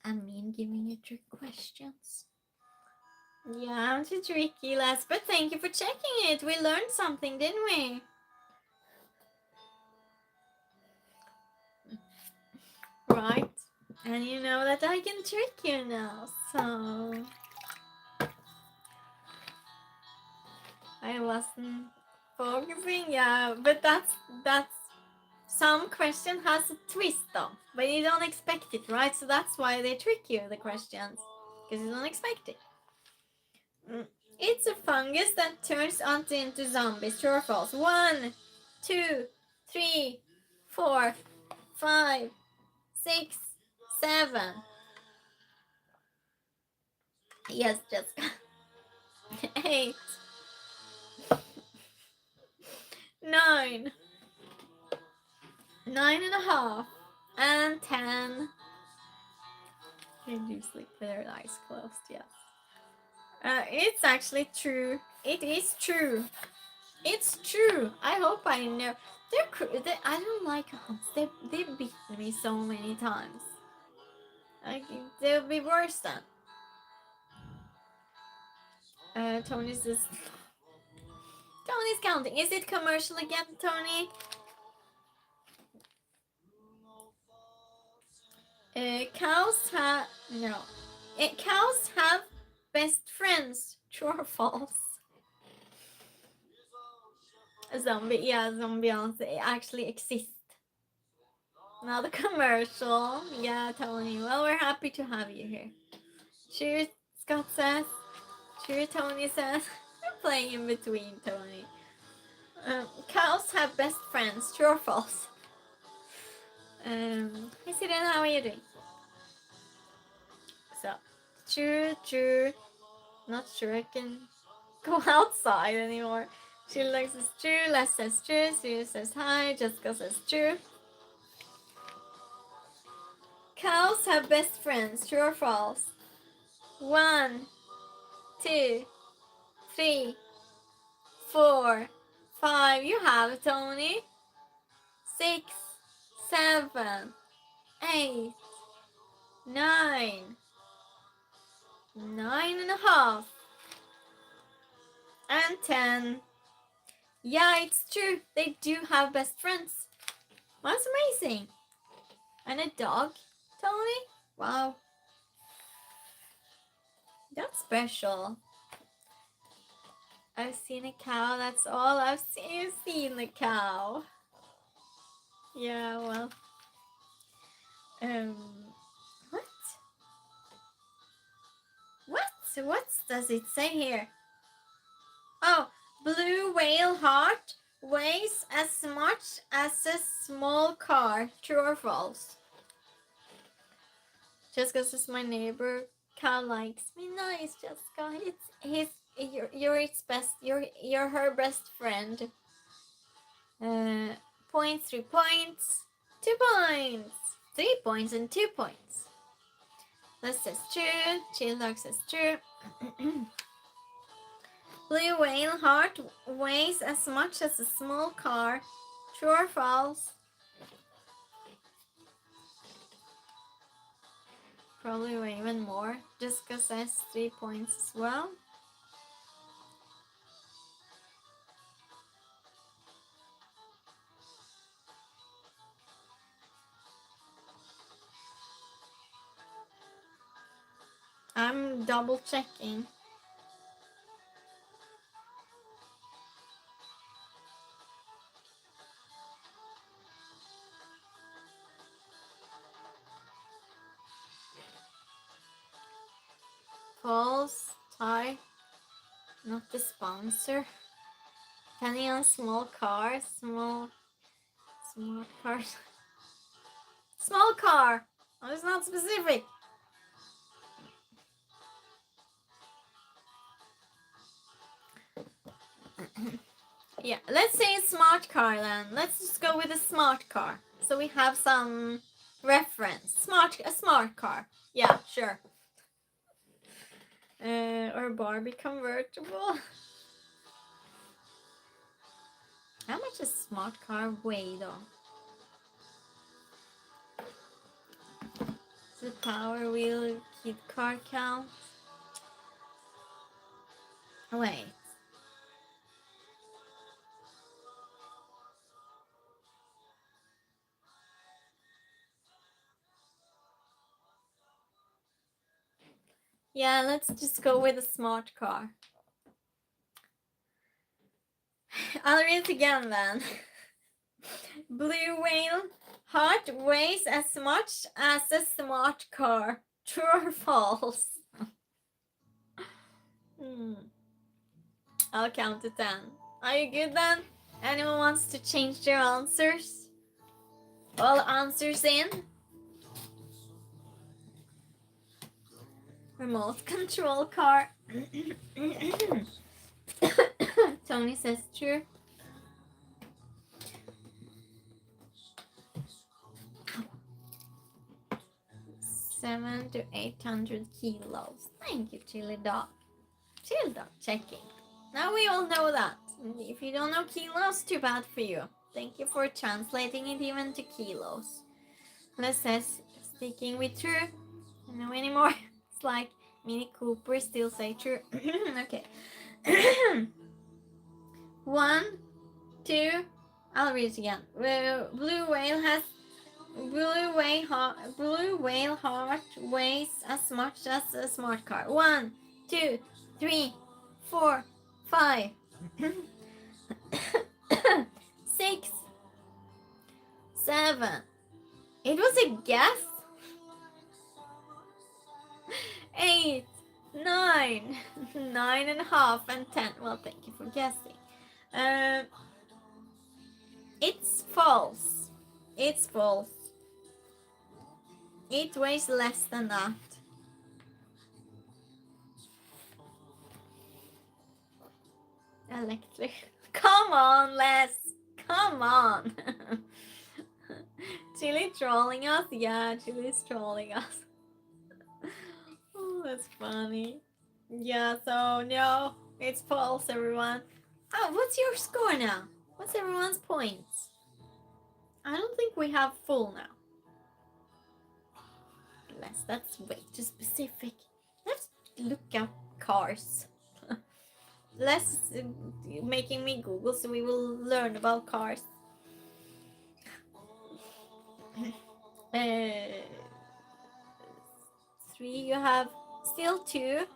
And me giving you trick questions. Yeah, I'm too tricky, Les, but thank you for checking it. We learned something, didn't we? Right. And you know that I can trick you now, so I wasn't focusing, yeah, but that's some question has a twist though, but you don't expect it, right? So that's why they trick you, the questions, because you don't expect it. It's a fungus that turns ants into zombies. True or false? 1, 2, 3, 4, 5, 6, 7. Yes, Jessica. 8, 9, 9.5, and 10. They do sleep with their eyes closed, yes. It's actually true. It is true. It's true. I hope I know. I don't like ants. They've beaten me so many times. Like, they'll be worse then. Tony says... Tony's counting. Is it commercial again, Tony? Cows have... No. Cows have best friends. True or false? A zombie. Yeah, zombie ants actually exist. Another commercial. Yeah, Tony. Well, we're happy to have you here. Cheers, Scott says. Cheers, Tony says. We're playing in between, Tony. Cows have best friends. True or false? Hi, Siren. How are you doing? So, true. Not sure I can go outside anymore. She likes says true. Les says true. Siri says hi. Jessica says true. Cows have best friends. True or false? 1, 2, 3, 4, 5. You have it, Tony. 6, 7, 8, 9, 9.5. And 10. Yeah, it's true. They do have best friends. That's amazing. And a dog, Tony? Wow. That's special. I've seen a cow. That's all I've seen. You've seen a cow. Yeah, well. What? What does it say here? Oh, blue whale heart weighs as much as a small car. True or false? Just because it's my neighbor, cow likes me. Nice, Jessica. You're its best. You're her best friend. Points, 3 points, 2 points, 3 points, and 2 points. This says true. Chill dog says true. Blue whale heart weighs as much as a small car. True or false? Probably way even more. Jessica says 3 points as well. I'm double checking. False, tie, not the sponsor. Depending on small cars, small cars. Small car! Oh, it's not specific. Yeah, let's say a smart car then. Let's just go with a smart car. So we have some reference. A smart car. Yeah, sure. Or Barbie convertible. How much does a smart car weigh though? The power wheel, kid car count. Wait. Yeah, let's just go with a smart car. I'll read it again then. Blue whale heart weighs as much as a smart car. True or false? I'll count to 10. Are you good then? Anyone wants to change their answers? All answers in? Remote control car. Tony says true. 700 to 800 kilos. Thank you, Chili Dog. Chili Dog checking. Now we all know that. If you don't know kilos, too bad for you. Thank you for translating it even to kilos. Les says sticking with true. I don't know anymore. It's like Mini Cooper still say true. Okay. 1, 2. I'll read it again. Blue whale heart weighs as much as a smart car. 1, 2, 3, 4, 5, 6, 7. It was a guess. 8, 9, 9.5, and 10. Well, thank you for guessing. It's false. It's false. It weighs less than that. Electric. Come on, Les. Come on. Chili trolling us? Yeah, Chili's trolling us. Oh, that's funny. Yeah, so no, it's false, everyone. Oh, what's your score now? What's everyone's points? I don't think we have full now. Les, that's way too specific. look up cars. Less making me Google, so we will learn about cars. 3, you have still 2.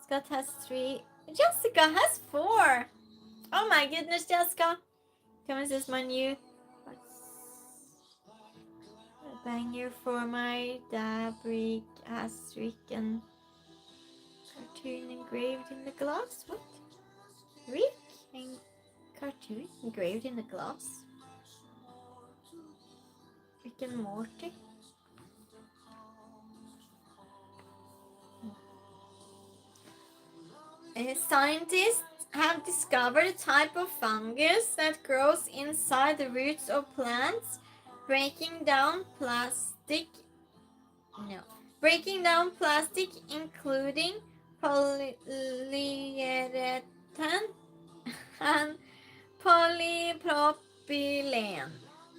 Scott has 3. Jessica has 4. Oh my goodness, Jessica. Come on, this is my new banger for my Dabrick asterisk and cartoon engraved in the glass. What? Rick and cartoon engraved in the glass? Rick and Morty? Scientists have discovered a type of fungus that grows inside the roots of plants, breaking down plastic, including polyurethane and polypropylene,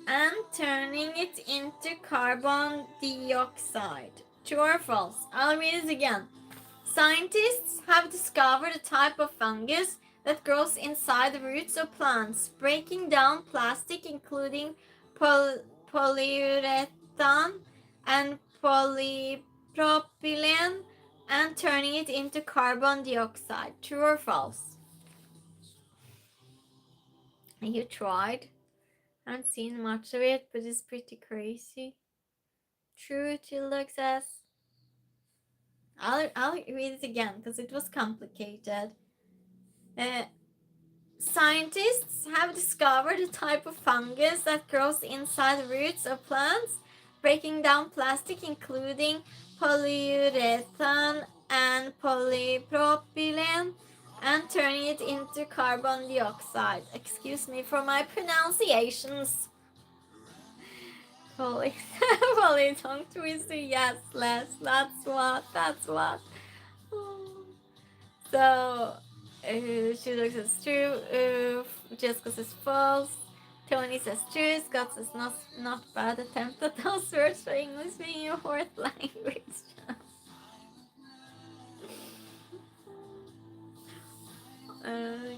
and turning it into carbon dioxide. True or false? I'll read it again. Scientists have discovered a type of fungus that grows inside the roots of plants, breaking down plastic, including polyurethane and polypropylene, and turning it into carbon dioxide. True or false? You tried. I haven't seen much of it, but it's pretty crazy. True, Tildak says. I'll read it again because it was complicated. Scientists have discovered a type of fungus that grows inside the roots of plants, breaking down plastic, including polyurethane and polypropylene, and turning it into carbon dioxide. Excuse me for my pronunciations. Poly tongue twister, yes, Les. That's what. So, she looks as true. Jessica says false. Tony says true. Scott says not bad attempt at those words for English being your fourth language.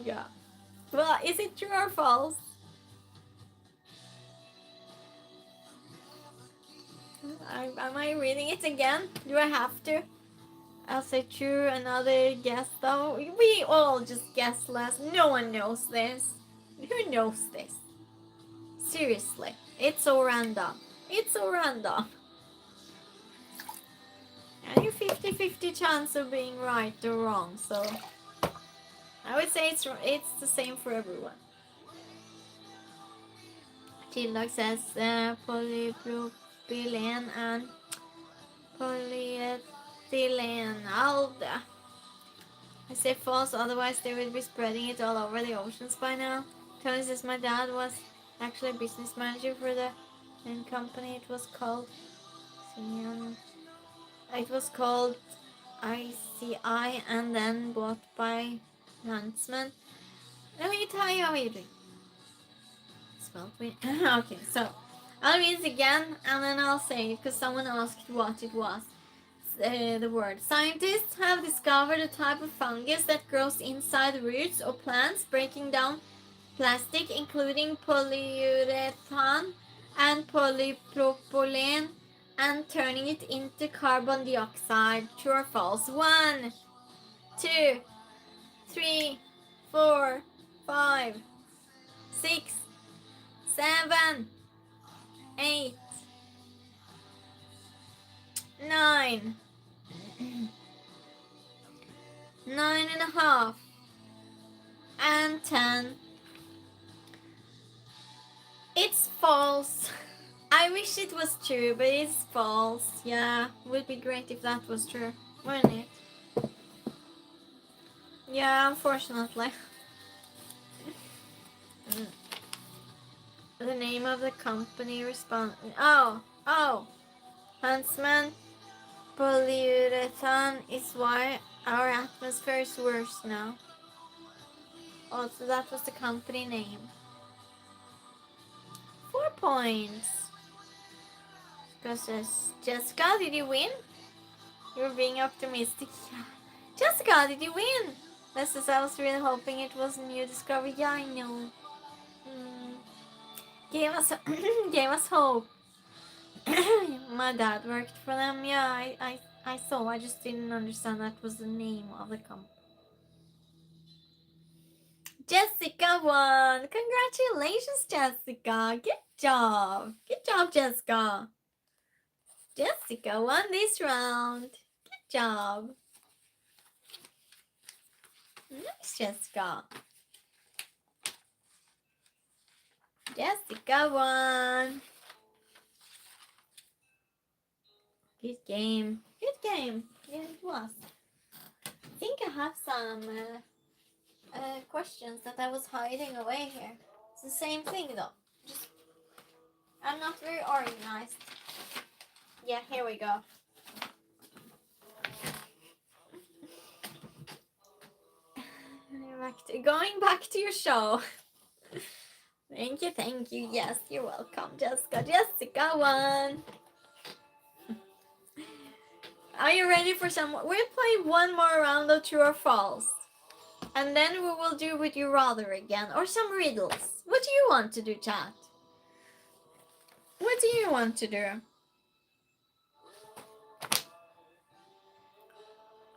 Yeah. Well, is it true or false? Am I reading it again? Do I have to? I'll say true. Another guess though. We all just guess less. No one knows this. Who knows this? Seriously. It's so random. It's so random. And you 50-50 chance of being right or wrong, so I would say it's the same for everyone. Tildak says polypropylene and polyethylene. I say false, otherwise they would be spreading it all over the oceans by now. Tony says my dad was actually a business manager for the company. It was called ICI and then bought by Huntsman. Let me tell you how you do. Spelled me. Okay, so I'll read it again and then I'll say it because someone asked what it was. The word. Scientists have discovered a type of fungus that grows inside the roots of plants, breaking down plastic, including polyurethane and polypropylene, and turning it into carbon dioxide. True or false? 1, 2, 3, 4, 5, 6, 7, 8, 9, 9.5, and 10. It's false. I wish it was true, but it's false. Yeah, would be great if that was true, wouldn't it? Yeah, unfortunately. The name of the company Huntsman polyurethane is why our atmosphere is worse now. Oh, so that was the company name. 4 points. Jessica, did you win? You're being optimistic. Jessica, did you win? This is, I was really hoping it was a new discovery. Yeah, I know. Gave us gave us hope. My dad worked for them. Yeah, I saw. I just didn't understand that was the name of the company. Jessica won. Congratulations, Jessica. Good job. Good job, Jessica. Jessica won this round. Good job. Nice, Jessica. Jessica won. Good game. Good game. Yeah, it was. I think I have some questions that I was hiding away here. It's the same thing though. Just I'm not very organized. Yeah, here we go. Going back to your show. Thank you, thank you. Yes, you're welcome, Jessica. Jessica won. Are you ready for some? We'll play one more round of true or false. And then we will do Would You Rather again. Or some riddles. What do you want to do, chat? What do you want to do?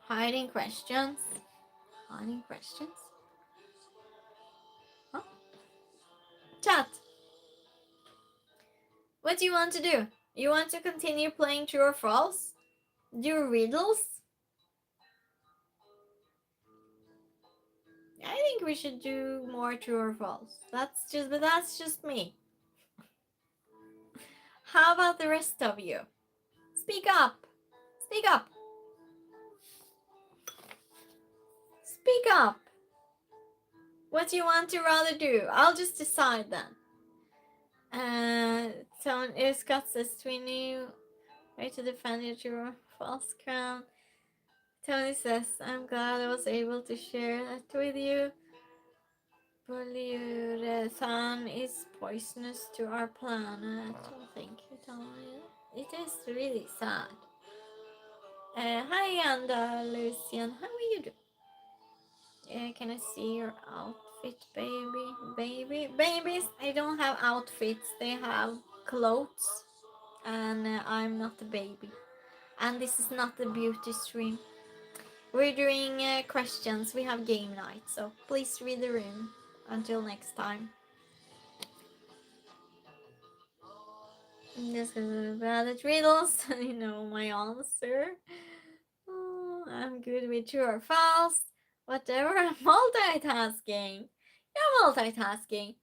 Hiding questions. Hiding questions? Huh? Chat. What do you want to do? You want to continue playing true or false? Do riddles? I think we should do more true or false. That's just me. How about the rest of you? Speak up. Speak up. Speak up. What do you want to rather do? I'll just decide then. Scott says Twinny, way to defend your true or false crown. Tony says, I'm glad I was able to share that with you. Polyurethane is poisonous to our planet. Oh, thank you, Tony. It is really sad. Hi, Andalusian. How are you doing? Can I see your outfit, baby? Babies, I don't have outfits. They have clothes. And I'm not a baby. And this is not a beauty stream. We're doing questions. We have game night. So please read the room. Until next time. This is bad at riddles. You know my answer. Oh, I'm good with true or false. Whatever. I'm multitasking. You're multitasking.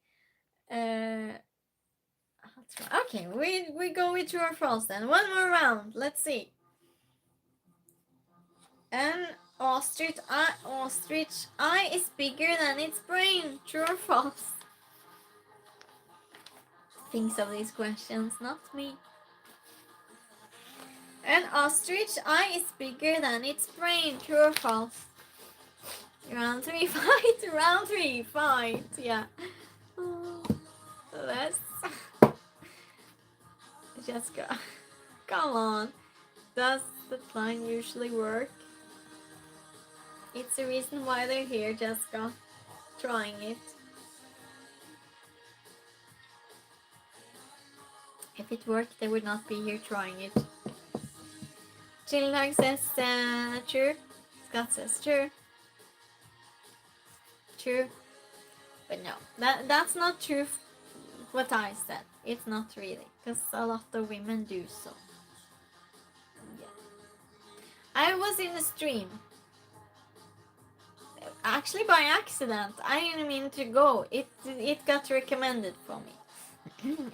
Okay, we go with true or false then. One more round. Let's see. An ostrich eye is bigger than its brain. True or false? Thinks of these questions, not me. An ostrich eye is bigger than its brain. True or false? Round 3, fight. Round 3, fight. Yeah. Let's just go. Come on. Does the line usually work? It's the reason why they're here, Jessica. Trying it. If it worked, they would not be here trying it. Chillag says true. Scott says true. True. But no, that's not true what I said. It's not really. Because a lot of women do so. Yeah. I was in a stream. Actually by accident. I didn't mean to go. It got recommended for me.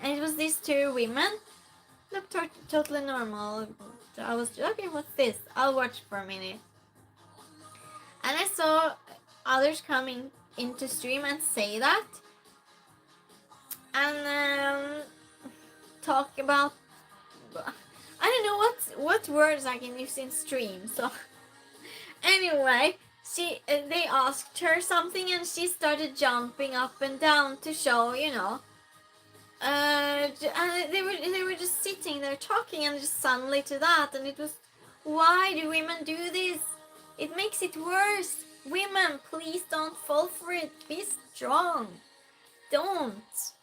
And it was these two women. Looked totally normal. I was okay, what's this? I'll watch for a minute. And I saw others coming into stream and say that. And talk about, I don't know what words I can use in stream. So anyway, they asked her something and she started jumping up and down to show, you know. And they were just sitting there talking and just suddenly to that, and it was, why do women do this? It makes it worse. Women, please don't fall for it. Be strong. Don't.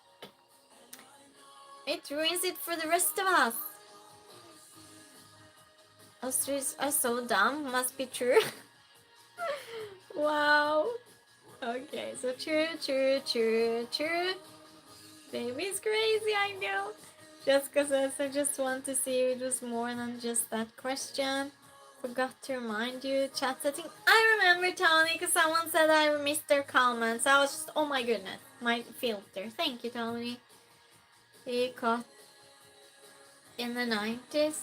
It ruins it for the rest of us. Ostriches are so dumb. Must be true. Wow. Okay, so true. Baby's crazy, I know. Jessica says, I just want to see if it was more than just that question. Forgot to remind you. Chat setting. I remember, Tony, because someone said I missed their comments. I was just, oh my goodness, my filter. Thank you, Tony. He caught in the 90s.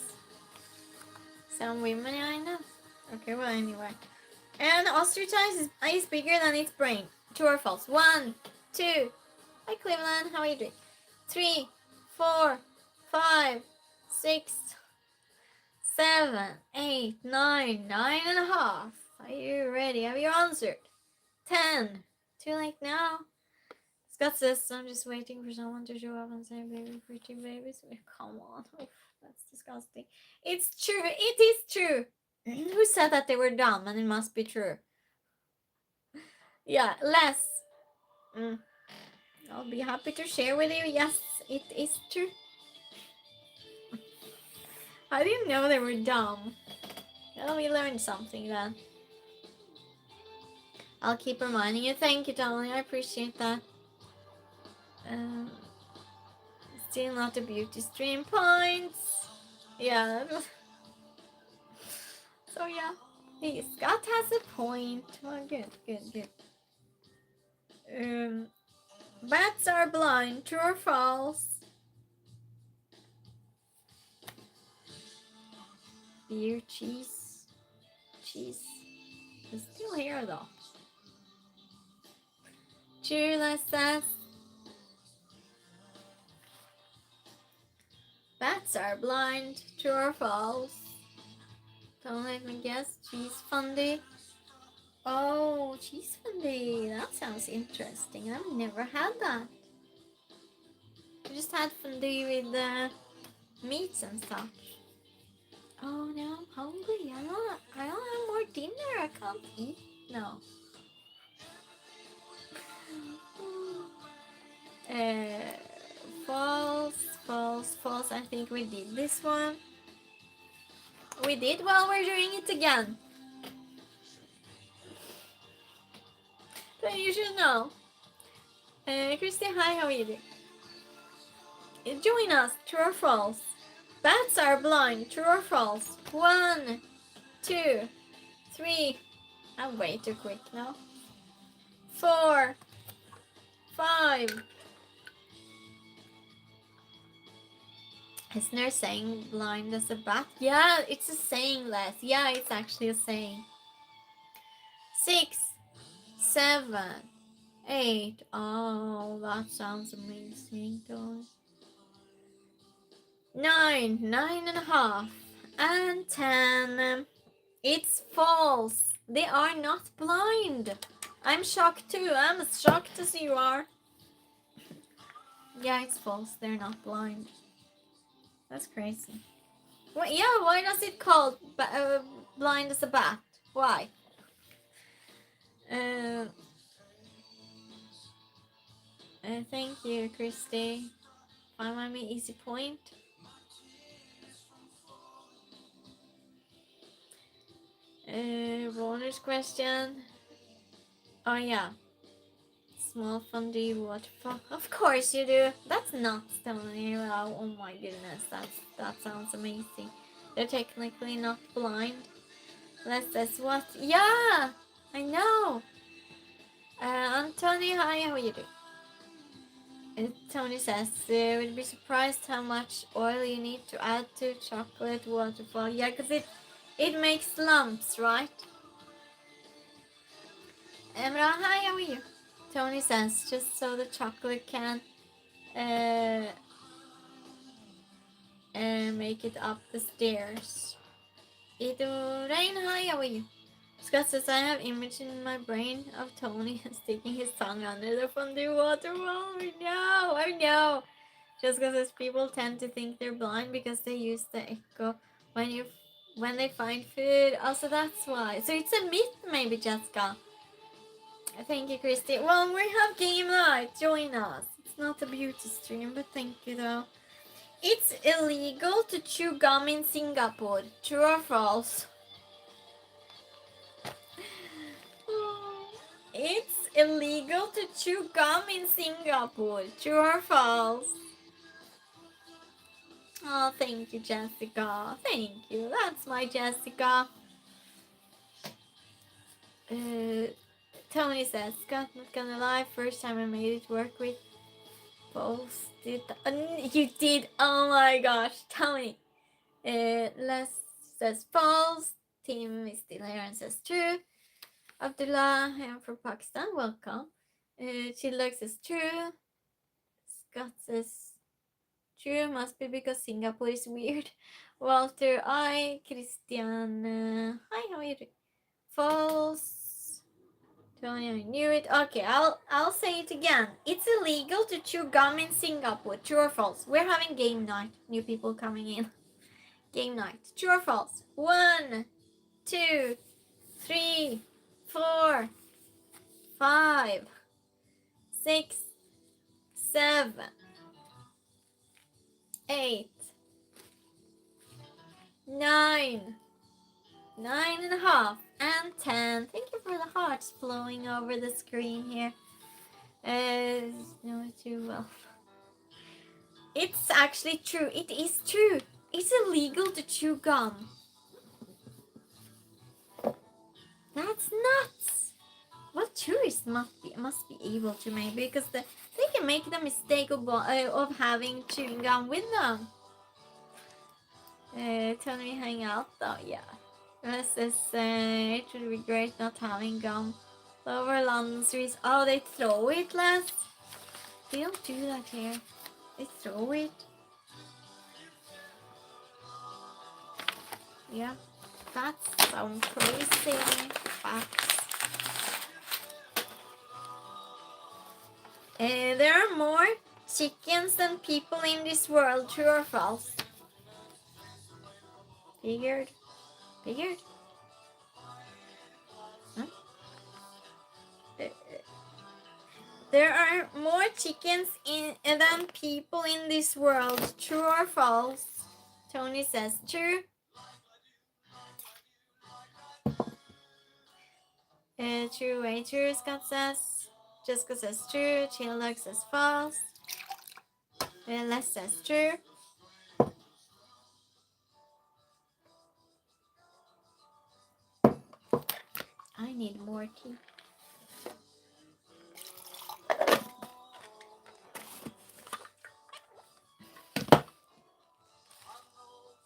Some women, I know. Okay, well, anyway. And ostrich is bigger than its brain. True or false? 1, 2. Hi, Cleveland. How are you doing? 3, 4, 5, 6, 7, 8, 9, 9.5. Are you ready? Have you answered? 10. Too late now. Scott says, I'm just waiting for someone to show up and say, baby, pretty babies. Come on. Oof, that's disgusting. It's true. It is true. Who said that they were dumb and it must be true? Yeah, less. I'll be happy to share with you. Yes, it is true. I didn't know they were dumb. Well, we learned something then. I'll keep reminding you. Thank you, Tony. I appreciate that. Still not a beauty stream points. Yeah. So yeah, Scott has a point. Well, good. Bats are blind. True or false? Beer, cheese. It's still here though. True, let's says. Bats are blind. True or false? Don't let me guess. Cheese fondue. Oh, cheese fondue. That sounds interesting. I've never had that. I just had fondue with meats and stuff. Oh, now I'm hungry. I don't have more dinner. I can't eat now. False. I think we did this one. We did. Well, we're doing it again. Then you should know. Christy, hi, how are you doing? Join us. True or false? Bats are blind. True or false? 1, 2, 3. I'm way too quick now. 4, 5. Isn't there a saying blind as a bat? Yeah, it's a saying, Les. Yeah, it's actually a saying. 6, 7, 8. Oh, that sounds amazing, though. 9, 9.5, and 10. It's false. They are not blind. I'm shocked too. I'm as shocked as you are. Yeah, it's false. They're not blind. That's crazy. Well, yeah, why does it called blind as a bat? Why? Thank you, Christy. Find me easy point. Bonus question. Oh yeah. Small fondue waterfall. Of course you do. That's not Tony. Oh my goodness. That sounds amazing. They're technically not blind. That's what. Yeah, I know. Anthony, hi. How are you doing? Tony says, would be surprised how much oil you need to add to chocolate waterfall. Yeah, because it makes lumps, right? Emra, hi. How are you? Tony says, just so the chocolate can make it up the stairs. Ito Rain, hi, how are you? Scott says, I have image in my brain of Tony sticking his tongue under the fondue waterfall. I know. Just because people tend to think they're blind because they use the echo when you when they find food. Also, that's why. So it's a myth, maybe, Jessica. Thank you, Christy. Well, we have game night. Join us. It's not a beauty stream, but thank you, though. It's illegal to chew gum in Singapore. True or false? It's illegal to chew gum in Singapore. True or false? Oh, thank you, Jessica. Thank you. That's my Jessica. Tony says, Scott, not gonna lie, first time I made it work with posted. You did? Oh my gosh, Tony. Les says false. Tim is still here and says true. Abdullah, I am from Pakistan. Welcome. Chilak says true. Scott says true. Must be because Singapore is weird. Walter, Christian. Hi, how are you doing? False. Tony, I knew it. Okay, I'll say it again. It's illegal to chew gum in Singapore. True or false? We're having game night. New people coming in. Game night. True or false? 1, 2, 3, 4, 5, 6, 7, 8, 9, 9.5, and 10. Thank you for the hearts flowing over the screen here. No, too well. It's actually true. It is true. It's illegal to chew gum. That's nuts. Well, tourists must be able to maybe because they can make the mistake of having chewing gum with them. Tell me hang out though, yeah. This is it would be great not having gum. Lower London streets. Oh, they throw it, Les. They don't do that here. They throw it. Yeah, that's some crazy facts. There are more chickens than people in this world. True or false? Figured. Huh? There are more chickens than people in this world. True or false? Tony says true. True, way true, Scott says. Jessica says true. Chilluck says false. Les says true. I need more tea.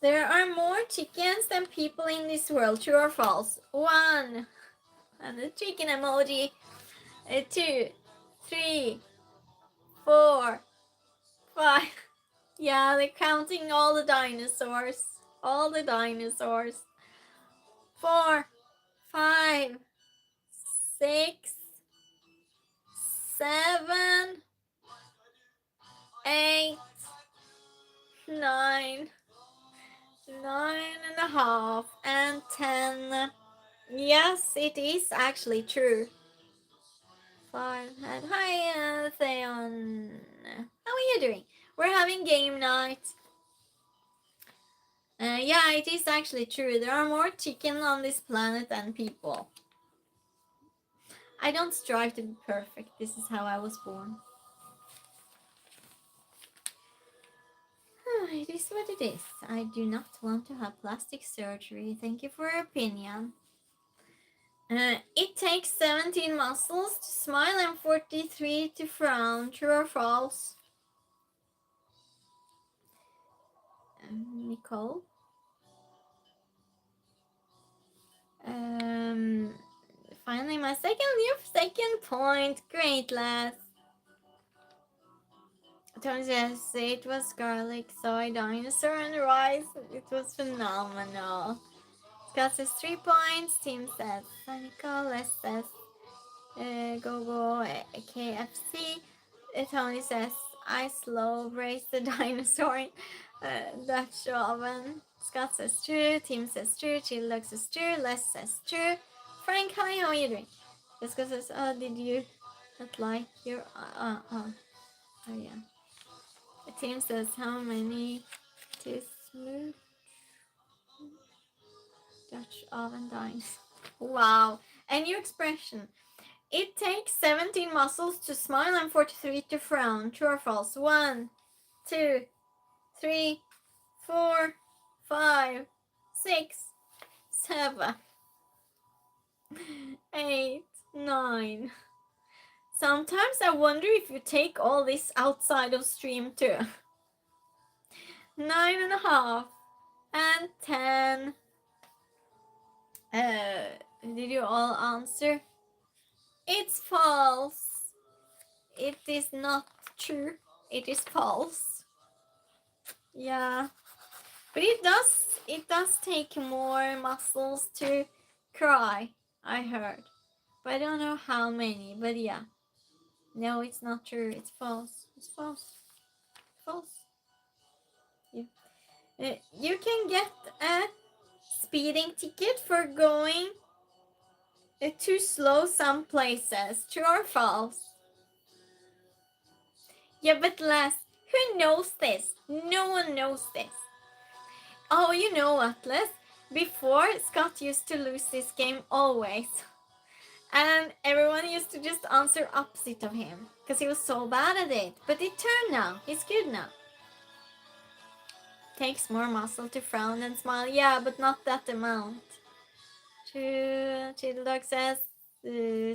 There are more chickens than people in this world. True or false? 1. And the chicken emoji. 2, 3, 4, 5. Yeah, they're counting all the dinosaurs. 4, 5, 6, 7, 8, 9, 9.5, and 10. Yes, it is actually true. 5. Hi, Theon. How are you doing? We're having game night. Yeah, it is actually true. There are more chickens on this planet than people. I don't strive to be perfect. This is how I was born. It is what it is. I do not want to have plastic surgery. Thank you for your opinion. It takes 17 muscles to smile and 43 to frown. True or false? Nicole? Finally, my second point. Great, lass. Tony says it was garlic, soy, dinosaur, and rice. It was phenomenal. Scott says 3 points. Tim says Nicole. Les says go KFC. Tony says I slow raised the dinosaur in Dutch oven. Scott says true. Tim says true. Chilluck says true. Les says true. Frank, hi, how are you doing? Jessica says, did you not like your... Oh yeah. Tim says, how many to smooth Dutch oven dimes? Wow. A new expression. It takes 17 muscles to smile and 43 to frown. True or false? 1, 2, 3, 4, 5, 6, 7, 8, 9. Sometimes I wonder if you take all this outside of stream too. 9.5 and 10. Did you all answer? It's false. It is not true. It is false. Yeah. But it does take more muscles to cry, I heard. But I don't know how many, but yeah. No, it's not true. It's false. It's false. False. Yeah. You can get a speeding ticket for going too slow some places. True or false? Yeah, but Les, who knows this? No one knows this. Oh, you know what, Les? Before, Scott used to lose this game always. And everyone used to just answer opposite of him. Because he was so bad at it. But it turned now. He's good now. Takes more muscle to frown and smile. Yeah, but not that amount. Childog says.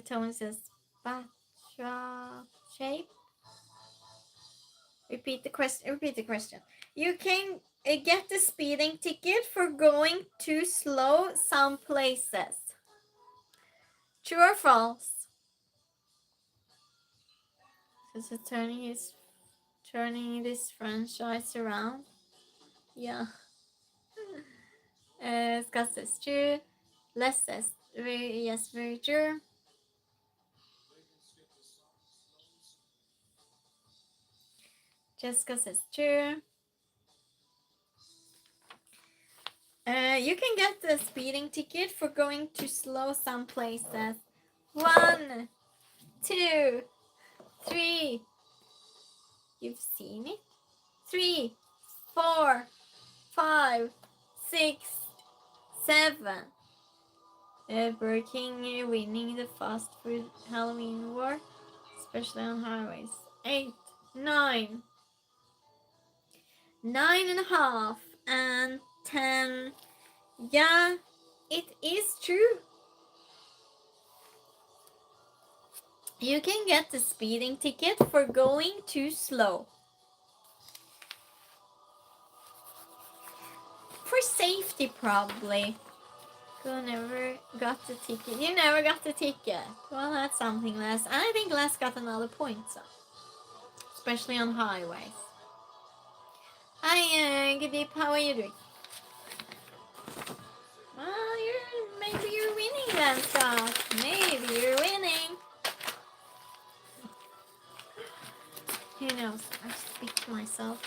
Tony says. Batra shape. Repeat the question. You can get the speeding ticket for going too slow some places. True or false? Is it turning this franchise around? Yeah. Scott says true. Les says very true. Jessica says true. You can get the speeding ticket for going too slow some places. 1, 2, 3. You've seen it. 3, 4, 5, 6, 7. Burger King winning the fast food Halloween war, especially on highways. 8, 9, 9.5, and 10. Yeah, it is true. You can get the speeding ticket for going too slow. For safety, probably. Who never got the ticket? You never got the ticket. Well, that's something less. And I think Les got another point, so. Especially on highways. Hi, good day. How are you doing? Well, maybe you're winning then, Scott. Maybe you're winning. Who knows? I speak to myself.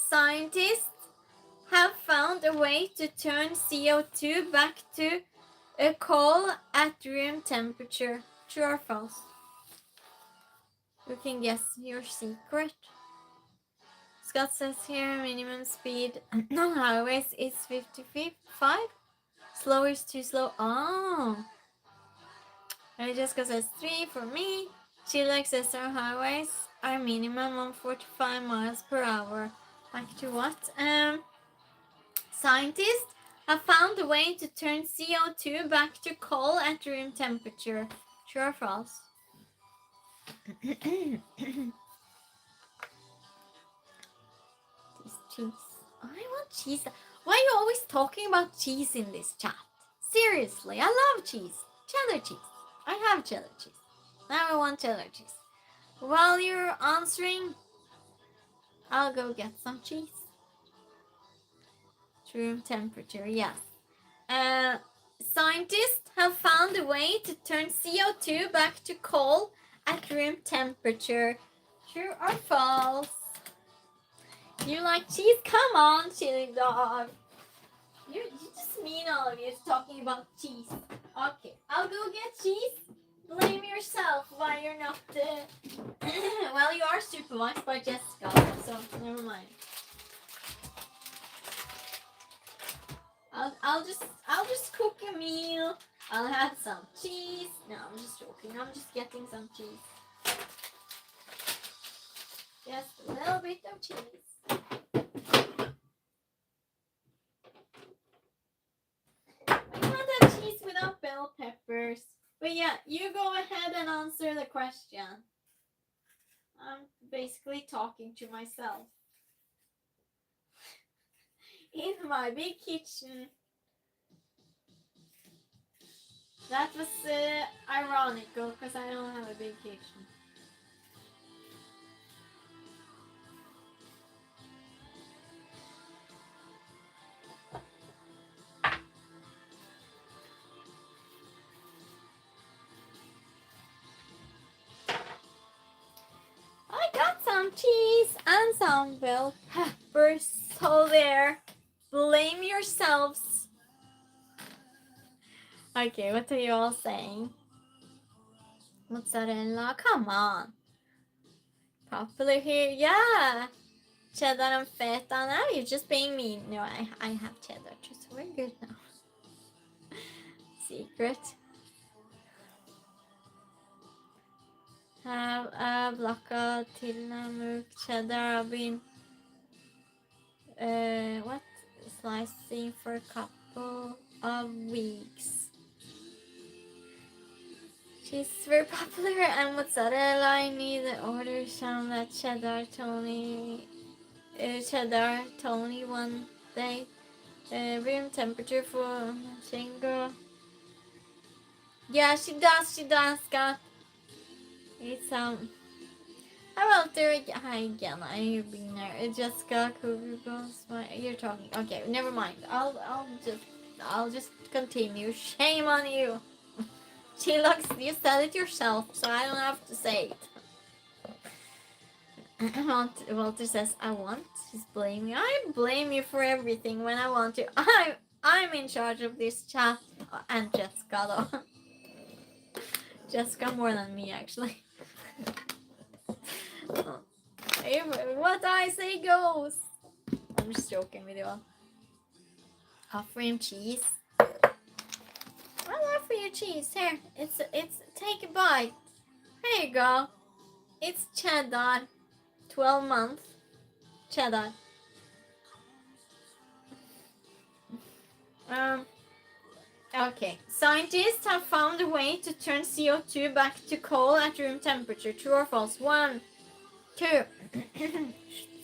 Scientists have found a way to turn CO2 back to a coal at room temperature. True or false? You can guess your secret. Scott says here minimum speed on highways is 55. Slower is too slow. Oh. Jessica says 3 for me. She likes says our highways are minimum on 45 miles per hour. Back to what? Scientists have found a way to turn CO2 back to coal at room temperature. True or false? This cheese. I want cheese. Why are you always talking about cheese in this chat? Seriously, I love cheese. Cheddar cheese. I have cheddar cheese. Now I want cheddar cheese. While you're answering, I'll go get some cheese. Room temperature, yes. Scientists have found a way to turn CO2 back to coal at room temperature. True or false? You like cheese? Come on, chili dog. You just mean all of you talking about cheese. Okay, I'll go get cheese. Blame yourself why you're not. Well, you are supervised by Jessica, so never mind. I'll just cook a meal. I'll have some cheese. No, I'm just joking. I'm just getting some cheese. Just a little bit of cheese. I can't have cheese without bell peppers. But yeah, you go ahead and answer the question. I'm basically talking to myself. In my big kitchen. That was ironical because I don't have a big kitchen. I got some cheese and some bell peppers. So there. Blame yourselves. Okay, what are you all saying? Mozzarella, come on. Popular here, yeah. Cheddar and feta. Now you're just being mean. No, I have cheddar too, so we're good now. Secret. Have a block of Tillamook cheddar. I've been slicing for a couple of weeks. She's very popular, and mozzarella I need to order some that cheddar Tony one day. Room temperature for Shingo. Yeah, she does, Scott. It's How about there? Hi again. I've been there. It just got You're talking. Okay, never mind. I'll just continue. Shame on you. You said it yourself, so I don't have to say it. Walter says I want. Just blame me. I blame you for everything when I want to. I'm in charge of this chat, and Jessica though. Jessica more than me actually. What I say goes. I'm just joking with you all. Offer him cheese. I'll offer you cheese. Here, it's take a bite. Here you go. It's cheddar. 12-month cheddar. Okay. Scientists have found a way to turn CO2 back to coal at room temperature. True or false? 1, 2,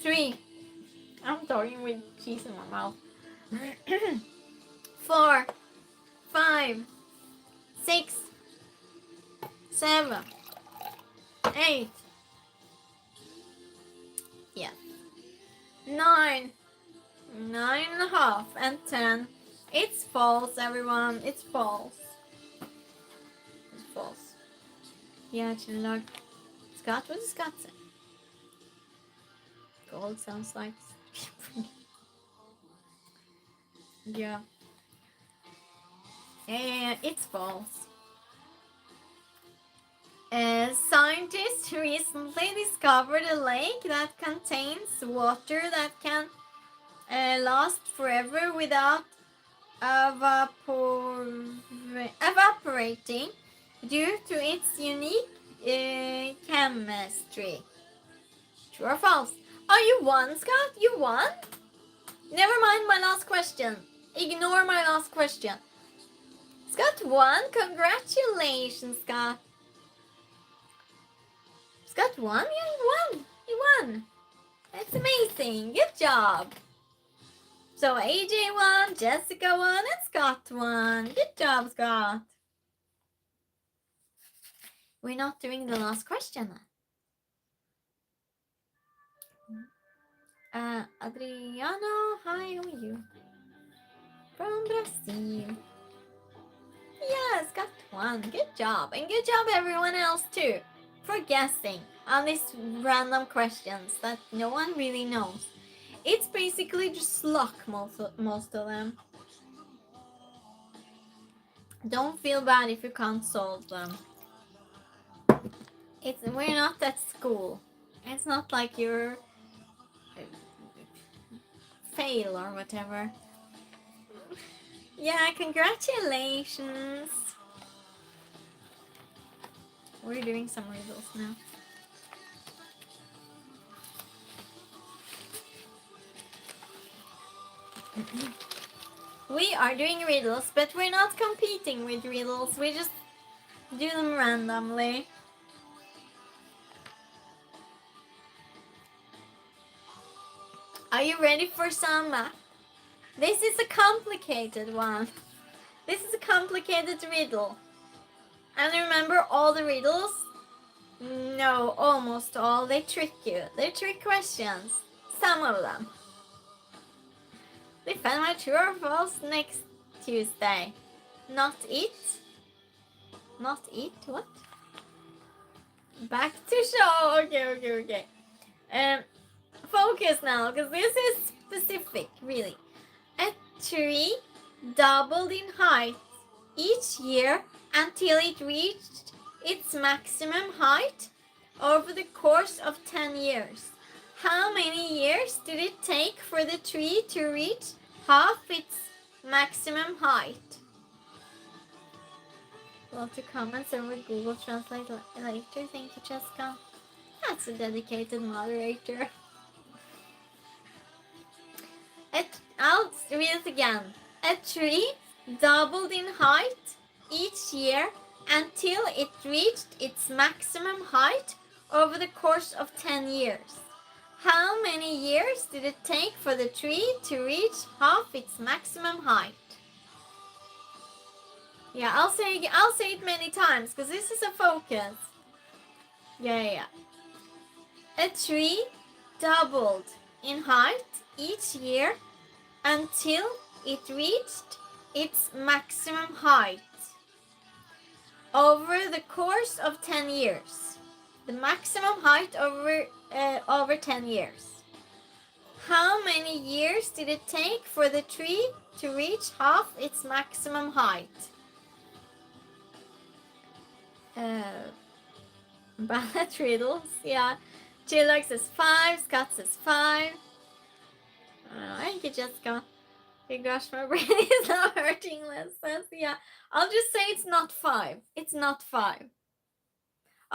3. I'm talking with cheese in my mouth. 4, 5, 6, 7, 8. Yeah. 9, 9.5, and 10. It's false, everyone. It's false. It's false. Yeah, Chinlog. Scott, what does Scott say? Gold sounds like. Yeah. It's false. Scientists recently discovered a lake that contains water that can last forever without evaporating due to its unique chemistry. True or false? Oh, you won, Scott? You won? Never mind my last question. Ignore my last question. Scott won? Congratulations, Scott. Scott won? Yeah, he won. He won. That's amazing. Good job. So AJ won, Jessica won, and Scott won. Good job, Scott. We're not doing the last question then. Adriano, hi, how are you? From Brazil. Yes, got one. Good job. And good job everyone else too for guessing on these random questions that no one really knows. It's basically just luck, most of them. Don't feel bad if you can't solve them. We're not at school. It's not like you're fail or whatever. Yeah, congratulations. We're doing some riddles now. We are doing riddles, but we're not competing with riddles. We just do them randomly. Are you ready for some math? This is a complicated one. This is a complicated riddle. And remember all the riddles? No, almost all. They trick you. They're trick questions. Some of them. Defend my true or false next Tuesday. Not it. Not it? What? Back to show. Okay. Focus now, because this is specific, really. A tree doubled in height each year until it reached its maximum height over the course of 10 years. How many years did it take for the tree to reach half its maximum height? Love to comments over Google Translate later. Thank you, Jessica. That's a dedicated moderator. I'll read it again. A tree doubled in height each year until it reached its maximum height over the course of 10 years. How many years did it take for the tree to reach half its maximum height? Yeah, I'll say it many times because this is a focus. Yeah. A tree doubled in height each year until it reached its maximum height over the course of 10 years. The maximum height over 10 years. How many years did it take for the tree to reach half its maximum height? Ballot riddles, yeah. Chillax says 5, Scott says 5. Thank you, Jessica. Okay, gosh, my brain is not hurting, Les says. Yeah, I'll just say it's not 5. It's not 5.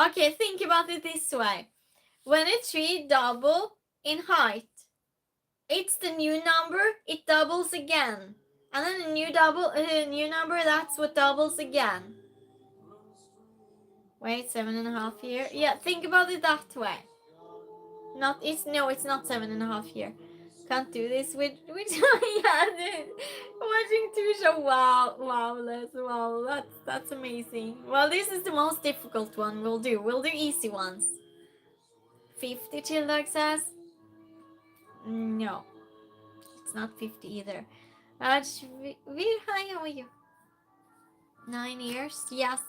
Okay, think about it this way. When a tree doubles in height, it's the new number, it doubles again. And then a new number, that's what doubles again. Wait, 7.5 years? Yeah, think about it that way. It's not 7.5 years. Can't do this with yeah, watching TV show. Wow, Les, wow, that's amazing. Well, this is the most difficult one we'll do. We'll do easy ones. 50, Childog says. No, it's not 50 either. How are you? 9 years? Yes,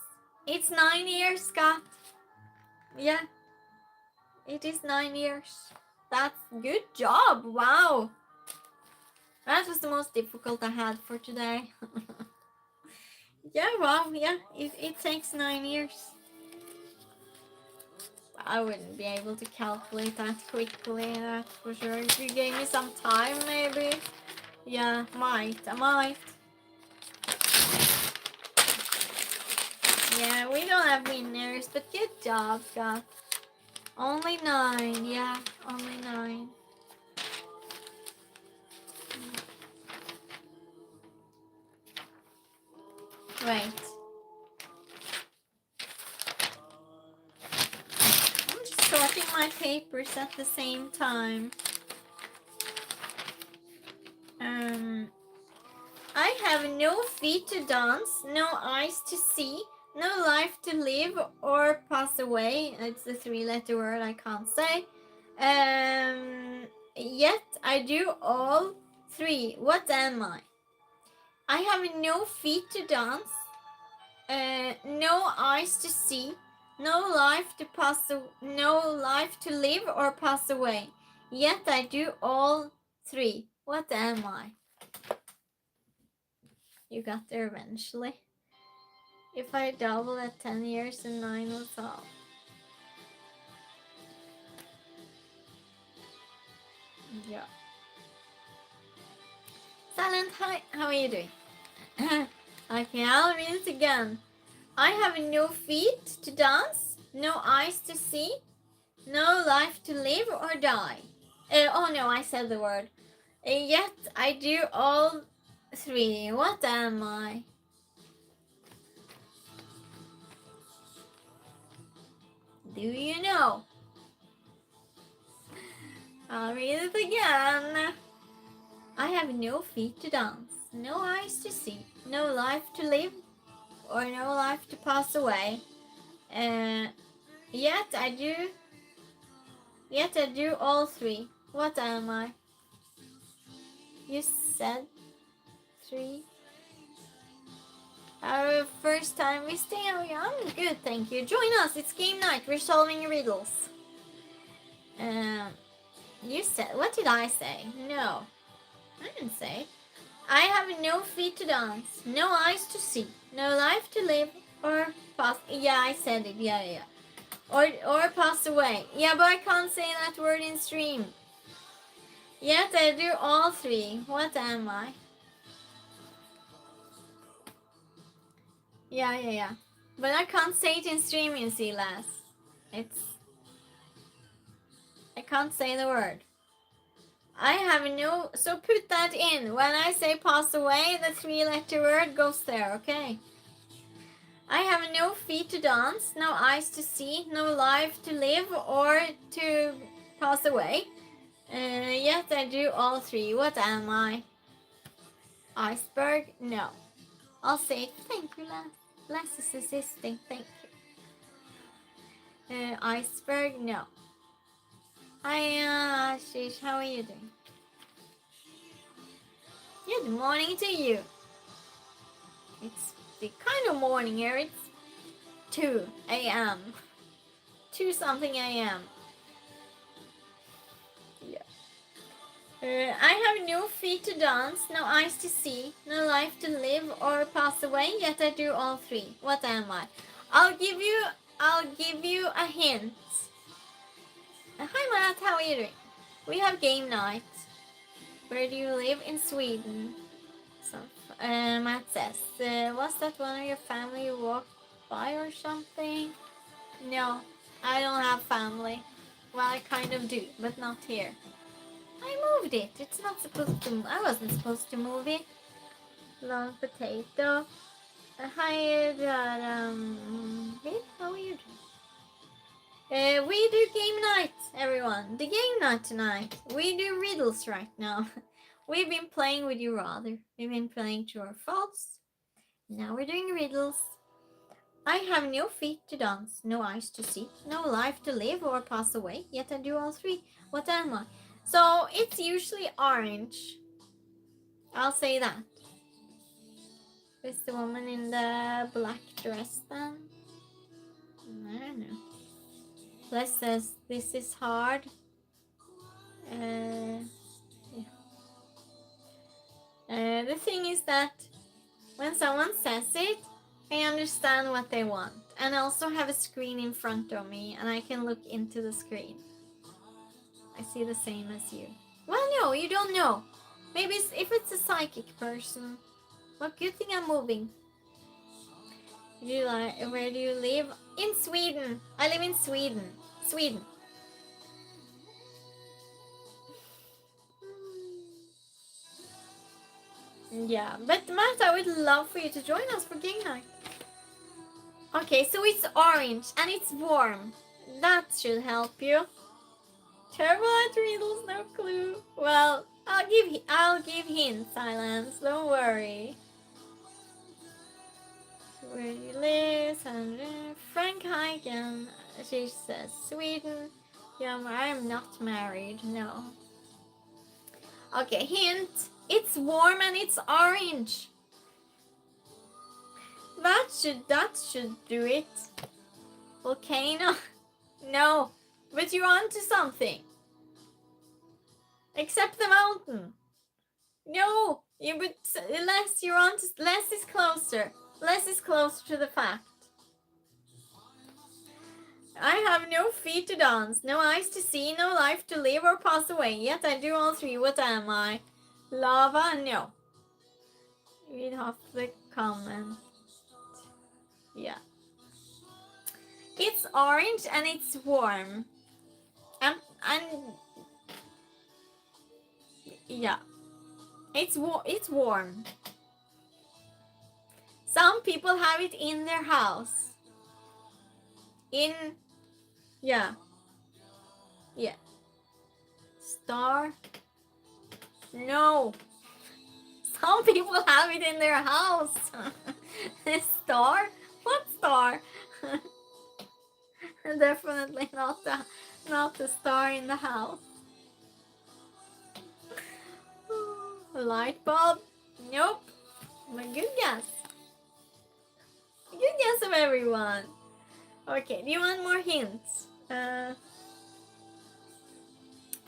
it's 9 years, Scott. Yeah, it is 9 years. That's good job. Wow. That was the most difficult I had for today. Yeah, well, yeah, it takes 9 years. I wouldn't be able to calculate that quickly, that's for sure. If you gave me some time, maybe. Yeah, I might. Yeah, we don't have winners, but good job, Scott. Only 9, yeah, only 9. Wait. I'm just sorting my papers at the same time. I have no feet to dance, no eyes to see, no life to live or pass away. It's a 3-letter word I can't say. Yet I do all 3. What am I? I have no feet to dance, No eyes to see, no life to no life to live or pass away. Yet I do all three. What am I? You got there eventually. If I double at 10 years and 9 was off. Yeah. Silent, hi, how are you doing? Okay, I'll read it again. I have no feet to dance, no eyes to see, no life to live or die. Oh no, I said the word. Yet I do all three. What am I? Do you know? I'll read it again. I have no feet to dance, no eyes to see, no life to live, or no life to pass away. Yet I do all three. What am I? You said three. Our first time visiting. I'm good, thank you. Join us. It's game night. We're solving riddles. You said. What did I say? No, I didn't say. I have no feet to dance, no eyes to see, no life to live, or pass. Yeah, I said it. Yeah. Or pass away. Yeah, but I can't say that word in stream. Yet I do all three. What am I? Yeah. But I can't say it in stream, you see, lass. I can't say the word. I have no... So put that in. When I say pass away, the 3-letter word goes there, okay? I have no feet to dance, no eyes to see, no life to live or to pass away. Yet I do all three. What am I? Iceberg? No. I'll say thank you, Les. Les is assisting. Thank you. Iceberg? No. Hi, Ashish. How are you doing? Good morning to you. It's the kind of morning here. It's 2 a.m. 2 something a.m. Yeah. I have no feet to dance, no eyes to see, no life to live or pass away, yet I do all three. What am I? I'll give you a hint. Hi Matt, how are you doing? We have game night. Where do you live? In Sweden. So, Matt says, was that one of your family you walked by or something? No, I don't have family. Well, I kind of do, but not here. I moved it. It's not supposed to. I wasn't supposed to move it. Long potato. Hi, hey, how are you doing? We do game night, everyone. The game night tonight. We do riddles right now. We've been playing with you rather. We've been playing true or false. Now we're doing riddles. I have no feet to dance, no eyes to see, no life to live or pass away, yet I do all three. What am I? So it's usually orange. I'll say that. Is the woman in the black dress then? I don't know. Les says this is hard. Yeah. The thing is that when someone says it, I understand what they want. And I also have a screen in front of me and I can look into the screen. I see the same as you. Well, no, you don't know. Maybe if it's a psychic person. Well, good thing I'm moving. Where do you live? In Sweden. I live in Sweden. Sweden. Yeah, but Matt, I would love for you to join us for game night. Okay, so it's orange and it's warm. That should help you. Terrible at riddles, no clue. Well, I'll give hints, Silence. Don't worry. Where do you live? Frank Heiken. She says Sweden. Yeah, I'm not married. No. Okay, hint. It's warm and it's orange. That should do it. Volcano. No, but you're onto something. Except the mountain. No, but less you're on. Less is closer. Less is closer to the fact. I have no feet to dance, no eyes to see, no life to live or pass away. Yet I do all three. What am I? Lava? No. Read half the comment. Yeah. It's orange and it's warm. And yeah. It's warm. Some people have it in their house. Yeah. Star? No. Some people have it in their house. Star? What star? Definitely not the star in the house. Light bulb? Nope. Good guess. Good guess of everyone. Okay, do you want more hints?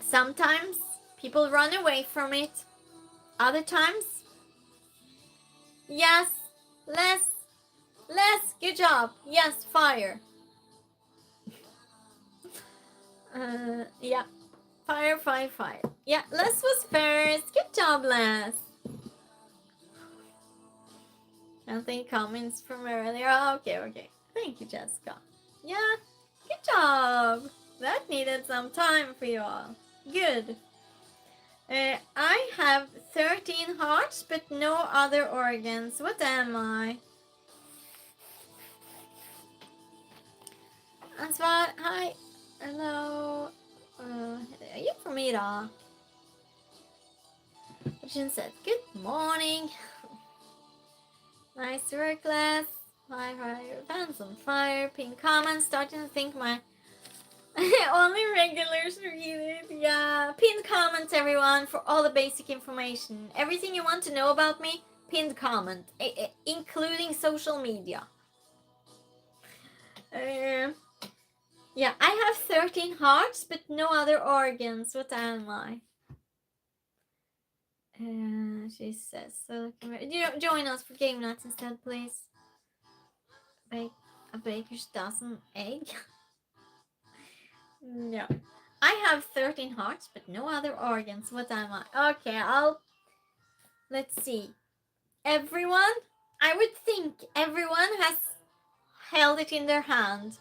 Sometimes people run away from it. Other times, yes, less, good job. Yes, fire. Yeah, fire. Yeah, Les was first. Good job, Les. Nothing comments from earlier. Oh, okay. Thank you, Jessica. Yeah, good job. That needed some time for you all. Good. I have 13 hearts, but no other organs. What am I? Ansvar, hi. Hello. Gick från mig då. Jin said, good morning. Nice work, Les. Fire, fans on fire. Pink comments, starting to think my only regulars read it. Yeah, pinned comments, everyone, for all the basic information. Everything you want to know about me, pinned comment, including social media. Yeah, I have 13 hearts, but no other organs. What am I? She says, so join us for game nights instead, please. A baker's dozen egg. No. I have 13 hearts, but no other organs. What am I? Okay, let's see. Everyone, I would think everyone has held it in their hand.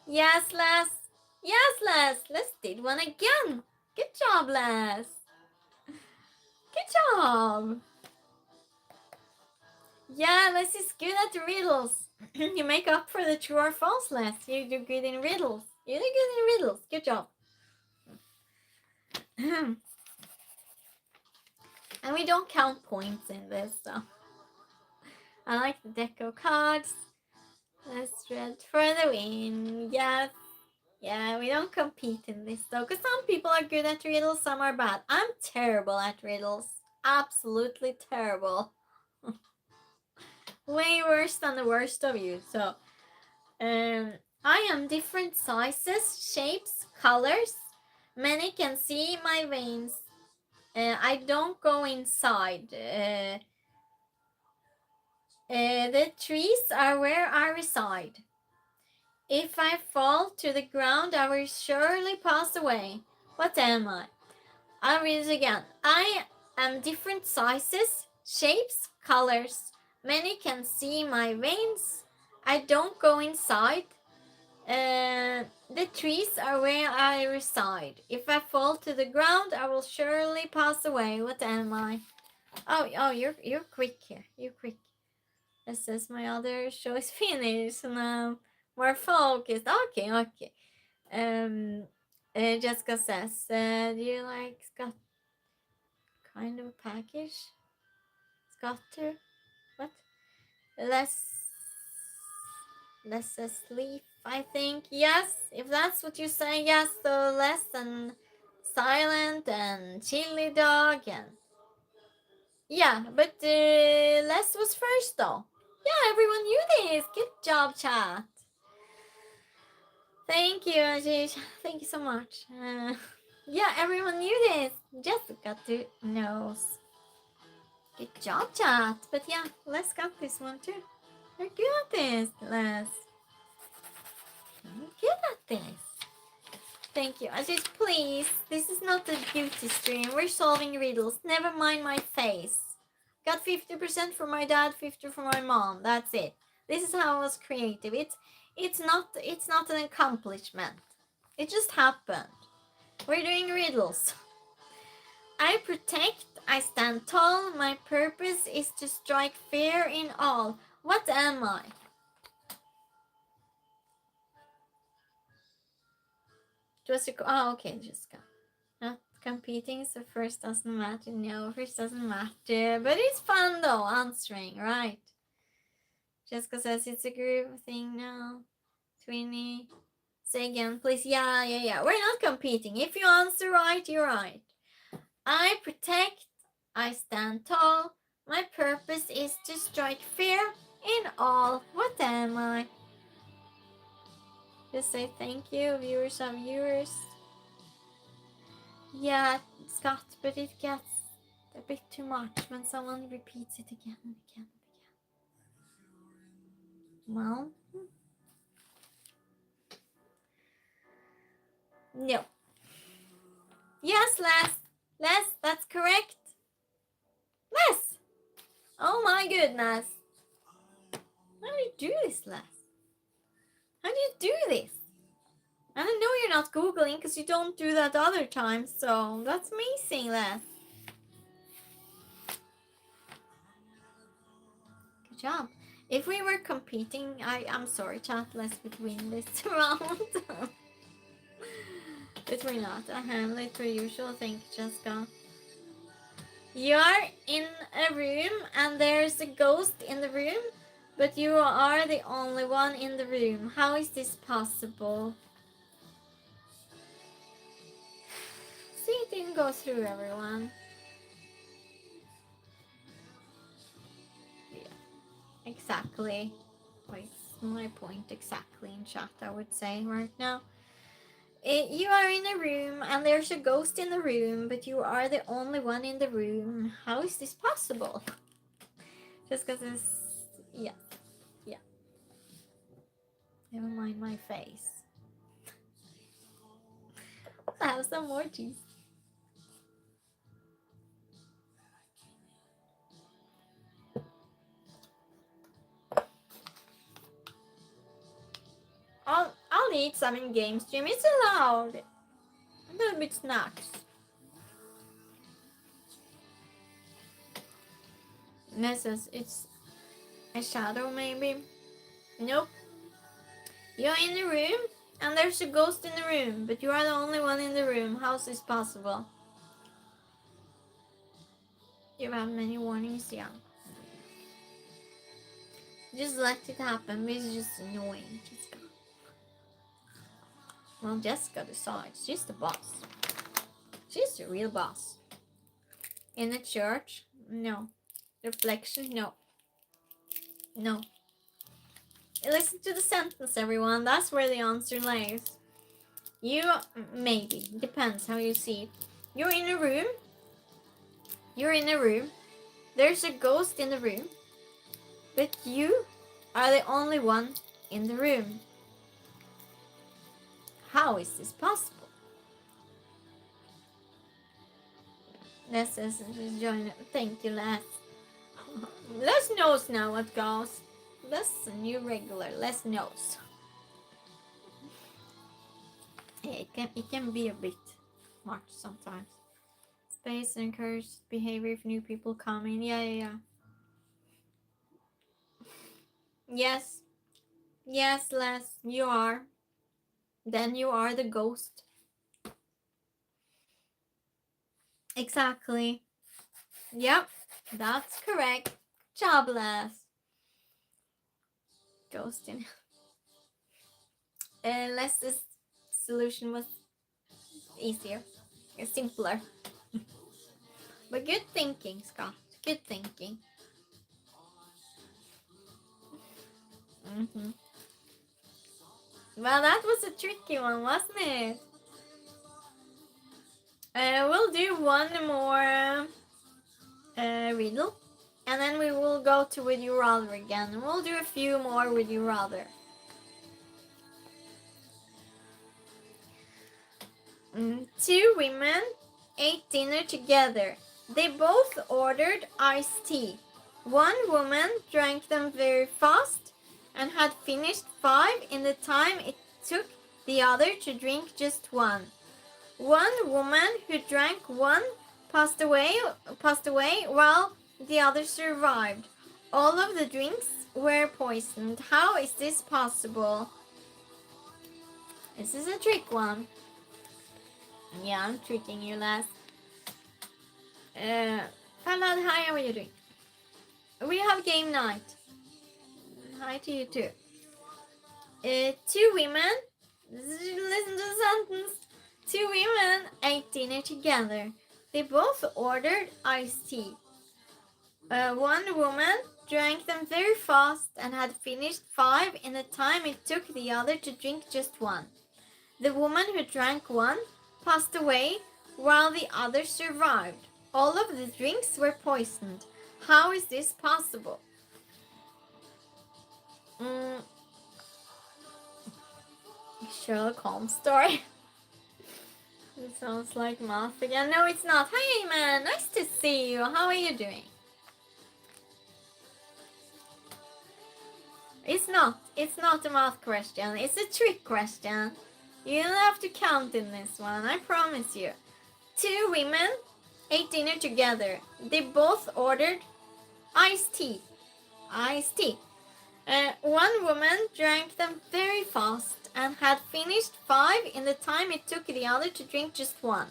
Yes, Les. Les did one again. Good job, Les. Good job. Yeah, Les is good at riddles. You make up for the true or false, Les. You do good in riddles. Good job. And we don't count points in this, so. I like the deco cards. Let's read for the win. Yes. Yeah, we don't compete in this though, because some people are good at riddles, some are bad. I'm terrible at riddles. Absolutely terrible. Way worse than the worst of you. So, I am different sizes, shapes, colors. Many can see my veins. I don't go inside. The trees are where I reside. If I fall to the ground, I will surely pass away. What am I? I'll read it again. I am different sizes, shapes, colors. Many can see my veins. I don't go inside. The trees are where I reside. If I fall to the ground, I will surely pass away. What am I? Oh, you're quick here. You're quick. It says my other show is finished, so now more focused. Okay. Jessica says, do you like Scott? Kind of a package? Scotter? What? Less asleep, I think. Yes, if that's what you say, yes. So less and silent and chilly dog and Yeah, but Les was first though. Yeah, everyone knew this. Good job, chat. Thank you, Ajish. Thank you so much. Yeah, everyone knew this. Jessica too knows. Good job, chat. But yeah, Les got this one too. You're good at this, Les. You're good at this. Thank you. Ajish, please. This is not a beauty stream. We're solving riddles. Never mind my face. Got 50% for my dad, 50 for my mom. That's it. This is how I was creative. It's not an accomplishment. It just happened. We're doing riddles. I protect, I stand tall, my purpose is to strike fear in all. What am I? Jessica, oh okay, Jessica. Not competing, so first doesn't matter. No, first doesn't matter. But it's fun though, answering, right? Jessica says it's a group thing now. Twinny. Say again, please. Yeah. We're not competing. If you answer right, you're right. I protect, I stand tall. My purpose is to strike fear in all. What am I? Just say thank you, viewers are viewers. Yeah, Scott, but it gets a bit too much when someone repeats it again and again and again. Well, no. Yes, Les, that's correct. Les! Oh my goodness. How do you do this, Les? How do you do this? And I know you're not Googling because you don't do that other time, so that's amazing, Les. Good job. If we were competing, I'm sorry, chat, Les would win this round. But we're not. I handle it per usual. Thank you, Jessica. You're in a room and there's a ghost in the room, but you are the only one in the room. How is this possible? See, it didn't go through, everyone. Yeah, exactly. What's my point exactly in chat, I would say, right now? You are in a room and there's a ghost in the room, but you are the only one in the room. How is this possible? Just because it's... Yeah. Never mind my face. I have some more cheese. I'll eat some in game stream. It's allowed. A little bit snacks. Nessus, it's a shadow maybe. Nope. You're in the room and there's a ghost in the room, but you are the only one in the room. How's this possible? You have many warnings, yeah. Just let it happen. It's just annoying. Jessica. Well, Jessica decides. She's the boss. She's the real boss. In a church? No. Reflection? No. No. Listen to the sentence, everyone. That's where the answer lies. You, maybe. Depends how you see it. You're in a room. You're in a room. There's a ghost in the room. But you are the only one in the room. How is this possible? Les is join. Thank you, Les. Les knows now what goes. Les is a new regular. Les knows. Yeah, it can be a bit much sometimes. Space encourages behavior if new people come in. Yeah. Yes, Les, you are. Then you are the ghost. Exactly. Yep, that's correct. Job, Les. Ghosting. Les's solution was easier, simpler. But good thinking, Scott. Good thinking. Mm-hmm. Well, that was a tricky one, wasn't it? We'll do one more riddle, and then we will go to Would You Rather again. And we'll do a few more Would You Rather. Two women ate dinner together. They both ordered iced tea. One woman drank them very fast and had finished 5 in the time it took the other to drink just one. One woman who drank one passed away while the other survived. All of the drinks were poisoned. How is this possible? This is a trick one. Yeah, I'm tricking you, lass. Fallad, hi, how are you doing? We have game night. Hi to you too. Two women, listen to the sentence. Two women ate dinner together. They both ordered iced tea. One woman drank them very fast and had finished 5 in the time it took the other to drink just one. The woman who drank one passed away while the other survived. All of the drinks were poisoned. How is this possible? Sherlock Holmes story. It sounds like math again. No, it's not. Hi, man. Nice to see you. How are you doing? It's not. It's not a math question. It's a trick question. You don't have to count in this one. I promise you. Two women ate dinner together. They both ordered iced tea. Iced tea. One woman drank them very fast and had finished 5 in the time it took the other to drink just one.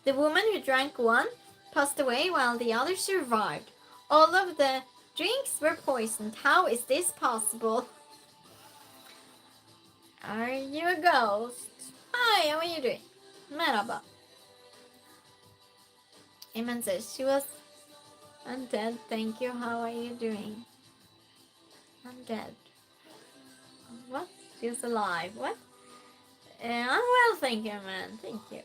The woman who drank one passed away while the other survived. All of the drinks were poisoned. How is this possible? Are you a ghost? Hi, how are you doing? Merhaba. Iman says she was undead. Thank you. How are you doing? Undead. What? She was alive. What? I'm well, thank you, man. Thank you.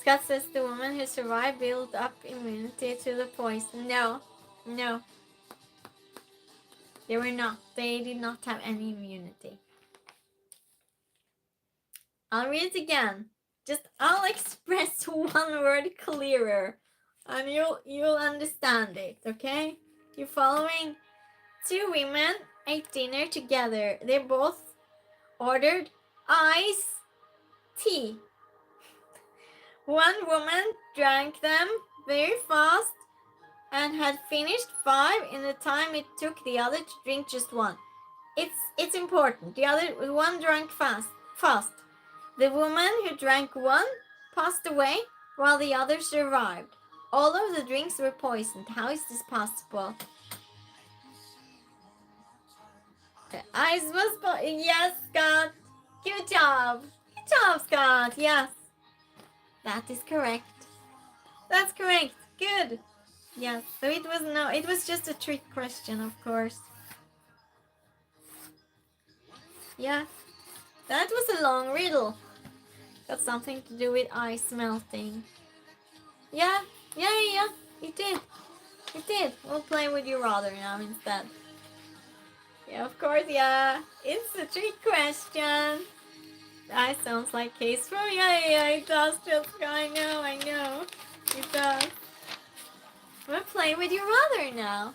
Scott says the woman who survived built up immunity to the poison. No. They were not. They did not have any immunity. I'll read it again. I'll express one word clearer, and you'll understand it. Okay? You following? Two women ate dinner together. They both ordered iced tea. One woman drank them very fast and had finished 5 in the time it took the other to drink just one. It's important. The other one drank fast. The woman who drank one passed away while the other survived. All of the drinks were poisoned. How is this possible? The ice was poisoned. Yes, Scott. Good job. Good job, Scott. Yes. That is correct. That's correct. Good. Yes. So it was just a trick question, of course. Yeah. That was a long riddle. Got something to do with ice melting. Yeah. It did. We'll play Would You Rather now instead. Yeah, of course, yeah. It's a trick question. That sounds like case for yeah, it does, Jessica. I know. It does. We'll play Would You Rather now.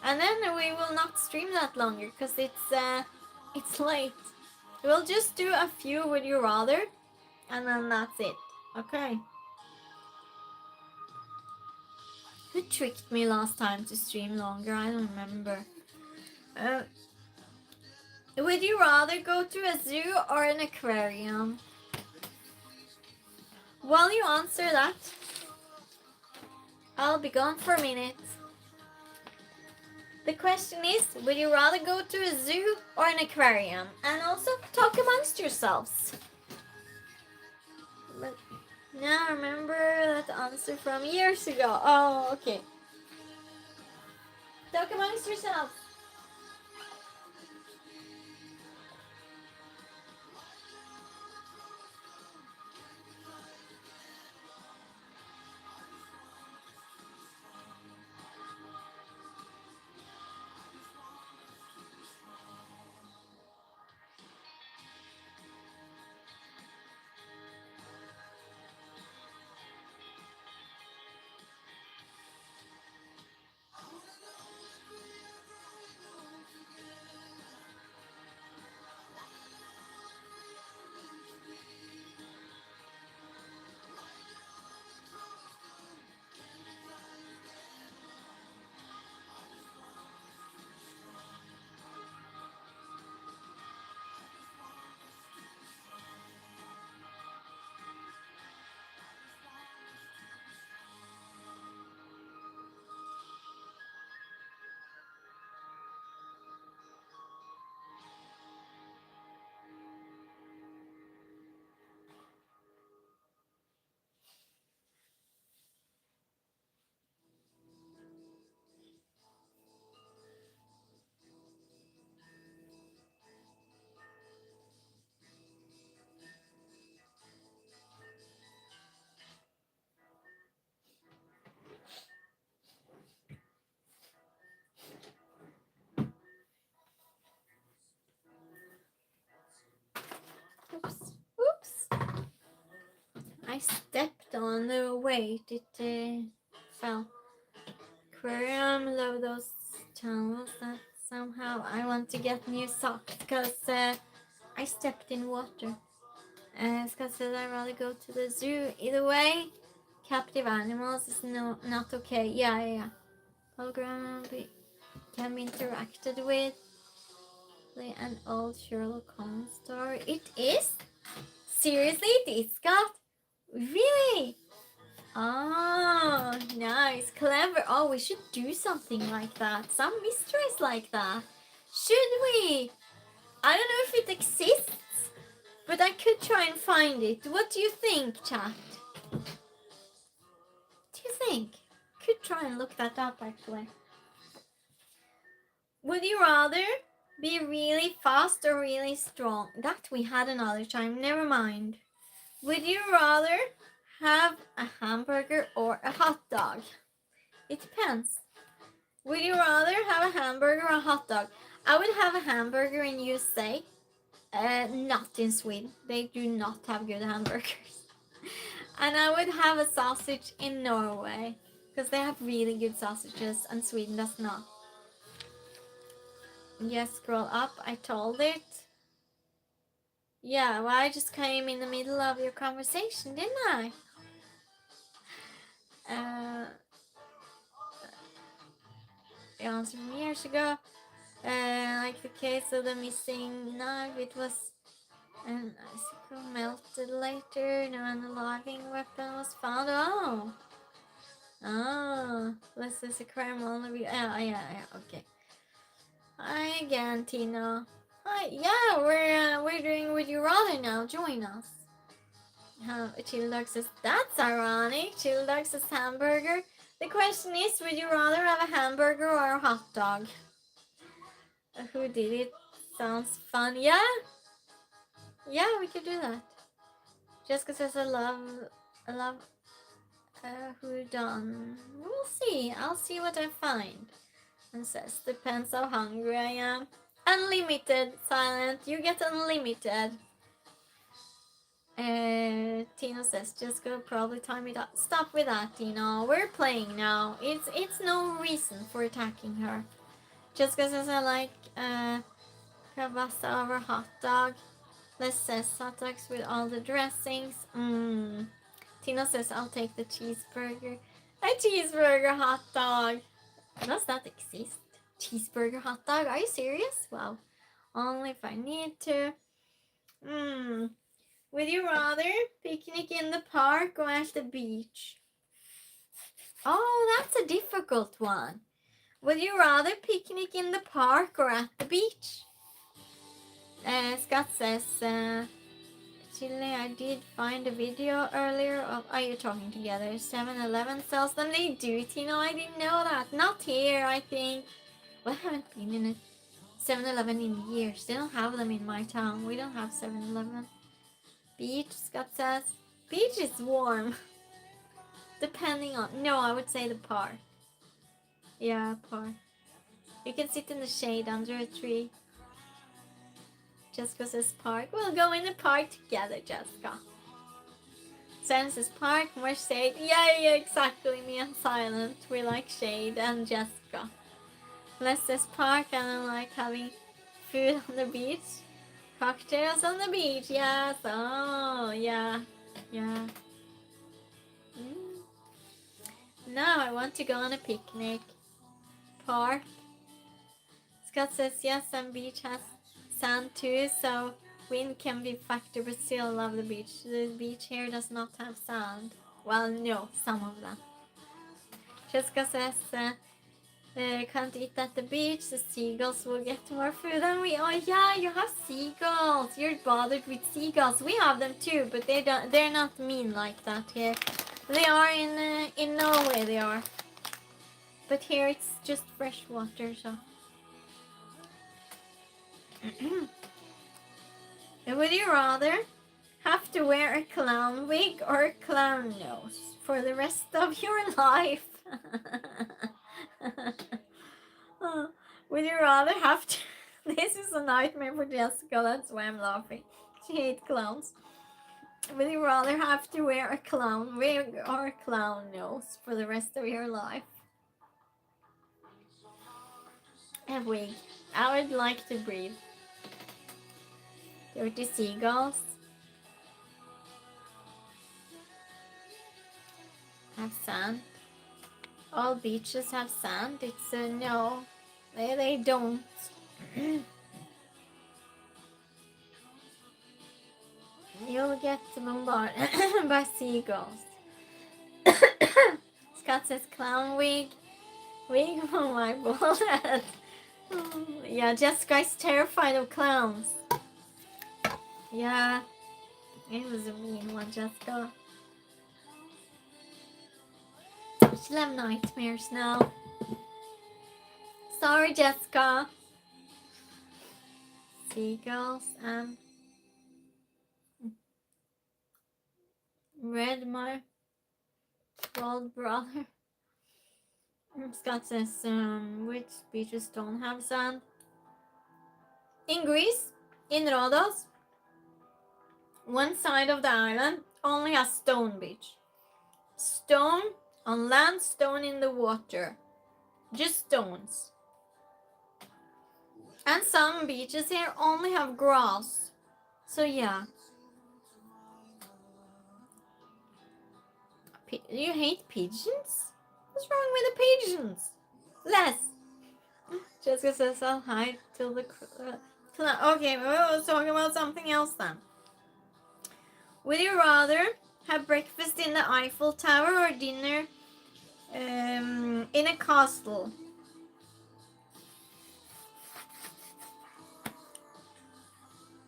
And then we will not stream that longer because it's late. We'll just do a few Would You Rather and then that's it. Okay. Who tricked me last time to stream longer? I don't remember. Would you rather go to a zoo or an aquarium? While you answer that, I'll be gone for a minute. The question is, would you rather go to a zoo or an aquarium? And also talk amongst yourselves. But now remember that answer from years ago. Oh, okay. Talk amongst yourselves. Oops. Oops. I stepped on the weight. It fell. Aquarium, love those channels that somehow I want to get new socks because I stepped in water. Scott said I'd rather go to the zoo. Either way, captive animals is not okay. Yeah. Hologram can be interacted with. An old Sherlock Holmes story. It is? Seriously, it is, Scott? Really? Oh, nice. Clever. Oh, we should do something like that. Some mysteries like that. Should we? I don't know if it exists, but I could try and find it. What do you think, chat? What do you think? Could try and look that up, actually. Would you rather be really fast or really strong? That we had another time. Never mind. Would you rather have a hamburger or a hot dog? It depends. Would you rather have a hamburger or a hot dog? I would have a hamburger in USA, not in Sweden. They do not have good hamburgers. And I would have a sausage in Norway, because they have really good sausages and Sweden does not. Yes, scroll up. I told it. Yeah, well, I just came in the middle of your conversation, didn't I? The answer from years ago. Like the case of the missing knife, it was an icicle melted later, and the logging weapon was found. Oh, this is a crime on the yeah, okay. Hi again, Tina. Hi, yeah, we're doing Would You Rather now. Join us. Chill Dog says, that's ironic. Chill Dog says hamburger. The question is, would you rather have a hamburger or a hot dog? Who did it? Sounds fun. Yeah, we could do that. Jessica says, I love who done. We'll see. I'll see what I find. And says, depends how hungry I am. Unlimited, Silent. You get unlimited. Tina says, just go probably time it up. Stop with that, Tina. We're playing now. It's no reason for attacking her. Jessica says, I like kielbasa over hot dog. Les says, hot dogs with all the dressings. Tina says, I'll take the cheeseburger. A cheeseburger hot dog. Does that exist? Cheeseburger hot dog? Are you serious? Wow. Only if I need to. Would you rather picnic in the park or at the beach? Oh, that's a difficult one. Would you rather picnic in the park or at the beach? Scott says Actually, I did find a video earlier of. Are you talking together? 7-Eleven sells them. They do, Tino. I didn't know that. Not here, I think. Well, I haven't been in a 7-Eleven in years. They don't have them in my town. We don't have 7-Eleven. Beach, Scott says. Beach is warm. Depending on. No, I would say the park. Yeah, park. You can sit in the shade under a tree. Jessica says park. We'll go in the park together, Jessica. Sam says park, more shade. Yeah, exactly. Me and Silent. We like shade, and Jessica. Les says park, and I like having food on the beach. Cocktails on the beach, yes. Oh, yeah. Yeah. Now I want to go on a picnic. Park. Scott says yes, and beach has sand too, so wind can be a factor, but still love the beach. The beach here does not have sand. Well, no, some of them. Jessica says can't eat at the beach. The seagulls will get more food than we. Oh yeah, you have seagulls. You're bothered with seagulls. We have them too, but they don't. They're not mean like that here. They are in Norway. They are. But here it's just fresh water, so. Would you rather have to wear a clown wig or a clown nose for the rest of your life? Would you rather have to... This is a nightmare for Jessica, that's why I'm laughing. She hates clowns. Would you rather have to wear a clown wig or a clown nose for the rest of your life? A wig. I would like to breathe. Dirty seagulls. Have sand. All beaches have sand. It's no. They don't. You'll get bombarded by seagulls. Scott says clown wig. Wig for my bald head. Yeah, Jessica is terrified of clowns. Yeah, it was a mean one, Jessica. She'll have nightmares now. Sorry, Jessica. Seagulls and Red, my old brother. Scott says, which beaches don't have sand? In Greece, in Rhodos, one side of the island only has stone beach. Stone on land, stone in the water. Just stones. And some beaches here only have grass. So yeah. You hate pigeons? What's wrong with the pigeons? Les. Jessica says I'll hide till the... okay, we'll talk about something else then. Would you rather have breakfast in the Eiffel Tower or dinner in a castle?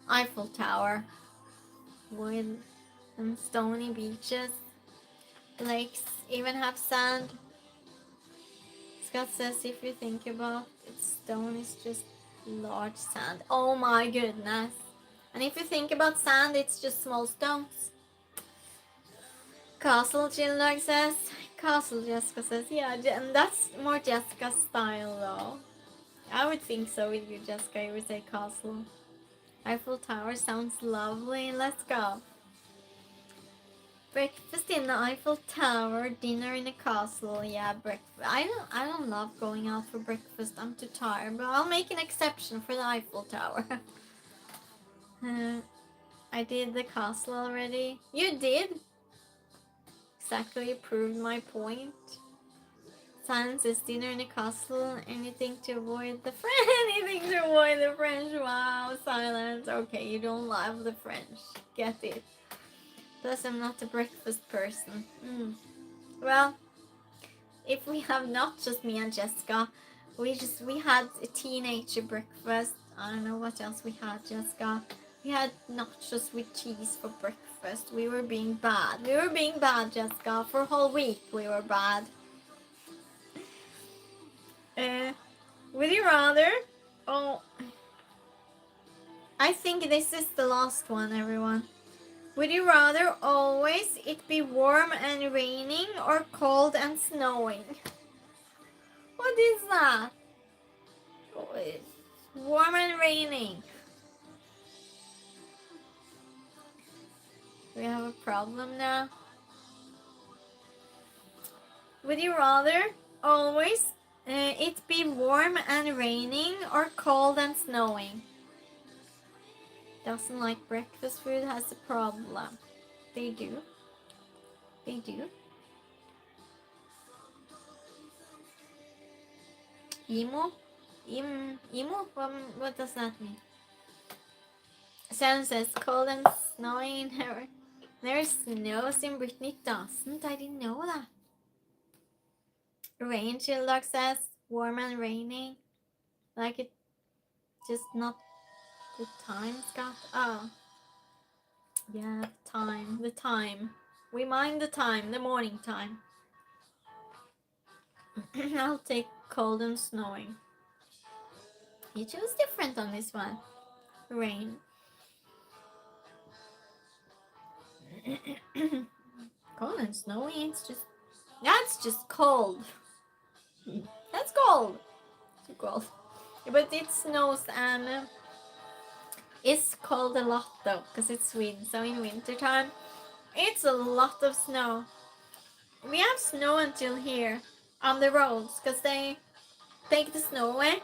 Eiffel Tower. With some stony beaches. Lakes even have sand. Scott says if you think about it, stone is just large sand. Oh my goodness. And if you think about sand, it's just small stones. Castle, Chilldog says. Castle, Jessica says. Yeah, and that's more Jessica's style though. I would think so with you, Jessica. You would say castle. Eiffel Tower sounds lovely. Let's go. Breakfast in the Eiffel Tower, dinner in a castle. Yeah, breakfast. I don't love going out for breakfast. I'm too tired, but I'll make an exception for the Eiffel Tower. I did the castle already. You did? Exactly, proved my point. Silence is dinner in a castle. Anything to avoid the French. Anything to avoid the French. Wow, silence. Okay, you don't love the French. Get it. Plus, I'm not a breakfast person. Well, if we have not just me and Jessica, we had a teenager breakfast. I don't know what else we had, Jessica. We had nachos with cheese for breakfast. We were being bad. We were being bad, Jessica. For a whole week, we were bad. Would you rather? Oh, I think this is the last one, everyone. Would you rather always it be warm and raining or cold and snowing? What is that? Oh, it's warm and raining. We have a problem now. Would you rather always it be warm and raining or cold and snowing? Doesn't like breakfast food has a problem. They do. They do. Emo? Emo? What does that mean? Sam says cold and snowing never snows in Britain. It doesn't. I didn't know that. Rain Chilldog says warm and raining. Like it just not the time, Scott. Oh. Yeah, the time. We mind the time, the morning time. I'll take cold and snowing. You chose different on this one. Rain. Cold and snowy, that's just cold. That's cold. Too cold. But it snows and it's cold a lot though, because it's Sweden. So in winter time, it's a lot of snow. We have snow until here on the roads, because they take the snow away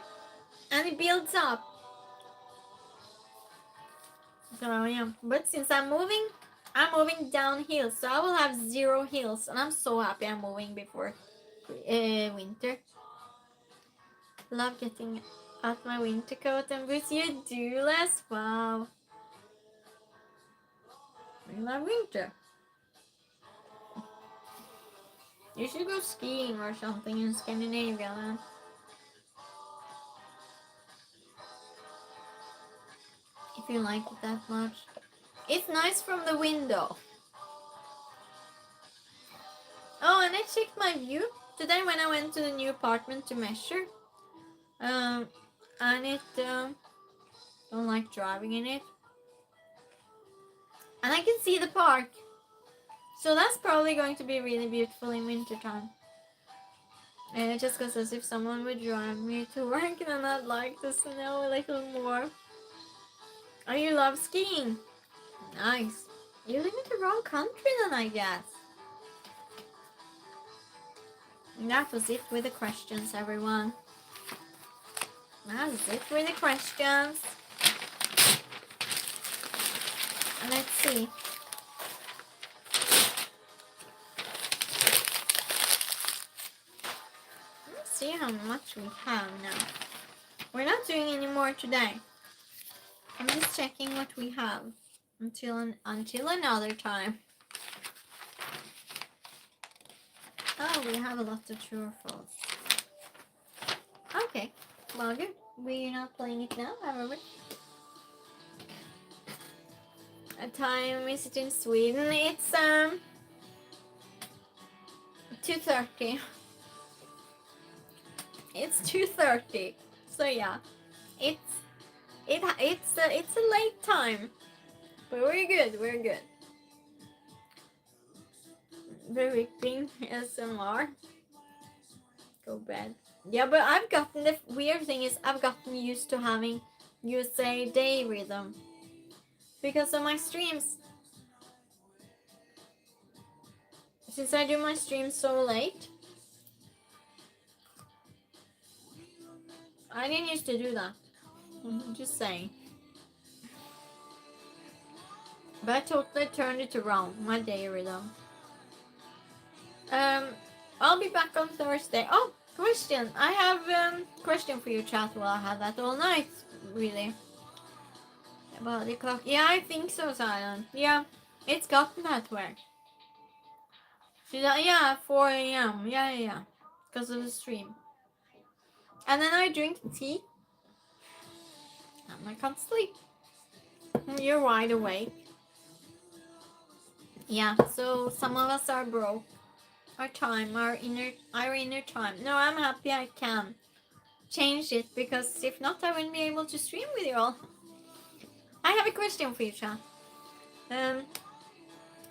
and it builds up. So yeah, but since I'm moving downhill, so I will have 0 hills, and I'm so happy I'm moving before winter. Love getting out my winter coat and boots. You do, Les? Wow. I love winter. You should go skiing or something in Scandinavia then. If you like it that much. It's nice from the window. Oh, and I checked my view today when I went to the new apartment to measure. And it don't like driving in it. And I can see the park. So that's probably going to be really beautiful in winter time. And it just goes as if someone would drive me to work, and I'd like the snow a little more. Oh, you love skiing? Nice. You live in the wrong country then, I guess. And that was it with the questions, everyone. That's it with the questions. And let's see. Let's see how much we have now. We're not doing any more today. I'm just checking what we have until another time. Oh, we have a lot of true or false. Okay, well good. We're not playing it now, however. What time is it in Sweden? It's 2:30. It's 2:30. So yeah, it's a late time, but we're good. We're good. The ripping SMR. Go bed. Yeah, but the weird thing is I've gotten used to having USA day rhythm because of my streams. Since I do my streams so late, I didn't used to do that. Just saying. But I totally turned it around, my day rhythm. I'll be back on Thursday. Oh, question. I have question for you, chat. Well, I had that all night, really. About the clock. Yeah, I think so, Silent. Yeah, it's gotten that way. Yeah, 4 a.m. Yeah. Because of the stream. And then I drink tea. And I can't sleep. You're wide awake. Yeah, so some of us are broke. Our time, our inner time. No, I'm happy I can change it, because if not, I wouldn't be able to stream with you all. I have a question for you, chat.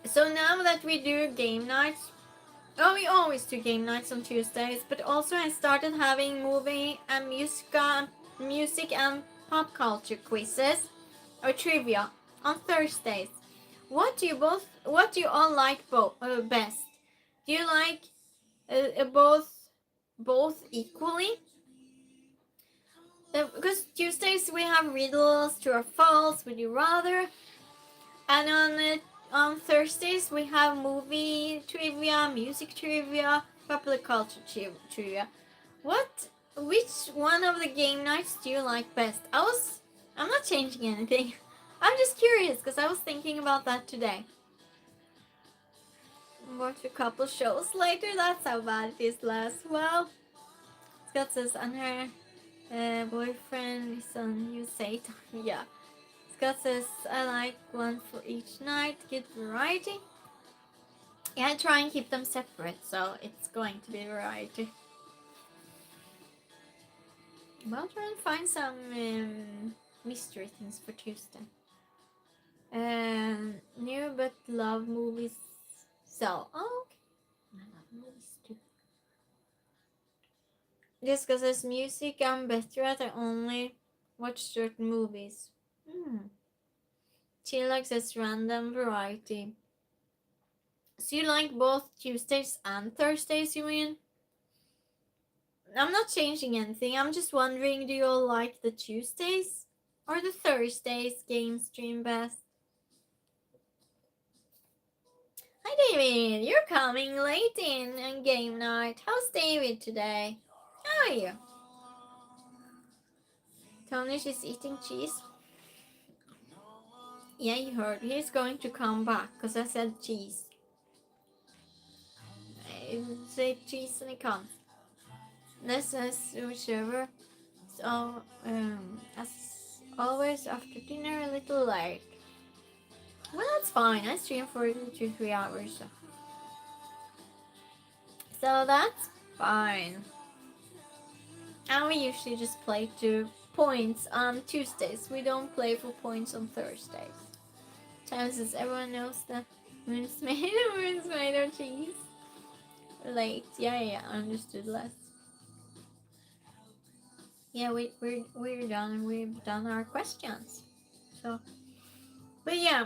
So now that we do game nights, we always do game nights on Tuesdays, but also I started having movie and music and pop culture quizzes or trivia on Thursdays. What do you all like best? Do you like both equally? Because Tuesdays we have riddles, true or false, would you rather, and on Thursdays we have movie trivia, music trivia, popular culture trivia. Which one of the game nights do you like best? I'm not changing anything. I'm just curious because I was thinking about that today. Watch a couple shows later. That's how bad it is last. Well, Scott says, and her boyfriend is on USA time. Yeah. Scott says, I like one for each night. Good variety. Yeah, I try and keep them separate, so it's going to be variety. I'll try and find some mystery things for Tuesday. New but love movies. So, okay. I love movies too. Just because it's music, I'm better at. I only watch certain movies. Chillax says random variety. So you like both Tuesdays and Thursdays, you mean? I'm not changing anything. I'm just wondering, do you all like the Tuesdays or the Thursdays game stream best? Hi David, you're coming late in on game night. How's David today? How are you? Tonish is eating cheese. Yeah, you heard. He's going to come back because I said cheese. I say cheese and he comes. This is whichever. So, as always, after dinner, a little late. Well, that's fine. I stream for 2-3 hours. So that's fine. And we usually just play to points on Tuesdays. We don't play for points on Thursdays. Chances everyone knows that moon's made of cheese. Late. Yeah, understood less. Yeah, we're done. We've done our questions. So, but yeah,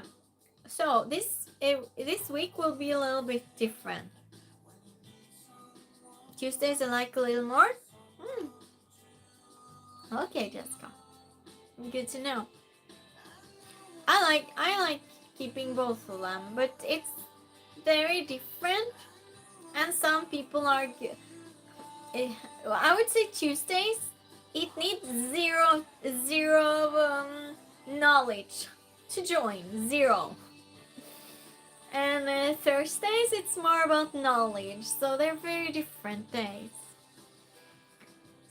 so this week will be a little bit different. Tuesdays I like a little more. Okay, Jessica. Good to know. I like keeping both of them, but it's very different. And some people are good. I would say Tuesdays. It needs zero knowledge to join. Zero. And Thursdays, it's more about knowledge. So they're very different days.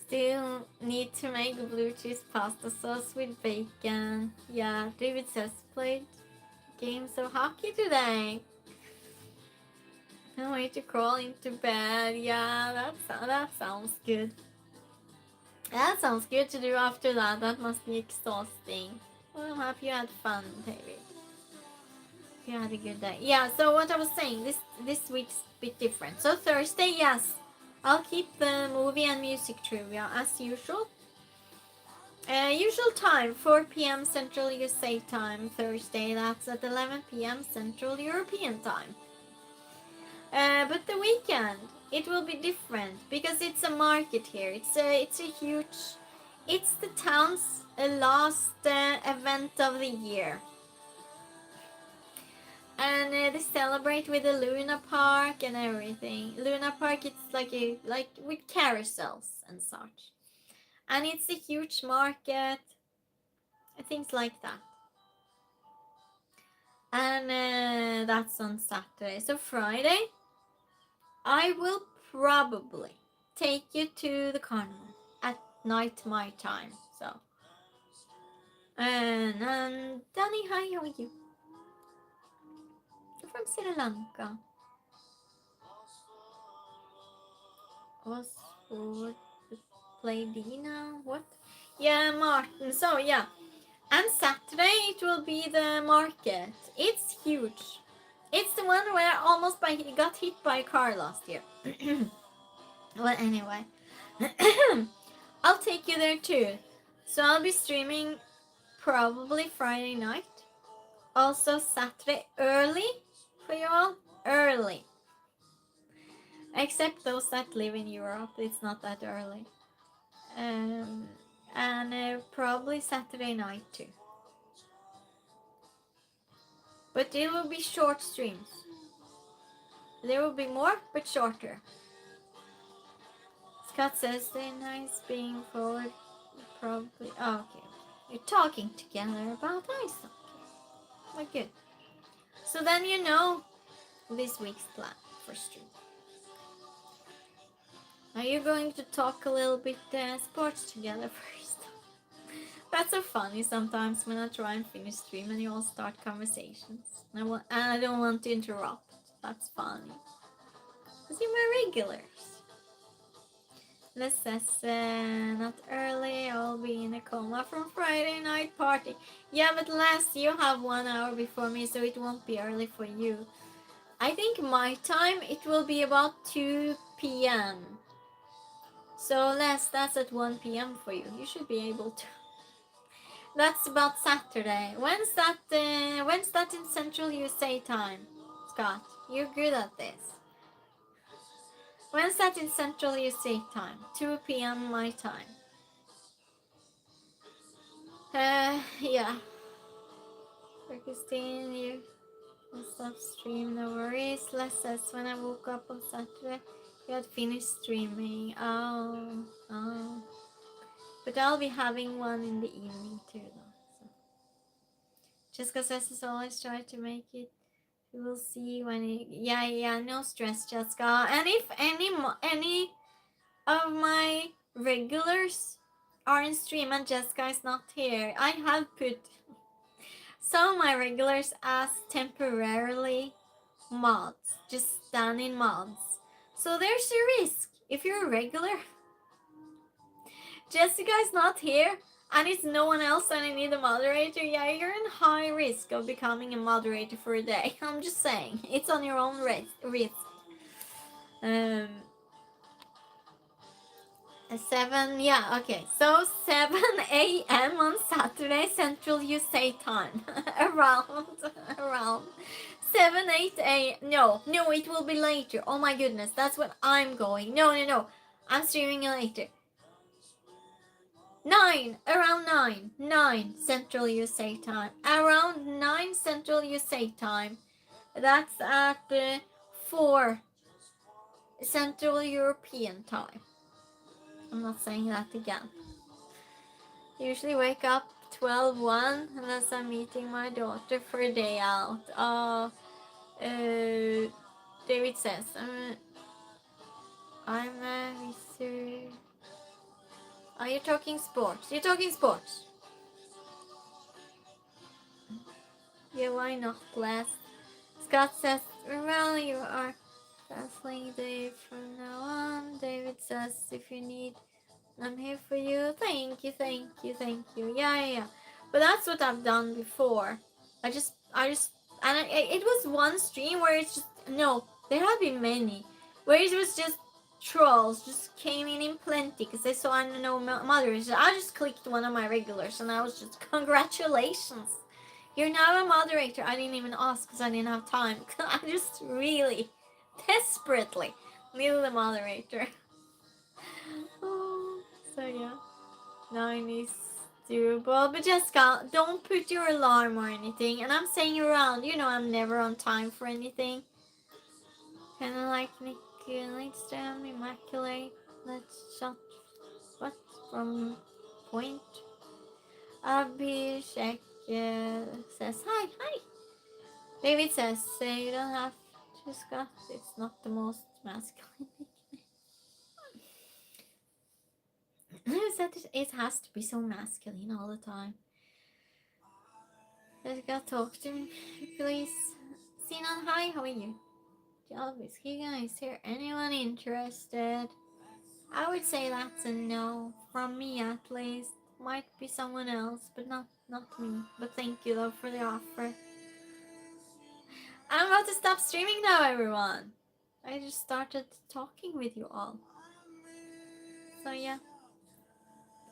Still need to make blue cheese pasta sauce with bacon. Yeah, David says played games of hockey today. No way to crawl into bed. Yeah, that sounds good. That sounds good to do after that. That must be exhausting. Well, I hope you had fun, David. You had a good day. Yeah, so what I was saying, this week's a bit different. So Thursday, yes, I'll keep the movie and music trivia as usual. Usual time, 4 p.m. Central USA time, Thursday. That's at 11 p.m. Central European time. But the weekend, it will be different because it's a market here. It's the town's last event of the year. And they celebrate with the Luna Park and everything. Luna Park, it's like with carousels and such. And it's a huge market. Things like that. And that's on Saturday. So Friday, I will probably take you to the carnival at night my time. So And Danny, hi, how are you? You're from Sri Lanka. Oxford, play Dina, what? Yeah, Martin, so yeah. And Saturday it will be the market. It's huge. It's the one where I almost got hit by a car last year. Well, anyway. I'll take you there too. So I'll be streaming probably Friday night. Also Saturday early for you all. Early. Except those that live in Europe, it's not that early. And probably Saturday night too. But it will be short streams. There will be more, but shorter. Scott says they're nice being forward. Probably. Oh, okay. You're talking together about ice hockey. Well, good. So then you know this week's plan for stream. Are you going to talk a little bit sports together first? That's so funny sometimes when I try and finish stream and you all start conversations. And I don't want to interrupt. That's funny. Because you're my regulars. Les says, not early, I'll be in a coma from Friday night party. Yeah, but Les, you have 1 hour before me, so it won't be early for you. I think my time, it will be about 2 p.m. So Les, that's at 1 p.m. for you. You should be able to. That's about Saturday. When's that in Central USA time? Scott, you're good at this. When's that in Central USA time? 2 p.m. my time. Yeah. For Christine, you must have stream, no worries. Les says when I woke up on Saturday, you had finished streaming. Oh. But I'll be having one in the evening too, though. So. Jessica says as always, try to make it. We will see when it. Yeah, no stress, Jessica. And if any of my regulars are in stream and Jessica is not here, I have put some of my regulars as temporarily mods, just stand-in mods. So there's a risk. If you're a regular, Jessica is not here, and it's no one else and I need a moderator, yeah, you're in high risk of becoming a moderator for a day. I'm just saying. It's on your own risk. 7, yeah, okay. So 7 a.m. on Saturday Central USA time. around 7, 8 a.m. No, it will be later. Oh my goodness, that's when I'm going. No. I'm streaming later. 9 Central USA time. Around 9 Central USA time. That's at 4 Central European time. I'm not saying that again. Usually wake up 12:01 unless I'm meeting my daughter for a day out. David says, I'm a wizard. Are you talking sports? You're talking sports. Yeah, why not, bless? Scott says, well, you are dazzling Dave from now on. David says, if you need, I'm here for you. Thank you. Yeah. But that's what I've done before. I just, and it was one stream where it's just, no, there have been many, where it was just trolls just came in plenty because they saw I know moderators. I just clicked one of my regulars and I was just, congratulations. You're now a moderator. I didn't even ask because I didn't have time. I just really, desperately needed a moderator. Oh, so yeah. 9 is doable. But Jessica, don't put your alarm or anything. And I'm saying around. You know I'm never on time for anything. Kinda like Nick Lindstrom, Immaculate. Let's shot. What? From Point. Abhishek says hi. David says you don't have to Scott. It's not the most masculine nickname. It has to be so masculine all the time. Jessica, talk to me, please. Sinan, hi, how are you? Jarvis, Keegan, is there anyone interested? I would say that's a no, from me at least. Might be someone else, but not me. But thank you though for the offer. I'm about to stop streaming now, everyone. I just started talking with you all. So yeah,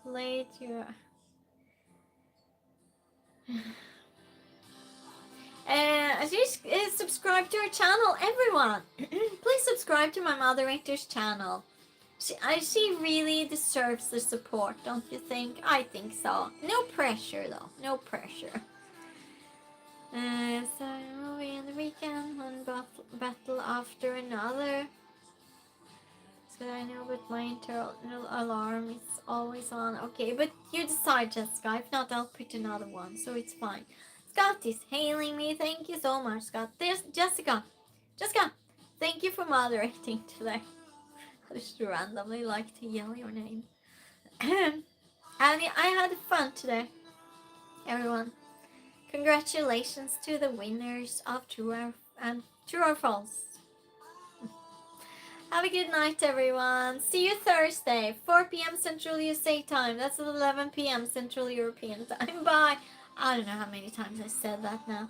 play to your... Just subscribe to our channel, everyone. Please subscribe to my moderator's channel. She really deserves the support, don't you think? I think so. No pressure, though. No pressure. So movie in the weekend, one battle after another. So I know, but my internal alarm is always on. Okay, but you decide, Jessica. If not, I'll put another one, so it's fine. Scott is hailing me. Thank you so much, Scott. There's Jessica. Jessica, thank you for moderating today. I just randomly like to yell your name. And I had fun today, everyone. Congratulations to the winners of True or False. Have a good night, everyone. See you Thursday, 4 p.m. Central USA time. That's 11 p.m. Central European time. Bye. I don't know how many times I said that now.